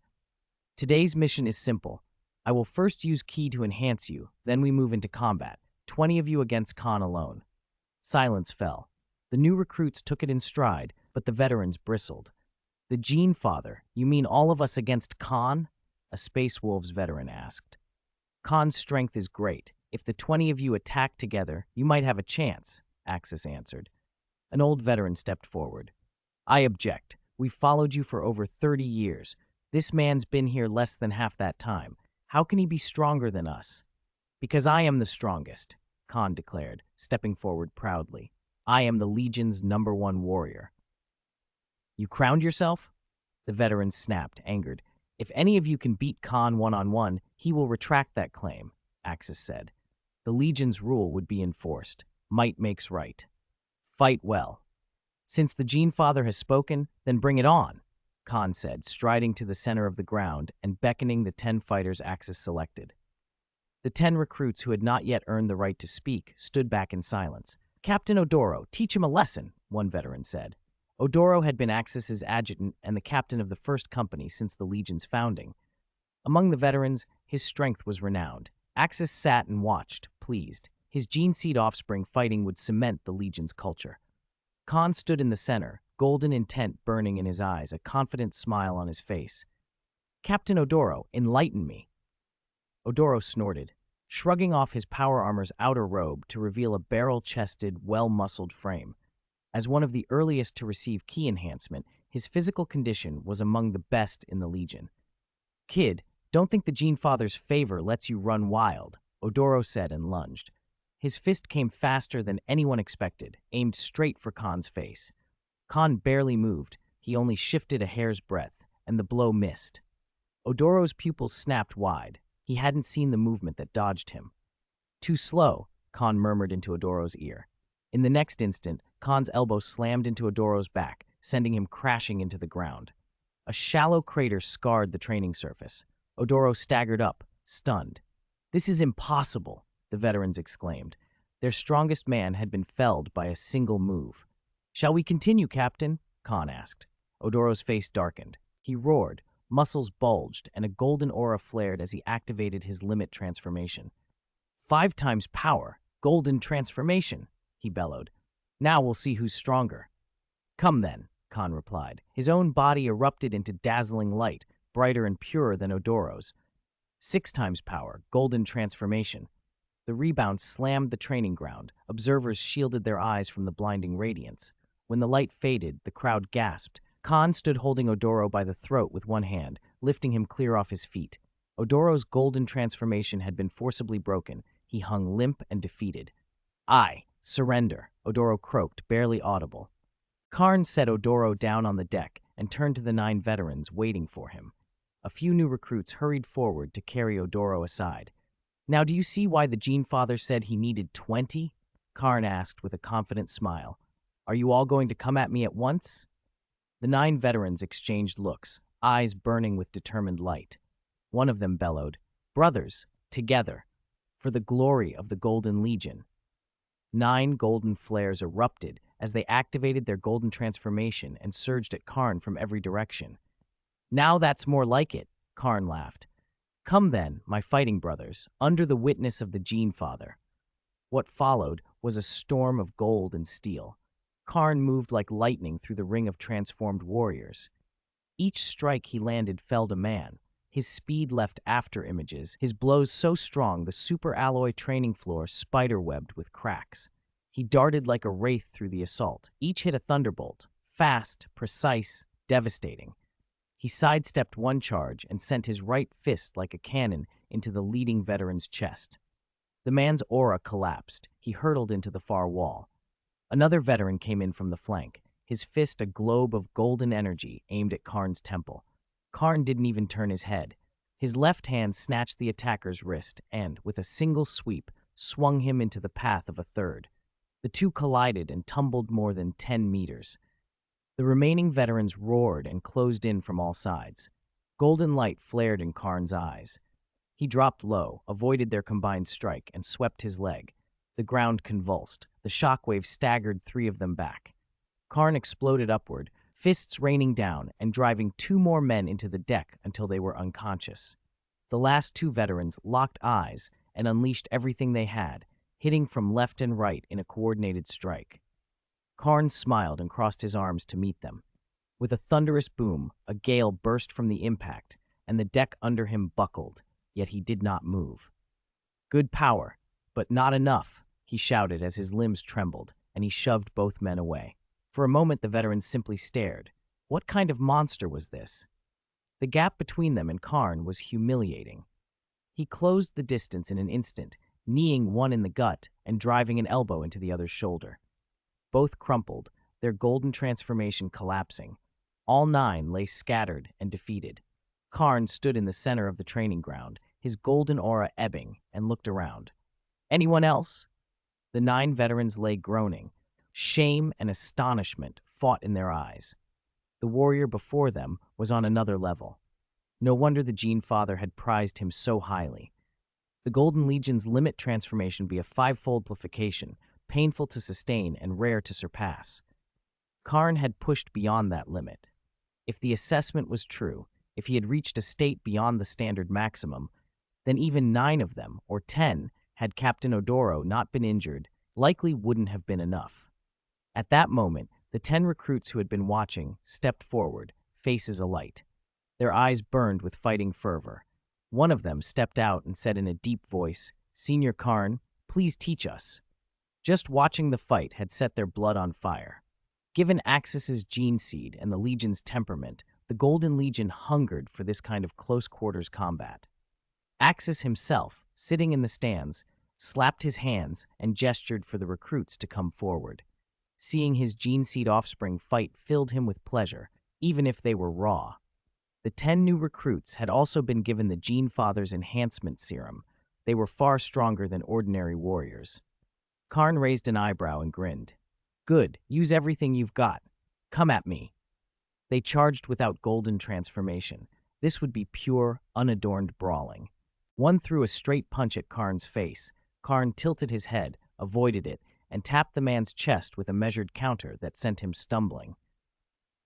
Today's mission is simple. I will first use ki to enhance you, then we move into combat, 20 of you against Khorne alone. Silence fell. The new recruits took it in stride, but the veterans bristled. The Gene Father, you mean all of us against Khorne? A Space Wolves veteran asked. Khorne's strength is great. If the 20 of you attack together, you might have a chance, Axis answered. An old veteran stepped forward. I object. We've followed you for over 30 years. This man's been here less than half that time. How can he be stronger than us? Because I am the strongest, Khorne declared, stepping forward proudly. I am the Legion's #1 warrior. You crowned yourself? The veteran snapped, angered. If any of you can beat Khorne one-on-one, he will retract that claim, Axis said. The Legion's rule would be enforced. Might makes right. Fight well. Since the Gene Father has spoken, then bring it on, Khorne said, striding to the center of the ground and beckoning the 10 fighters Axis selected. The 10 recruits who had not yet earned the right to speak stood back in silence. Captain Odoro, teach him a lesson, one veteran said. Odoro had been Axis's adjutant and the captain of the first company since the Legion's founding. Among the veterans, his strength was renowned. Axis sat and watched, pleased. His gene seed offspring fighting would cement the Legion's culture. Khorne stood in the center, golden intent burning in his eyes, a confident smile on his face. Captain Odoro, enlighten me, Odoro snorted, shrugging off his power armor's outer robe to reveal a barrel-chested, well-muscled frame. As one of the earliest to receive key enhancement, his physical condition was among the best in the Legion. "Kid, don't think the Gene Father's favor lets you run wild," Odoro said and lunged. His fist came faster than anyone expected, aimed straight for Khan's face. Khan barely moved, he only shifted a hair's breadth, and the blow missed. Odoro's pupils snapped wide. He hadn't seen the movement that dodged him. "Too slow," Khan murmured into Odoro's ear. In the next instant, Khan's elbow slammed into Odoro's back, sending him crashing into the ground. A shallow crater scarred the training surface. Odoro staggered up, stunned. "This is impossible," the veterans exclaimed. Their strongest man had been felled by a single move. "Shall we continue, Captain?" Khan asked. Odoro's face darkened. He roared, muscles bulged, and a golden aura flared as he activated his limit transformation. 5 times power, golden transformation, he bellowed. "Now we'll see who's stronger." "Come then," Khan replied. His own body erupted into dazzling light, brighter and purer than Odoro's. 6 times power, golden transformation. The rebound slammed the training ground. Observers shielded their eyes from the blinding radiance. When the light faded, the crowd gasped. Khan stood holding Odoro by the throat with one hand, lifting him clear off his feet. Odoro's golden transformation had been forcibly broken. He hung limp and defeated. "I surrender," Odoro croaked, barely audible. Khorne set Odoro down on the deck and turned to the 9 veterans waiting for him. A few new recruits hurried forward to carry Odoro aside. "Now do you see why the Gene Father said he needed 20? Khorne asked with a confident smile. "Are you all going to come at me at once?" The 9 veterans exchanged looks, eyes burning with determined light. One of them bellowed, "Brothers, together, for the glory of the Golden Legion." 9 golden flares erupted as they activated their golden transformation and surged at Khorne from every direction. "Now that's more like it," Khorne laughed. "Come then, my fighting brothers, under the witness of the Gene Father." What followed was a storm of gold and steel. Khorne moved like lightning through the ring of transformed warriors. Each strike he landed felled a man. His speed left after images, his blows so strong the super alloy training floor spiderwebbed with cracks. He darted like a wraith through the assault. Each hit a thunderbolt, fast, precise, devastating. He sidestepped one charge and sent his right fist like a cannon into the leading veteran's chest. The man's aura collapsed. He hurtled into the far wall. Another veteran came in from the flank, his fist a globe of golden energy aimed at Khorne's temple. Khorne didn't even turn his head. His left hand snatched the attacker's wrist and, with a single sweep, swung him into the path of a third. The two collided and tumbled more than 10 meters. The remaining veterans roared and closed in from all sides. Golden light flared in Khorne's eyes. He dropped low, avoided their combined strike, and swept his leg. The ground convulsed. The shockwave staggered 3 of them back. Khorne exploded upward, fists raining down and driving 2 more men into the deck until they were unconscious. The last 2 veterans locked eyes and unleashed everything they had, hitting from left and right in a coordinated strike. Khorne smiled and crossed his arms to meet them. With a thunderous boom, a gale burst from the impact, and the deck under him buckled, yet he did not move. "Good power, but not enough," he shouted as his limbs trembled, and he shoved both men away. For a moment, the veterans simply stared. What kind of monster was this? The gap between them and Khorne was humiliating. He closed the distance in an instant, kneeing one in the gut and driving an elbow into the other's shoulder. Both crumpled, their golden transformation collapsing. All 9 lay scattered and defeated. Khorne stood in the center of the training ground, his golden aura ebbing, and looked around. "Anyone else?" The 9 veterans lay groaning. Shame and astonishment fought in their eyes. The warrior before them was on another level. No wonder the Gene Father had prized him so highly. The Golden Legion's limit transformation be a 5-fold amplification, painful to sustain and rare to surpass. Khorne had pushed beyond that limit. If the assessment was true, if he had reached a state beyond the standard maximum, then even 9 of them, or 10, had Captain Odoro not been injured, likely wouldn't have been enough. At that moment, the 10 recruits who had been watching stepped forward, faces alight. Their eyes burned with fighting fervor. One of them stepped out and said in a deep voice, "Senior Khorne, please teach us." Just watching the fight had set their blood on fire. Given Axis's gene seed and the Legion's temperament, the Golden Legion hungered for this kind of close-quarters combat. Axis himself, sitting in the stands, slapped his hands and gestured for the recruits to come forward. Seeing his gene seed offspring fight filled him with pleasure, even if they were raw. The 10 new recruits had also been given the Gene Father's enhancement serum. They were far stronger than ordinary warriors. Khorne raised an eyebrow and grinned. "Good, use everything you've got. Come at me." They charged without golden transformation. This would be pure, unadorned brawling. One threw a straight punch at Khorne's face. Khorne tilted his head, avoided it, and tapped the man's chest with a measured counter that sent him stumbling.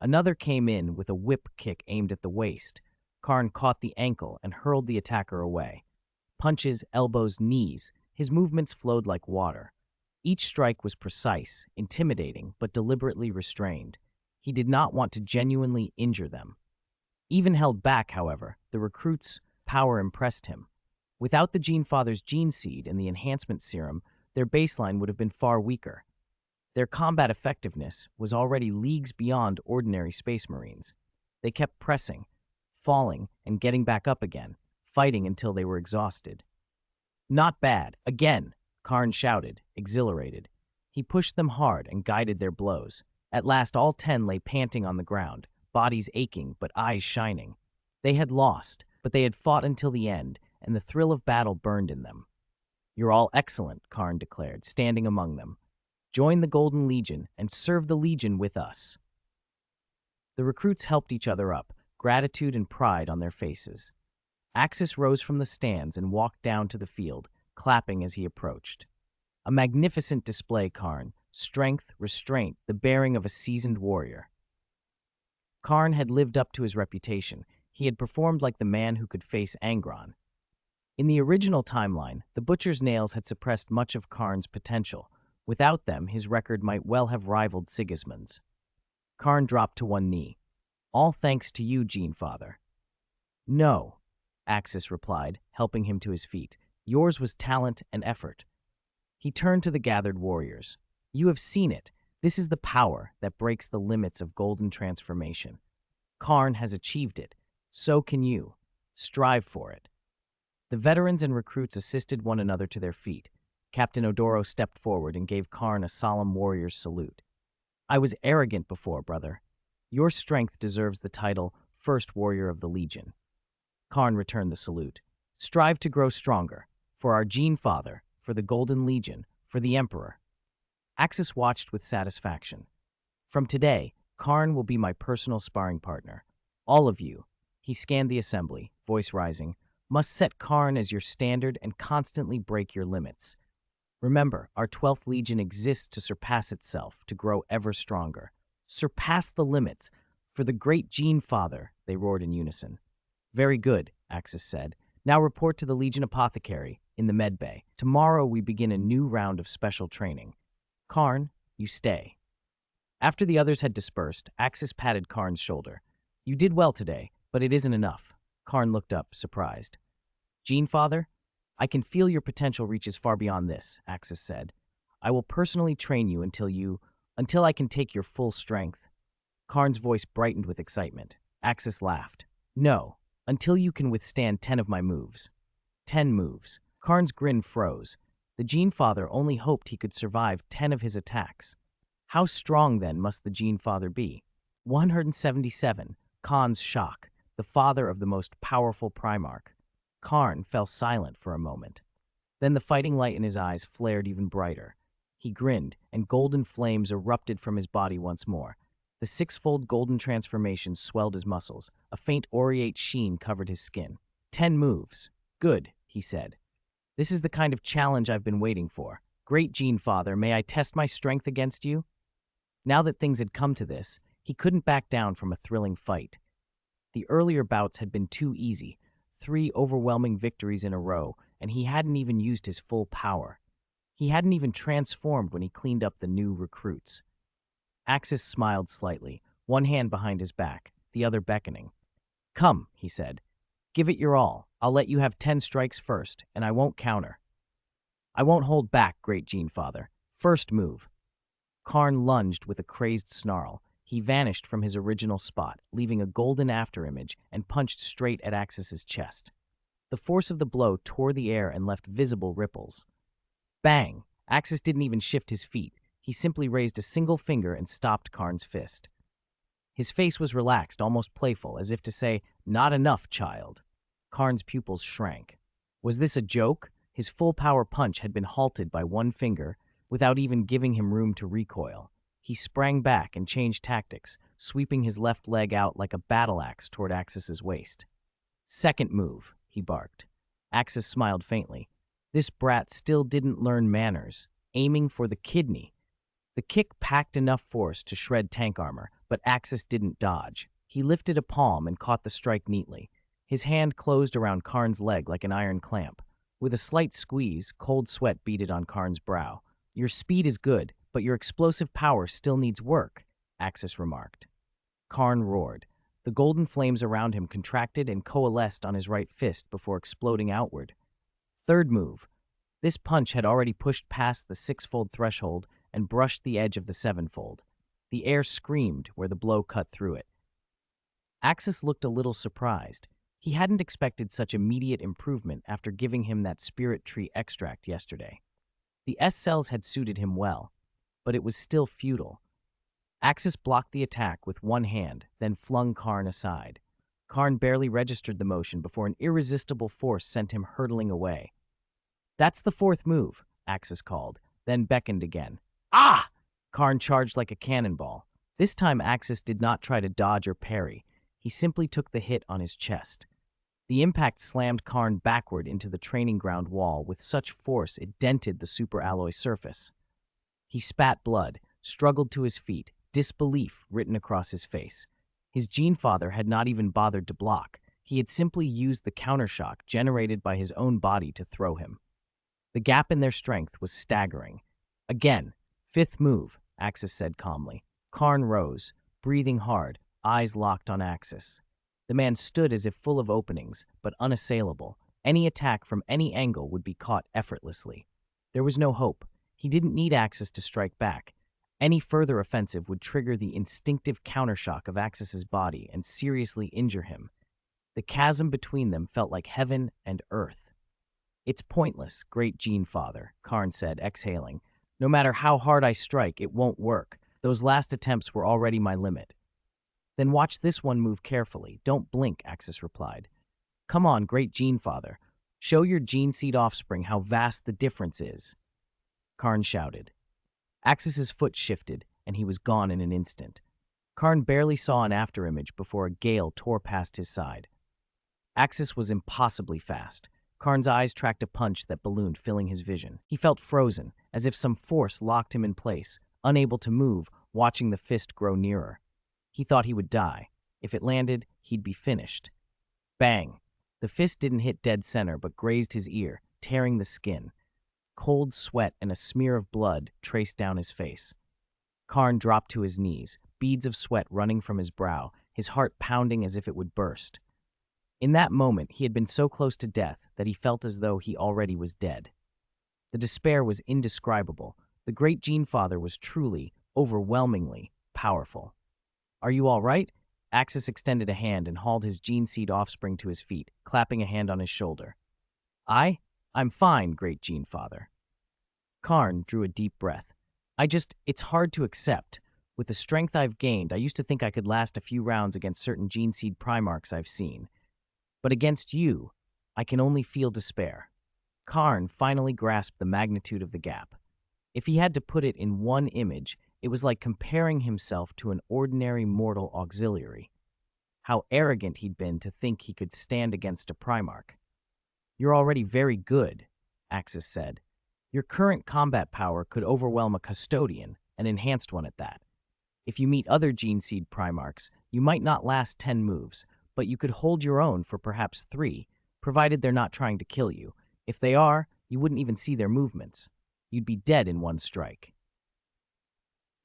Another came in with a whip kick aimed at the waist. Khorne caught the ankle and hurled the attacker away. Punches, elbows, knees, his movements flowed like water. Each strike was precise, intimidating, but deliberately restrained. He did not want to genuinely injure them. Even held back, however, the recruits' power impressed him. Without the Gene Father's gene seed and the enhancement serum, their baseline would have been far weaker. Their combat effectiveness was already leagues beyond ordinary Space Marines. They kept pressing, falling, and getting back up again, fighting until they were exhausted. "Not bad, again!" Khorne shouted, exhilarated. He pushed them hard and guided their blows. At last all 10 lay panting on the ground, bodies aching but eyes shining. They had lost, but they had fought until the end, and the thrill of battle burned in them. "You're all excellent," Khorne declared, standing among them. "Join the Golden Legion and serve the Legion with us." The recruits helped each other up, gratitude and pride on their faces. Axis rose from the stands and walked down to the field, clapping as he approached. A magnificent display, Khorne. Strength, restraint, the bearing of a seasoned warrior. Khorne had lived up to his reputation. He had performed like the man who could face Angron. In the original timeline, the Butcher's Nails had suppressed much of Khorne's potential. Without them, his record might well have rivaled Sigismund's. Khorne dropped to one knee. "All thanks to you, Gene Father." "No," Axis replied, helping him to his feet. "Yours was talent and effort." He turned to the gathered warriors. "You have seen it. This is the power that breaks the limits of golden transformation. Khorne has achieved it. So can you. Strive for it." The veterans and recruits assisted one another to their feet. Captain Odoro stepped forward and gave Khorne a solemn warrior's salute. "I was arrogant before, brother. Your strength deserves the title First Warrior of the Legion." Khorne returned the salute. "Strive to grow stronger. For our Gene Father, for the Golden Legion, for the Emperor." Axis watched with satisfaction. "From today, Khorne will be my personal sparring partner. All of you," he scanned the assembly, voice rising, "must set Khorne as your standard and constantly break your limits. Remember, our 12th Legion exists to surpass itself, to grow ever stronger. Surpass the limits. For the great Gene Father," they roared in unison. "Very good," Axis said. "Now report to the Legion Apothecary in the med bay. Tomorrow we begin a new round of special training. Khorne, you stay." After the others had dispersed, Axis patted Khorne's shoulder. "You did well today, but it isn't enough." Khorne looked up, surprised. "Gene Father, I can feel your potential reaches far beyond this," Axis said. "I will personally train you until I can take your full strength." Khorne's voice brightened with excitement. Axis laughed. "No, until you can withstand 10 of my moves." 10 moves. Khorne's grin froze. The Gene Father only hoped he could survive 10 of his attacks. How strong, then, must the Gene Father be? 177. Khan's shock, the father of the most powerful Primarch. Khorne fell silent for a moment. Then the fighting light in his eyes flared even brighter. He grinned, and golden flames erupted from his body once more. The sixfold golden transformation swelled his muscles. A faint aureate sheen covered his skin. 10 moves. "Good," he said. "This is the kind of challenge I've been waiting for. Great Gene Father, may I test my strength against you?" Now that things had come to this, he couldn't back down from a thrilling fight. The earlier bouts had been too easy, 3 overwhelming victories in a row, and he hadn't even used his full power. He hadn't even transformed when he cleaned up the new recruits. Axis smiled slightly, one hand behind his back, the other beckoning. "Come," he said. "Give it your all. I'll let you have 10 strikes first, and I won't counter. I won't hold back, Great Gene Father. First move. Khorne lunged with a crazed snarl. He vanished from his original spot, leaving a golden afterimage, and punched straight at Axis's chest. The force of the blow tore the air and left visible ripples. Bang! Axis didn't even shift his feet. He simply raised a single finger and stopped Khorne's fist. His face was relaxed, almost playful, as if to say, "Not enough, child." Khorne's pupils shrank. Was this a joke? His full-power punch had been halted by one finger, without even giving him room to recoil. He sprang back and changed tactics, sweeping his left leg out like a battle axe toward Axis's waist. Second move, he barked. Axis smiled faintly. This brat still didn't learn manners, aiming for the kidney. The kick packed enough force to shred tank armor, but Axis didn't dodge. He lifted a palm and caught the strike neatly. His hand closed around Khorne's leg like an iron clamp. With a slight squeeze, cold sweat beaded on Khorne's brow. "Your speed is good, but your explosive power still needs work," Axis remarked. Khorne roared. The golden flames around him contracted and coalesced on his right fist before exploding outward. Third move. This punch had already pushed past the six-fold threshold and brushed the edge of the sevenfold. The air screamed where the blow cut through it. Axis looked a little surprised. He hadn't expected such immediate improvement after giving him that spirit tree extract yesterday. The S-cells had suited him well, but it was still futile. Axis blocked the attack with one hand, then flung Khorne aside. Khorne barely registered the motion before an irresistible force sent him hurtling away. "That's the fourth move," Axis called, then beckoned again. "Ah!" Khorne charged like a cannonball. This time Axis did not try to dodge or parry. He simply took the hit on his chest. The impact slammed Khorne backward into the training ground wall with such force it dented the superalloy surface. He spat blood, struggled to his feet, disbelief written across his face. His gene father had not even bothered to block. He had simply used the countershock generated by his own body to throw him. The gap in their strength was staggering. Again, fifth move, Axis said calmly. Khorne rose, breathing hard, eyes locked on Axis. The man stood as if full of openings, but unassailable. Any attack from any angle would be caught effortlessly. There was no hope. He didn't need Axis to strike back. Any further offensive would trigger the instinctive countershock of Axis's body and seriously injure him. The chasm between them felt like heaven and earth. "It's pointless, great Gene Father," Khorne said, exhaling. "No matter how hard I strike, it won't work. Those last attempts were already my limit." "Then watch this one move carefully. Don't blink," Axis replied. "Come on, great Gene Father. Show your gene seed offspring how vast the difference is." Khorne shouted. Axis's foot shifted, and he was gone in an instant. Khorne barely saw an afterimage before a gale tore past his side. Axis was impossibly fast. Khorne's eyes tracked a punch that ballooned, filling his vision. He felt frozen, as if some force locked him in place, unable to move, watching the fist grow nearer. He thought he would die. If it landed, he'd be finished. Bang! The fist didn't hit dead center, but grazed his ear, tearing the skin. Cold sweat and a smear of blood traced down his face. Khorne dropped to his knees, beads of sweat running from his brow, his heart pounding as if it would burst. In that moment, he had been so close to death that he felt as though he already was dead. The despair was indescribable. The great Gene Father was truly, overwhelmingly powerful. "Are you all right?" Axis extended a hand and hauled his gene seed offspring to his feet, clapping a hand on his shoulder. I'm fine, great Gene Father." Khorne drew a deep breath. It's hard to accept. With the strength I've gained, I used to think I could last a few rounds against certain gene seed Primarchs I've seen. But against you, I can only feel despair." Khorne finally grasped the magnitude of the gap. If he had to put it in one image, it was like comparing himself to an ordinary mortal auxiliary. How arrogant he'd been to think he could stand against a Primarch. "You're already very good," Axis said. "Your current combat power could overwhelm a custodian, an enhanced one at that. If you meet other gene seed Primarchs, you might not last 10 moves, but you could hold your own for perhaps 3, provided they're not trying to kill you. If they are, you wouldn't even see their movements. You'd be dead in one strike."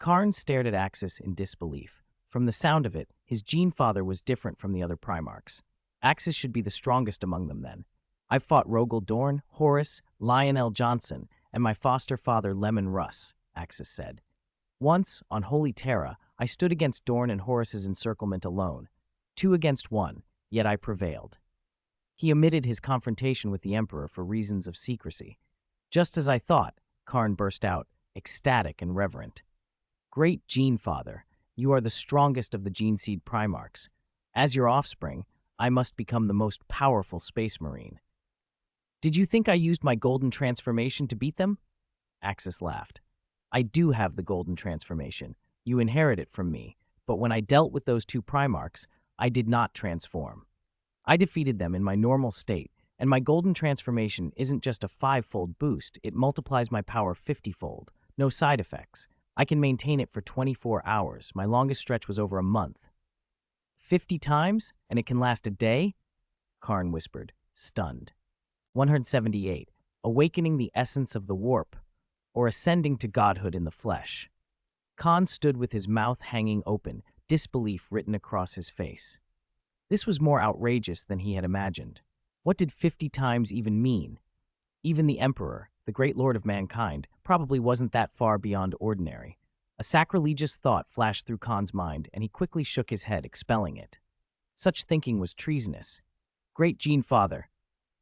Khorne stared at Axis in disbelief. From the sound of it, his Gene Father was different from the other Primarchs. Axis should be the strongest among them then. I've fought Rogel Dorn, Horus, Lionel Johnson, and my foster father Leman Russ, Axis said. Once, on Holy Terra, I stood against Dorn and Horus's encirclement alone. 2 against 1, yet I prevailed. He omitted his confrontation with the Emperor for reasons of secrecy. Just as I thought, Khorne burst out, ecstatic and reverent. Great Gene Father, you are the strongest of the Gene Seed Primarchs. As your offspring, I must become the most powerful Space Marine. Did you think I used my golden transformation to beat them? Axis laughed. I do have the golden transformation. You inherit it from me, but when I dealt with those 2 Primarchs, I did not transform. I defeated them in my normal state, and my golden transformation isn't just a 5-fold boost, it multiplies my power 50-fold. No side effects. I can maintain it for 24 hours. My longest stretch was over a month. 50 times, and it can last a day? Khorne whispered, stunned. 178. Awakening the essence of the warp, or ascending to godhood in the flesh. Khorne stood with his mouth hanging open, disbelief written across his face. This was more outrageous than he had imagined. What did 50 times even mean? Even the Emperor, the great lord of mankind, probably wasn't that far beyond ordinary. A sacrilegious thought flashed through Khorne's mind, and he quickly shook his head, expelling it. Such thinking was treasonous. Great Gene Father,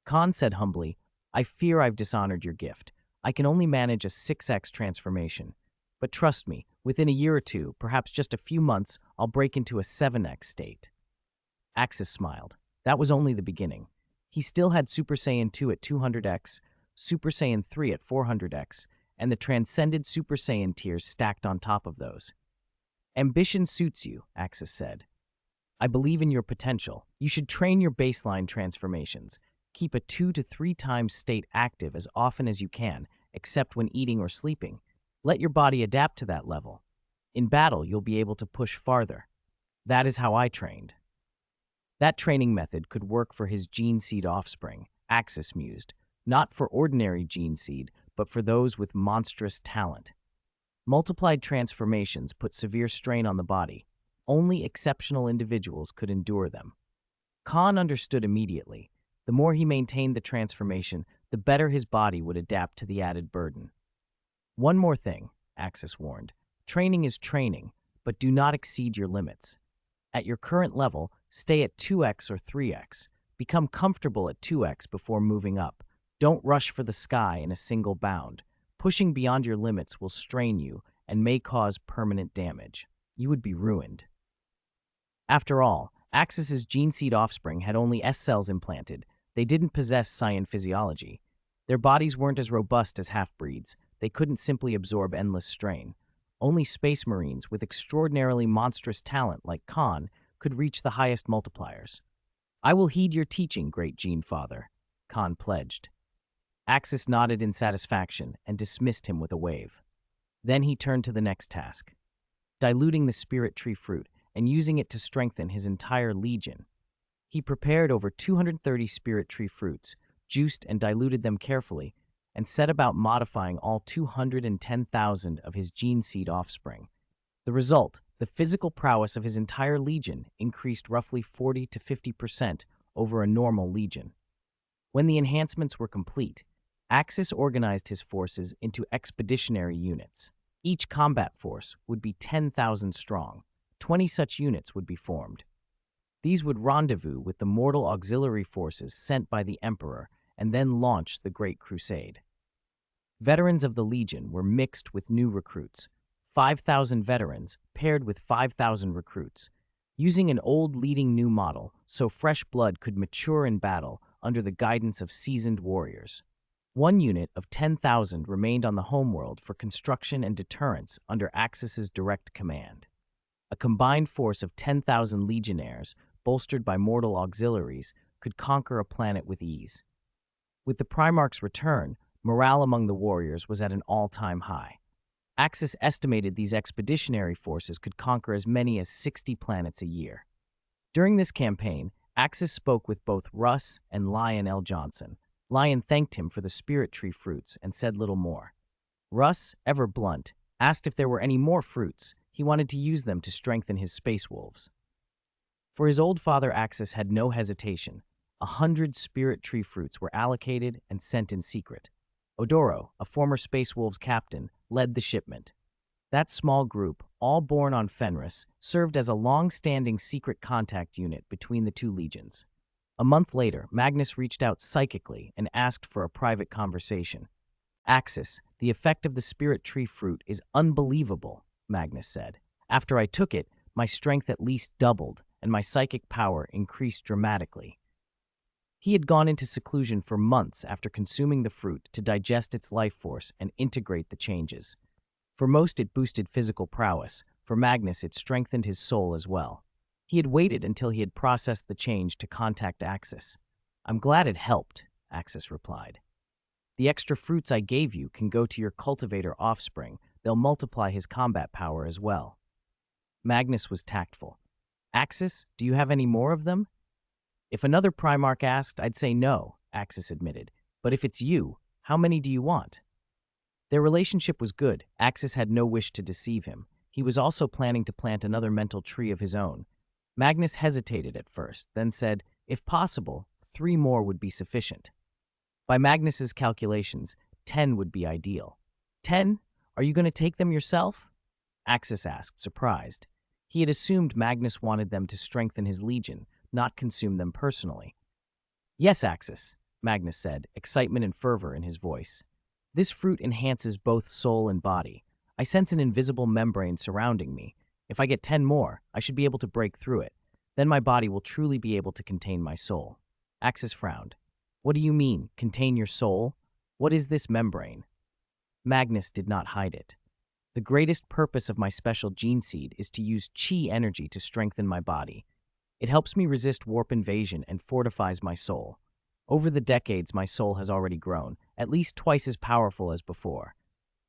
Khorne said humbly, I fear I've dishonored your gift. I can only manage a 6x transformation. But trust me, within a year or 2, perhaps just a few months, I'll break into a 7x state. Axis smiled. That was only the beginning. He still had Super Saiyan 2 at 200x, Super Saiyan 3 at 400x, and the transcended Super Saiyan tiers stacked on top of those. Ambition suits you, Axis said. I believe in your potential. You should train your baseline transformations. Keep a 2 to 3 times state active as often as you can, except when eating or sleeping. Let your body adapt to that level. In battle, you'll be able to push farther. That is how I trained. That training method could work for his gene seed offspring, Axis mused, not for ordinary gene seed, but for those with monstrous talent. Multiplied transformations put severe strain on the body. Only exceptional individuals could endure them. Khorne understood immediately. The more he maintained the transformation, the better his body would adapt to the added burden. One more thing, Axis warned. Training is training, but do not exceed your limits. At your current level, stay at 2x or 3x. Become comfortable at 2x before moving up. Don't rush for the sky in a single bound. Pushing beyond your limits will strain you and may cause permanent damage. You would be ruined. After all, Axis's gene seed offspring had only S cells implanted. They didn't possess Saiyan physiology. Their bodies weren't as robust as half-breeds. They couldn't simply absorb endless strain. Only Space Marines with extraordinarily monstrous talent like Khorne could reach the highest multipliers. I will heed your teaching, great Gene Father, Khorne pledged. Axis nodded in satisfaction and dismissed him with a wave. Then he turned to the next task, diluting the spirit tree fruit and using it to strengthen his entire legion. He prepared over 230 spirit tree fruits, juiced and diluted them carefully, and set about modifying all 210,000 of his gene seed offspring. The result, the physical prowess of his entire legion increased roughly 40 to 50% over a normal legion. When the enhancements were complete, Axis organized his forces into expeditionary units. Each combat force would be 10,000 strong. 20 such units would be formed. These would rendezvous with the mortal auxiliary forces sent by the Emperor and then launch the Great Crusade. Veterans of the Legion were mixed with new recruits, 5,000 veterans paired with 5,000 recruits, using an old leading new model so fresh blood could mature in battle under the guidance of seasoned warriors. One unit of 10,000 remained on the homeworld for construction and deterrence under Axis's direct command. A combined force of 10,000 legionnaires, bolstered by mortal auxiliaries, could conquer a planet with ease. With the Primarch's return, morale among the warriors was at an all-time high. Axis estimated these expeditionary forces could conquer as many as 60 planets a year. During this campaign, Axis spoke with both Russ and Lionel Johnson. Lion thanked him for the spirit tree fruits and said little more. Russ, ever blunt, asked if there were any more fruits. He wanted to use them to strengthen his space wolves. For his old father, Axis had no hesitation. 100 spirit tree fruits were allocated and sent in secret. Odoro, a former Space Wolves captain, led the shipment. That small group, all born on Fenris, served as a long-standing secret contact unit between the two legions. A month later, Magnus reached out psychically and asked for a private conversation. Axis, the effect of the spirit tree fruit is unbelievable, Magnus said. After I took it, my strength at least doubled, and my psychic power increased dramatically. He had gone into seclusion for months after consuming the fruit to digest its life force and integrate the changes. For most, it boosted physical prowess. For Magnus, it strengthened his soul as well. He had waited until he had processed the change to contact Axis. I'm glad it helped, Axis replied. The extra fruits I gave you can go to your cultivator offspring. They'll multiply his combat power as well. Magnus was tactful. Axis, do you have any more of them? If another Primarch asked, I'd say no, Axis admitted. But if it's you, how many do you want? Their relationship was good. Axis had no wish to deceive him. He was also planning to plant another mental tree of his own. Magnus hesitated at first, then said, if possible, 3 more would be sufficient. By Magnus's calculations, 10 would be ideal. 10? Are you going to take them yourself? Axis asked, surprised. He had assumed Magnus wanted them to strengthen his legion, not consume them personally. Yes, Axis, Magnus said, excitement and fervor in his voice. This fruit enhances both soul and body. I sense an invisible membrane surrounding me. If I get 10 more, I should be able to break through it. Then my body will truly be able to contain my soul. Axis frowned. What do you mean, contain your soul? What is this membrane? Magnus did not hide it. The greatest purpose of my special gene seed is to use chi energy to strengthen my body. It helps me resist warp invasion and fortifies my soul. Over the decades, my soul has already grown, at least twice as powerful as before.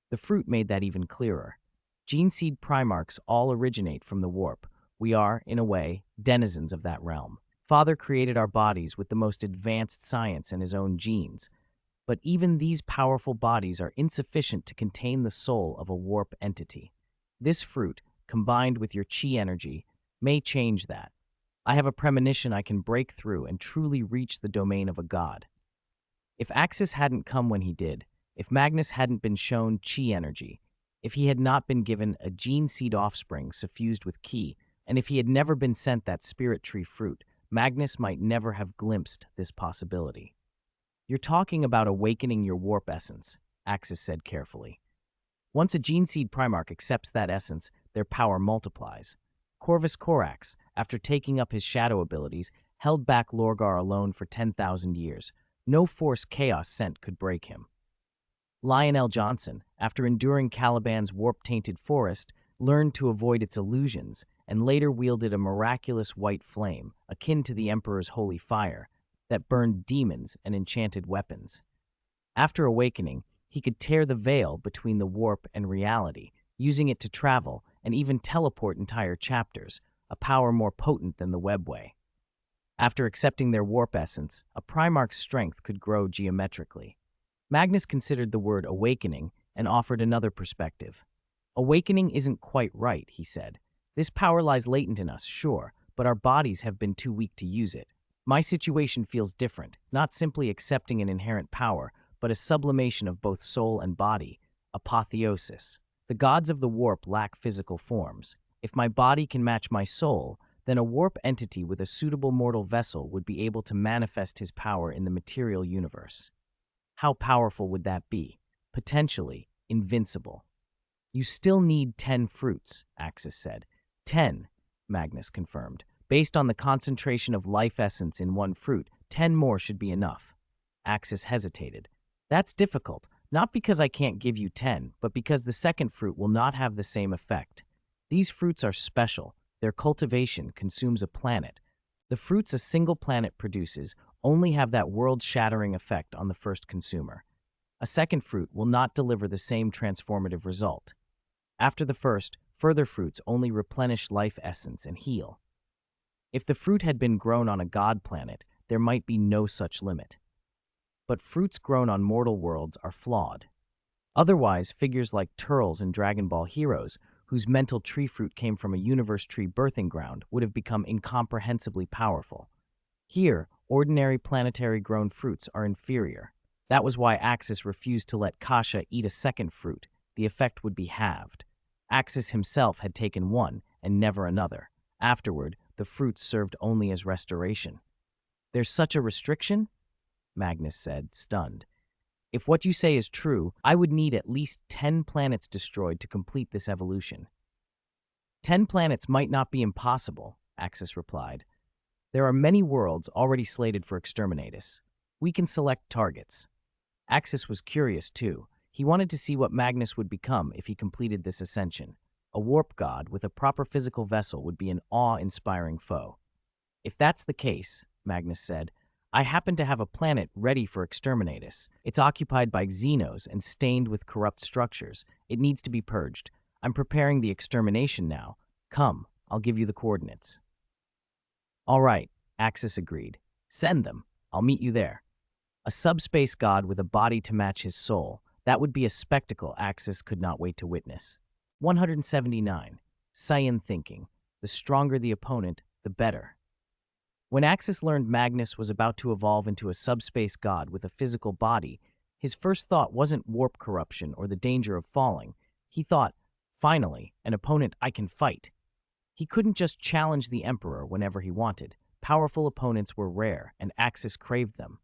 The fruit made that even clearer. Gene seed Primarchs all originate from the warp. We are, in a way, denizens of that realm. Father created our bodies with the most advanced science and his own genes. But even these powerful bodies are insufficient to contain the soul of a warp entity. This fruit, combined with your chi energy, may change that. I have a premonition I can break through and truly reach the domain of a god. If Axis hadn't come when he did, if Magnus hadn't been shown chi energy, if he had not been given a gene seed offspring suffused with ki, and if he had never been sent that spirit tree fruit, Magnus might never have glimpsed this possibility. You're talking about awakening your warp essence, Axis said carefully. Once a gene seed Primarch accepts that essence, their power multiplies. Corvus Corax, after taking up his shadow abilities, held back Lorgar alone for 10,000 years. No force Chaos sent could break him. Lionel Johnson, after enduring Caliban's warp-tainted forest, learned to avoid its illusions and later wielded a miraculous white flame, akin to the Emperor's holy fire, that burned demons and enchanted weapons. After awakening, he could tear the veil between the warp and reality, using it to travel and even teleport entire chapters, a power more potent than the webway. After accepting their warp essence, a Primarch's strength could grow geometrically. Magnus considered the word awakening and offered another perspective. Awakening isn't quite right, he said. This power lies latent in us, sure, but our bodies have been too weak to use it. My situation feels different, not simply accepting an inherent power, but a sublimation of both soul and body, apotheosis. The gods of the warp lack physical forms. If my body can match my soul, then a warp entity with a suitable mortal vessel would be able to manifest his power in the material universe. How powerful would that be? Potentially invincible. You still need 10 fruits, Axis said. 10, Magnus confirmed. Based on the concentration of life essence in one fruit, 10 more should be enough. Axis hesitated. That's difficult, not because I can't give you 10, but because the second fruit will not have the same effect. These fruits are special. Their cultivation consumes a planet. The fruits a single planet produces only have that world-shattering effect on the first consumer. A second fruit will not deliver the same transformative result. After the first, further fruits only replenish life essence and heal. If the fruit had been grown on a god planet, there might be no such limit. But fruits grown on mortal worlds are flawed. Otherwise, figures like Turles in Dragon Ball Heroes whose mental tree fruit came from a universe tree birthing ground, would have become incomprehensibly powerful. Here, ordinary planetary-grown fruits are inferior. That was why Axis refused to let Kasha eat a second fruit. The effect would be halved. Axis himself had taken one, and never another. Afterward, the fruits served only as restoration. "There's such a restriction?" Magnus said, stunned. "If what you say is true, I would need at least 10 planets destroyed to complete this evolution." 10 planets might not be impossible," Axis replied. "There are many worlds already slated for exterminatus. We can select targets." Axis was curious, too. He wanted to see what Magnus would become if he completed this ascension. A warp god with a proper physical vessel would be an awe-inspiring foe. "If that's the case," Magnus said, "I happen to have a planet ready for exterminatus. It's occupied by Xenos and stained with corrupt structures. It needs to be purged. I'm preparing the extermination now. Come, I'll give you the coordinates." "All right," Axis agreed. "Send them. I'll meet you there." A subspace god with a body to match his soul. That would be a spectacle Axis could not wait to witness. 179. Saiyan thinking. The stronger the opponent, the better. When Axis learned Magnus was about to evolve into a subspace god with a physical body, his first thought wasn't warp corruption or the danger of falling. He thought, finally, an opponent I can fight. He couldn't just challenge the Emperor whenever he wanted. Powerful opponents were rare, and Axis craved them.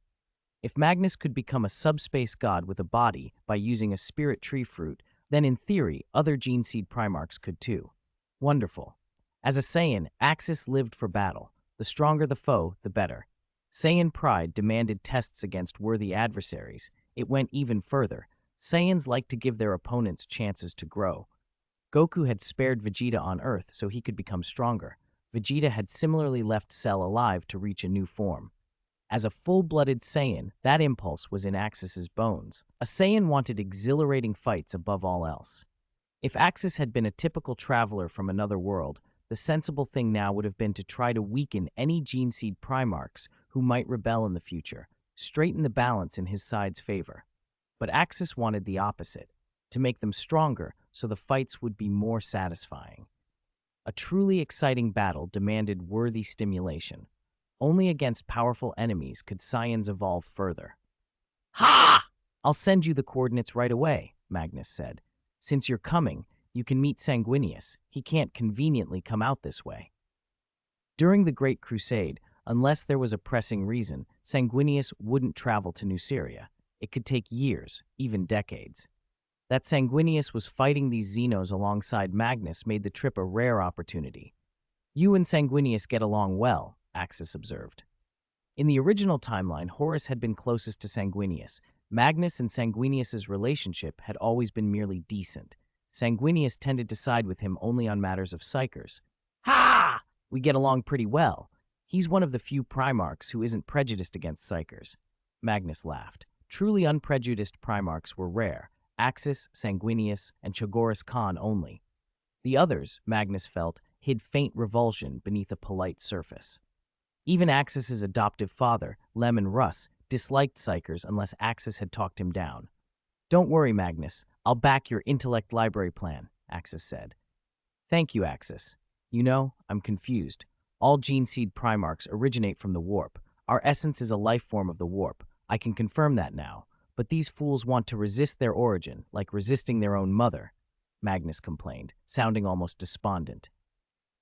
If Magnus could become a subspace god with a body by using a spirit tree fruit, then in theory, other gene seed Primarchs could too. Wonderful. As a Saiyan, Axis lived for battle. The stronger the foe, the better. Saiyan pride demanded tests against worthy adversaries. It went even further. Saiyans liked to give their opponents chances to grow. Goku had spared Vegeta on Earth so he could become stronger. Vegeta had similarly left Cell alive to reach a new form. As a full-blooded Saiyan, that impulse was in Axis's bones. A Saiyan wanted exhilarating fights above all else. If Axis had been a typical traveler from another world, the sensible thing now would have been to try to weaken any gene seed Primarchs who might rebel in the future, straighten the balance in his side's favor. But Axis wanted the opposite, to make them stronger so the fights would be more satisfying. A truly exciting battle demanded worthy stimulation. Only against powerful enemies could Saiyans evolve further. "Ha! I'll send you the coordinates right away," Magnus said. "Since you're coming, you can meet Sanguinius. He can't conveniently come out this way." During the Great Crusade, unless there was a pressing reason, Sanguinius wouldn't travel to New Syria. It could take years, even decades. That Sanguinius was fighting these Xenos alongside Magnus made the trip a rare opportunity. "You and Sanguinius get along well," Axis observed. In the original timeline, Horus had been closest to Sanguinius. Magnus and Sanguinius's relationship had always been merely decent. Sanguinius tended to side with him only on matters of psychers. "Ha! We get along pretty well. He's one of the few Primarchs who isn't prejudiced against psychers." Magnus laughed. Truly unprejudiced Primarchs were rare. Axis, Sanguinius, and Chogoris Khan only. The others, Magnus felt, hid faint revulsion beneath a polite surface. Even Axis's adoptive father, Leman Russ, disliked psychers unless Axis had talked him down. "Don't worry, Magnus. I'll back your intellect library plan," Axis said. "Thank you, Axis. You know, I'm confused. All gene seed Primarchs originate from the warp. Our essence is a life form of the warp. I can confirm that now. But these fools want to resist their origin, like resisting their own mother," Magnus complained, sounding almost despondent.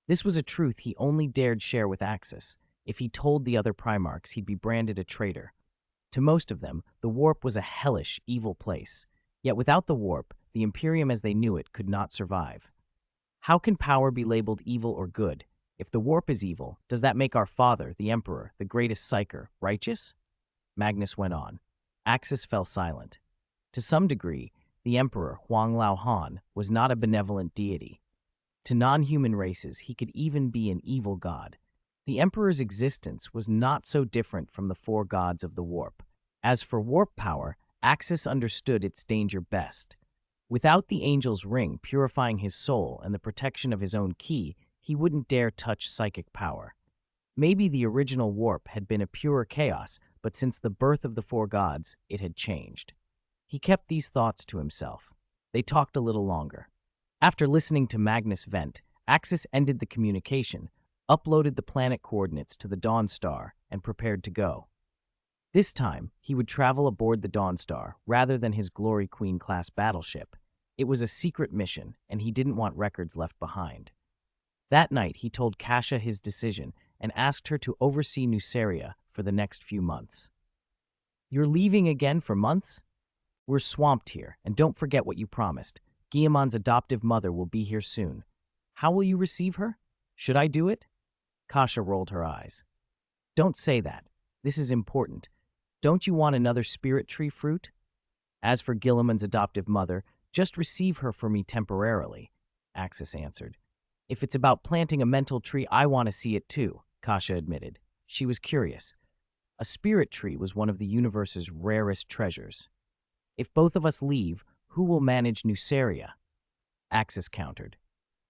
This was a truth he only dared share with Axis. If he told the other Primarchs, he'd be branded a traitor. To most of them, the warp was a hellish, evil place. Yet without the warp, the Imperium as they knew it could not survive. How can power be labeled evil or good? If the warp is evil, does that make our father, the Emperor, the greatest psyker, righteous? Magnus went on. Axis fell silent. To some degree, the Emperor, Huang Lao Han, was not a benevolent deity. To non-human races, he could even be an evil god. The Emperor's existence was not so different from the four gods of the warp. As for warp power, Axis understood its danger best. Without the angel's ring purifying his soul and the protection of his own ki, he wouldn't dare touch psychic power. Maybe the original warp had been a pure chaos, but since the birth of the four gods, it had changed. He kept these thoughts to himself. They talked a little longer. After listening to Magnus vent, Axis ended the communication, uploaded the planet coordinates to the Dawn Star, and prepared to go. This time, he would travel aboard the Dawn Star rather than his Glory Queen-class battleship. It was a secret mission, and he didn't want records left behind. That night, he told Kasha his decision and asked her to oversee Nuceria for the next few months. "You're leaving again for months? We're swamped here, and don't forget what you promised. Guillemon's adoptive mother will be here soon. How will you receive her? Should I do it?" Kasha rolled her eyes. "Don't say that. This is important. Don't you want another spirit tree fruit? As for Guillemon's adoptive mother, just receive her for me temporarily," Axis answered. "If it's about planting a mental tree, I want to see it too," Kasha admitted. She was curious. A spirit tree was one of the universe's rarest treasures. "If both of us leave, who will manage Nuceria?" Axis countered.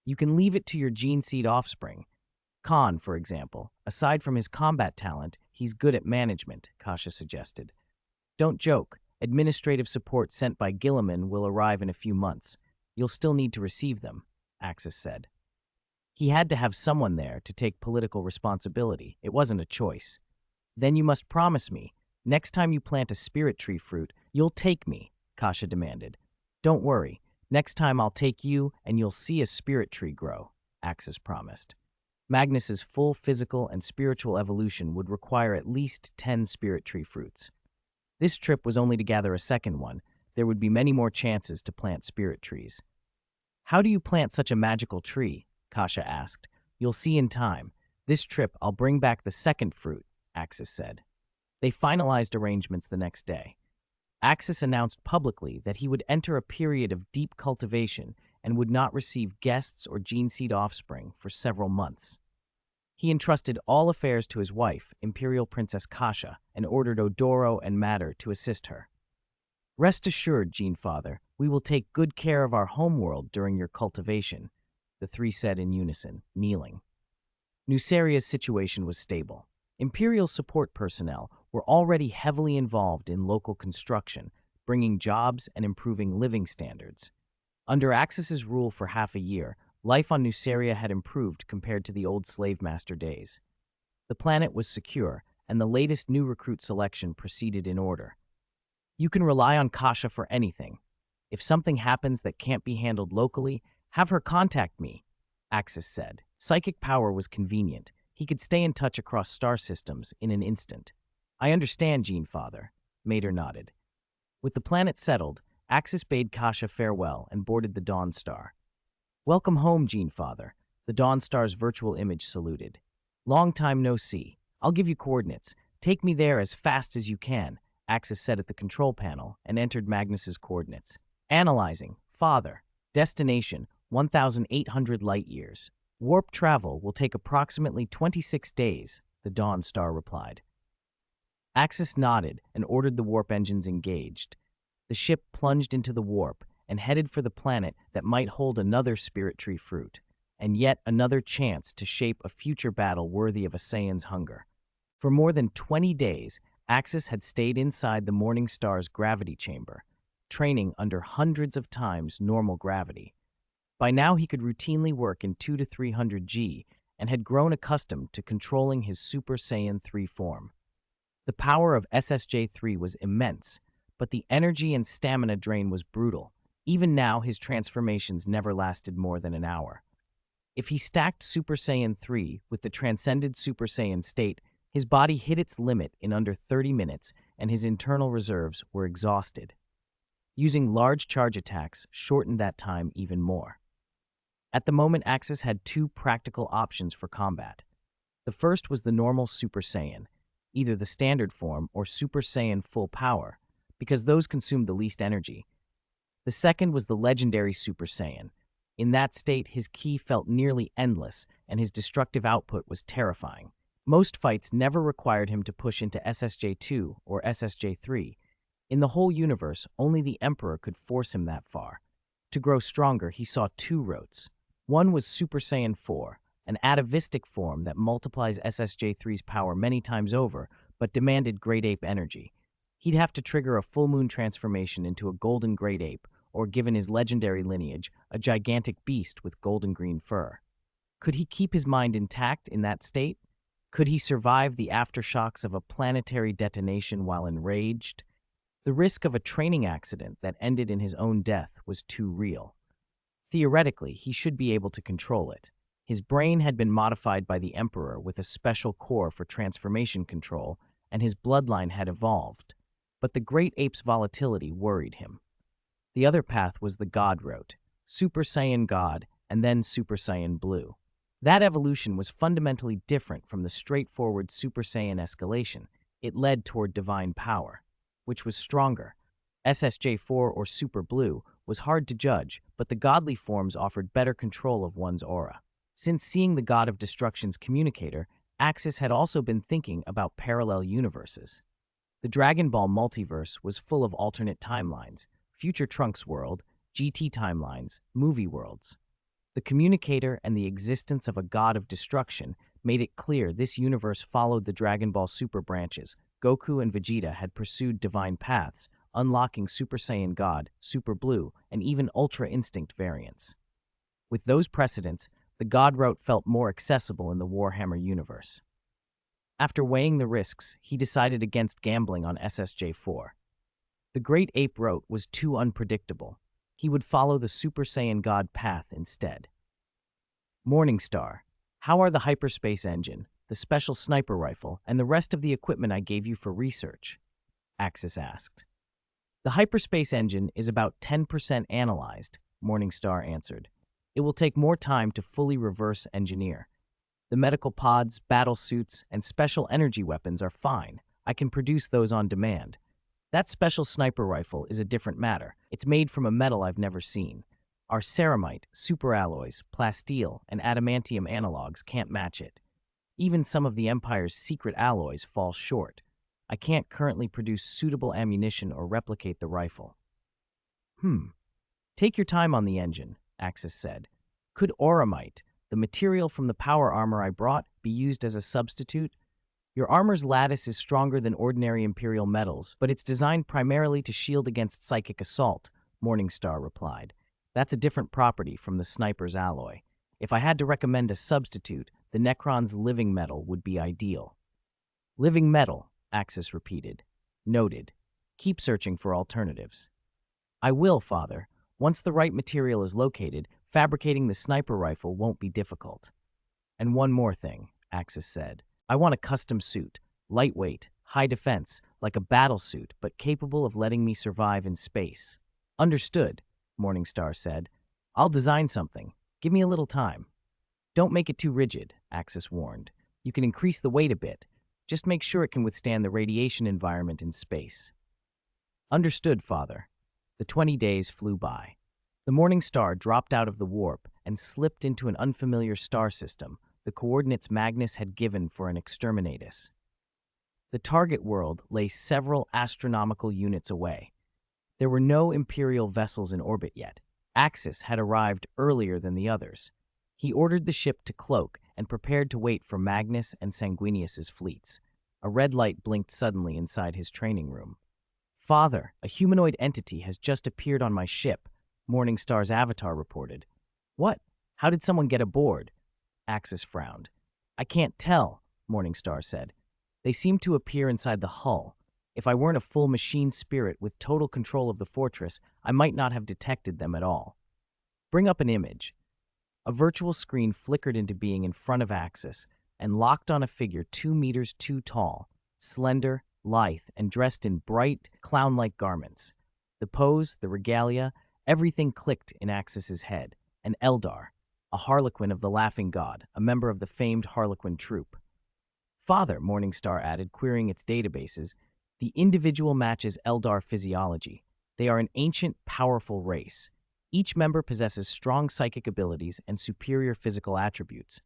"You can leave it to your gene seed offspring. Khorne, for example. Aside from his combat talent, he's good at management," Kasha suggested. "Don't joke. Administrative support sent by Guilliman will arrive in a few months. You'll still need to receive them," Axis said. He had to have someone there to take political responsibility. It wasn't a choice. "Then you must promise me, next time you plant a spirit tree fruit, you'll take me," Kasha demanded. "Don't worry. Next time I'll take you and you'll see a spirit tree grow," Axis promised. Magnus's full physical and spiritual evolution would require at least 10 spirit tree fruits. This trip was only to gather a second one. There would be many more chances to plant spirit trees. "How do you plant such a magical tree?" Kasha asked. "You'll see in time. This trip I'll bring back the second fruit," Axis said. They finalized arrangements the next day. Axis announced publicly that he would enter a period of deep cultivation and would not receive guests or gene seed offspring for several months. He entrusted all affairs to his wife, Imperial Princess Kasha, and ordered Odoro and Matter to assist her. "Rest assured, Gene Father, we will take good care of our homeworld during your cultivation," the three said in unison, kneeling. Nuceria's situation was stable. Imperial support personnel were already heavily involved in local construction, bringing jobs and improving living standards. Under Axis's rule for half a year, life on Nuceria had improved compared to the old slave master days. The planet was secure, and the latest new recruit selection proceeded in order. "You can rely on Kasha for anything. If something happens that can't be handled locally, have her contact me," Axis said. Psychic power was convenient. He could stay in touch across star systems in an instant. "I understand, Gene Father," Mater nodded. With the planet settled, Axis bade Kasha farewell and boarded the Dawn Star. "Welcome home, Gene Father," the Dawn Star's virtual image saluted. "Long time no see. I'll give you coordinates. Take me there as fast as you can," Axis said at the control panel and entered Magnus's coordinates. "Analyzing. Father. Destination, 1,800 light-years. Warp travel will take approximately 26 days, the Dawn Star replied. Axis nodded and ordered the warp engines engaged. The ship plunged into the warp and headed for the planet that might hold another spirit tree fruit, and yet another chance to shape a future battle worthy of a Saiyan's hunger. For more than 20 days, Axis had stayed inside the Morning Star's gravity chamber, training under hundreds of times normal gravity. By now he could routinely work in 200 to 300 G and had grown accustomed to controlling his Super Saiyan 3 form. The power of SSJ-3 was immense, but the energy and stamina drain was brutal. Even now, his transformations never lasted more than an hour. If he stacked Super Saiyan 3 with the transcended Super Saiyan state, his body hit its limit in under 30 minutes and his internal reserves were exhausted. Using large charge attacks shortened that time even more. At the moment, Axis had two practical options for combat. The first was the normal Super Saiyan, either the standard form or Super Saiyan full power, because those consumed the least energy. The second was the legendary Super Saiyan. In that state, his ki felt nearly endless, and his destructive output was terrifying. Most fights never required him to push into SSJ-2 or SSJ-3. In the whole universe, only the Emperor could force him that far. To grow stronger, he saw two routes. One was Super Saiyan 4, an atavistic form that multiplies SSJ-3's power many times over, but demanded Great Ape energy. He'd have to trigger a full moon transformation into a golden Great Ape, or given his legendary lineage, a gigantic beast with golden-green fur. Could he keep his mind intact in that state? Could he survive the aftershocks of a planetary detonation while enraged? The risk of a training accident that ended in his own death was too real. Theoretically, he should be able to control it. His brain had been modified by the Emperor with a special core for transformation control, and his bloodline had evolved. But the great ape's volatility worried him. The other path was the God route, Super Saiyan God and then Super Saiyan Blue. That evolution was fundamentally different from the straightforward Super Saiyan escalation. It led toward divine power. Which was stronger? SSJ4 or Super Blue was hard to judge, but the godly forms offered better control of one's aura. Since seeing the God of Destruction's communicator, Axis had also been thinking about parallel universes. The Dragon Ball multiverse was full of alternate timelines, future Trunks world, GT timelines, movie worlds. The communicator and the existence of a God of Destruction made it clear this universe followed the Dragon Ball Super branches. Goku and Vegeta had pursued divine paths, unlocking Super Saiyan God, Super Blue, and even Ultra Instinct variants. With those precedents, the God route felt more accessible in the Warhammer universe. After weighing the risks, he decided against gambling on SSJ4. The Great Ape route was too unpredictable. He would follow the Super Saiyan God path instead. Morningstar, how are the hyperspace engine, the special sniper rifle, and the rest of the equipment I gave you for research? Axis asked. The hyperspace engine is about 10% analyzed, Morningstar answered. It will take more time to fully reverse engineer. The medical pods, battle suits, and special energy weapons are fine. I can produce those on demand. That special sniper rifle is a different matter. It's made from a metal I've never seen. Our ceramite, superalloys, plasteel, and adamantium analogs can't match it. Even some of the Empire's secret alloys fall short. I can't currently produce suitable ammunition or replicate the rifle. Take your time on the engine, Axis said. Could auramite, the material from the power armor I brought, be used as a substitute? Your armor's lattice is stronger than ordinary Imperial metals, but it's designed primarily to shield against psychic assault, Morningstar replied. That's a different property from the sniper's alloy. If I had to recommend a substitute, the Necron's living metal would be ideal. Living metal, Axis repeated. Noted. Keep searching for alternatives. I will, Father. Once the right material is located, fabricating the sniper rifle won't be difficult. And one more thing, Axis said. I want a custom suit, lightweight, high defense, like a battle suit, but capable of letting me survive in space. Understood, Morningstar said. I'll design something. Give me a little time. Don't make it too rigid, Axis warned. You can increase the weight a bit. Just make sure it can withstand the radiation environment in space. Understood, Father. The 20 days flew by. The Morningstar dropped out of the warp and slipped into an unfamiliar star system, the coordinates Magnus had given for an exterminatus. The target world lay several astronomical units away. There were no Imperial vessels in orbit yet. Axis had arrived earlier than the others. He ordered the ship to cloak and prepared to wait for Magnus and Sanguinius's fleets. A red light blinked suddenly inside his training room. Father, a humanoid entity has just appeared on my ship, Morningstar's avatar reported. What? How did someone get aboard? Axis frowned. I can't tell, Morningstar said. They seem to appear inside the hull. If I weren't a full machine spirit with total control of the fortress, I might not have detected them at all. Bring up an image. A virtual screen flickered into being in front of Axis and locked on a figure 2 meters too tall, slender, lithe, and dressed in bright, clown-like garments. The pose, the regalia, everything clicked in Axis's head. An Eldar, a Harlequin of the Laughing God, a member of the famed Harlequin troupe. Father, Morningstar added, querying its databases, the individual matches Eldar physiology. They are an ancient, powerful race. Each member possesses strong psychic abilities and superior physical attributes.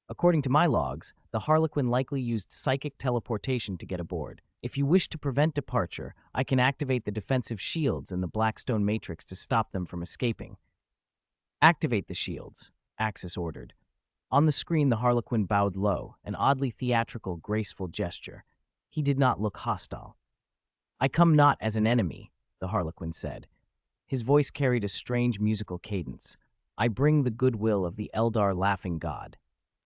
According to my logs, the Harlequin likely used psychic teleportation to get aboard. If you wish to prevent departure, I can activate the defensive shields in the Blackstone Matrix to stop them from escaping. Activate the shields, Axis ordered. On the screen, the Harlequin bowed low, an oddly theatrical, graceful gesture. He did not look hostile. I come not as an enemy, the Harlequin said. His voice carried a strange musical cadence. I bring the goodwill of the Eldar laughing god.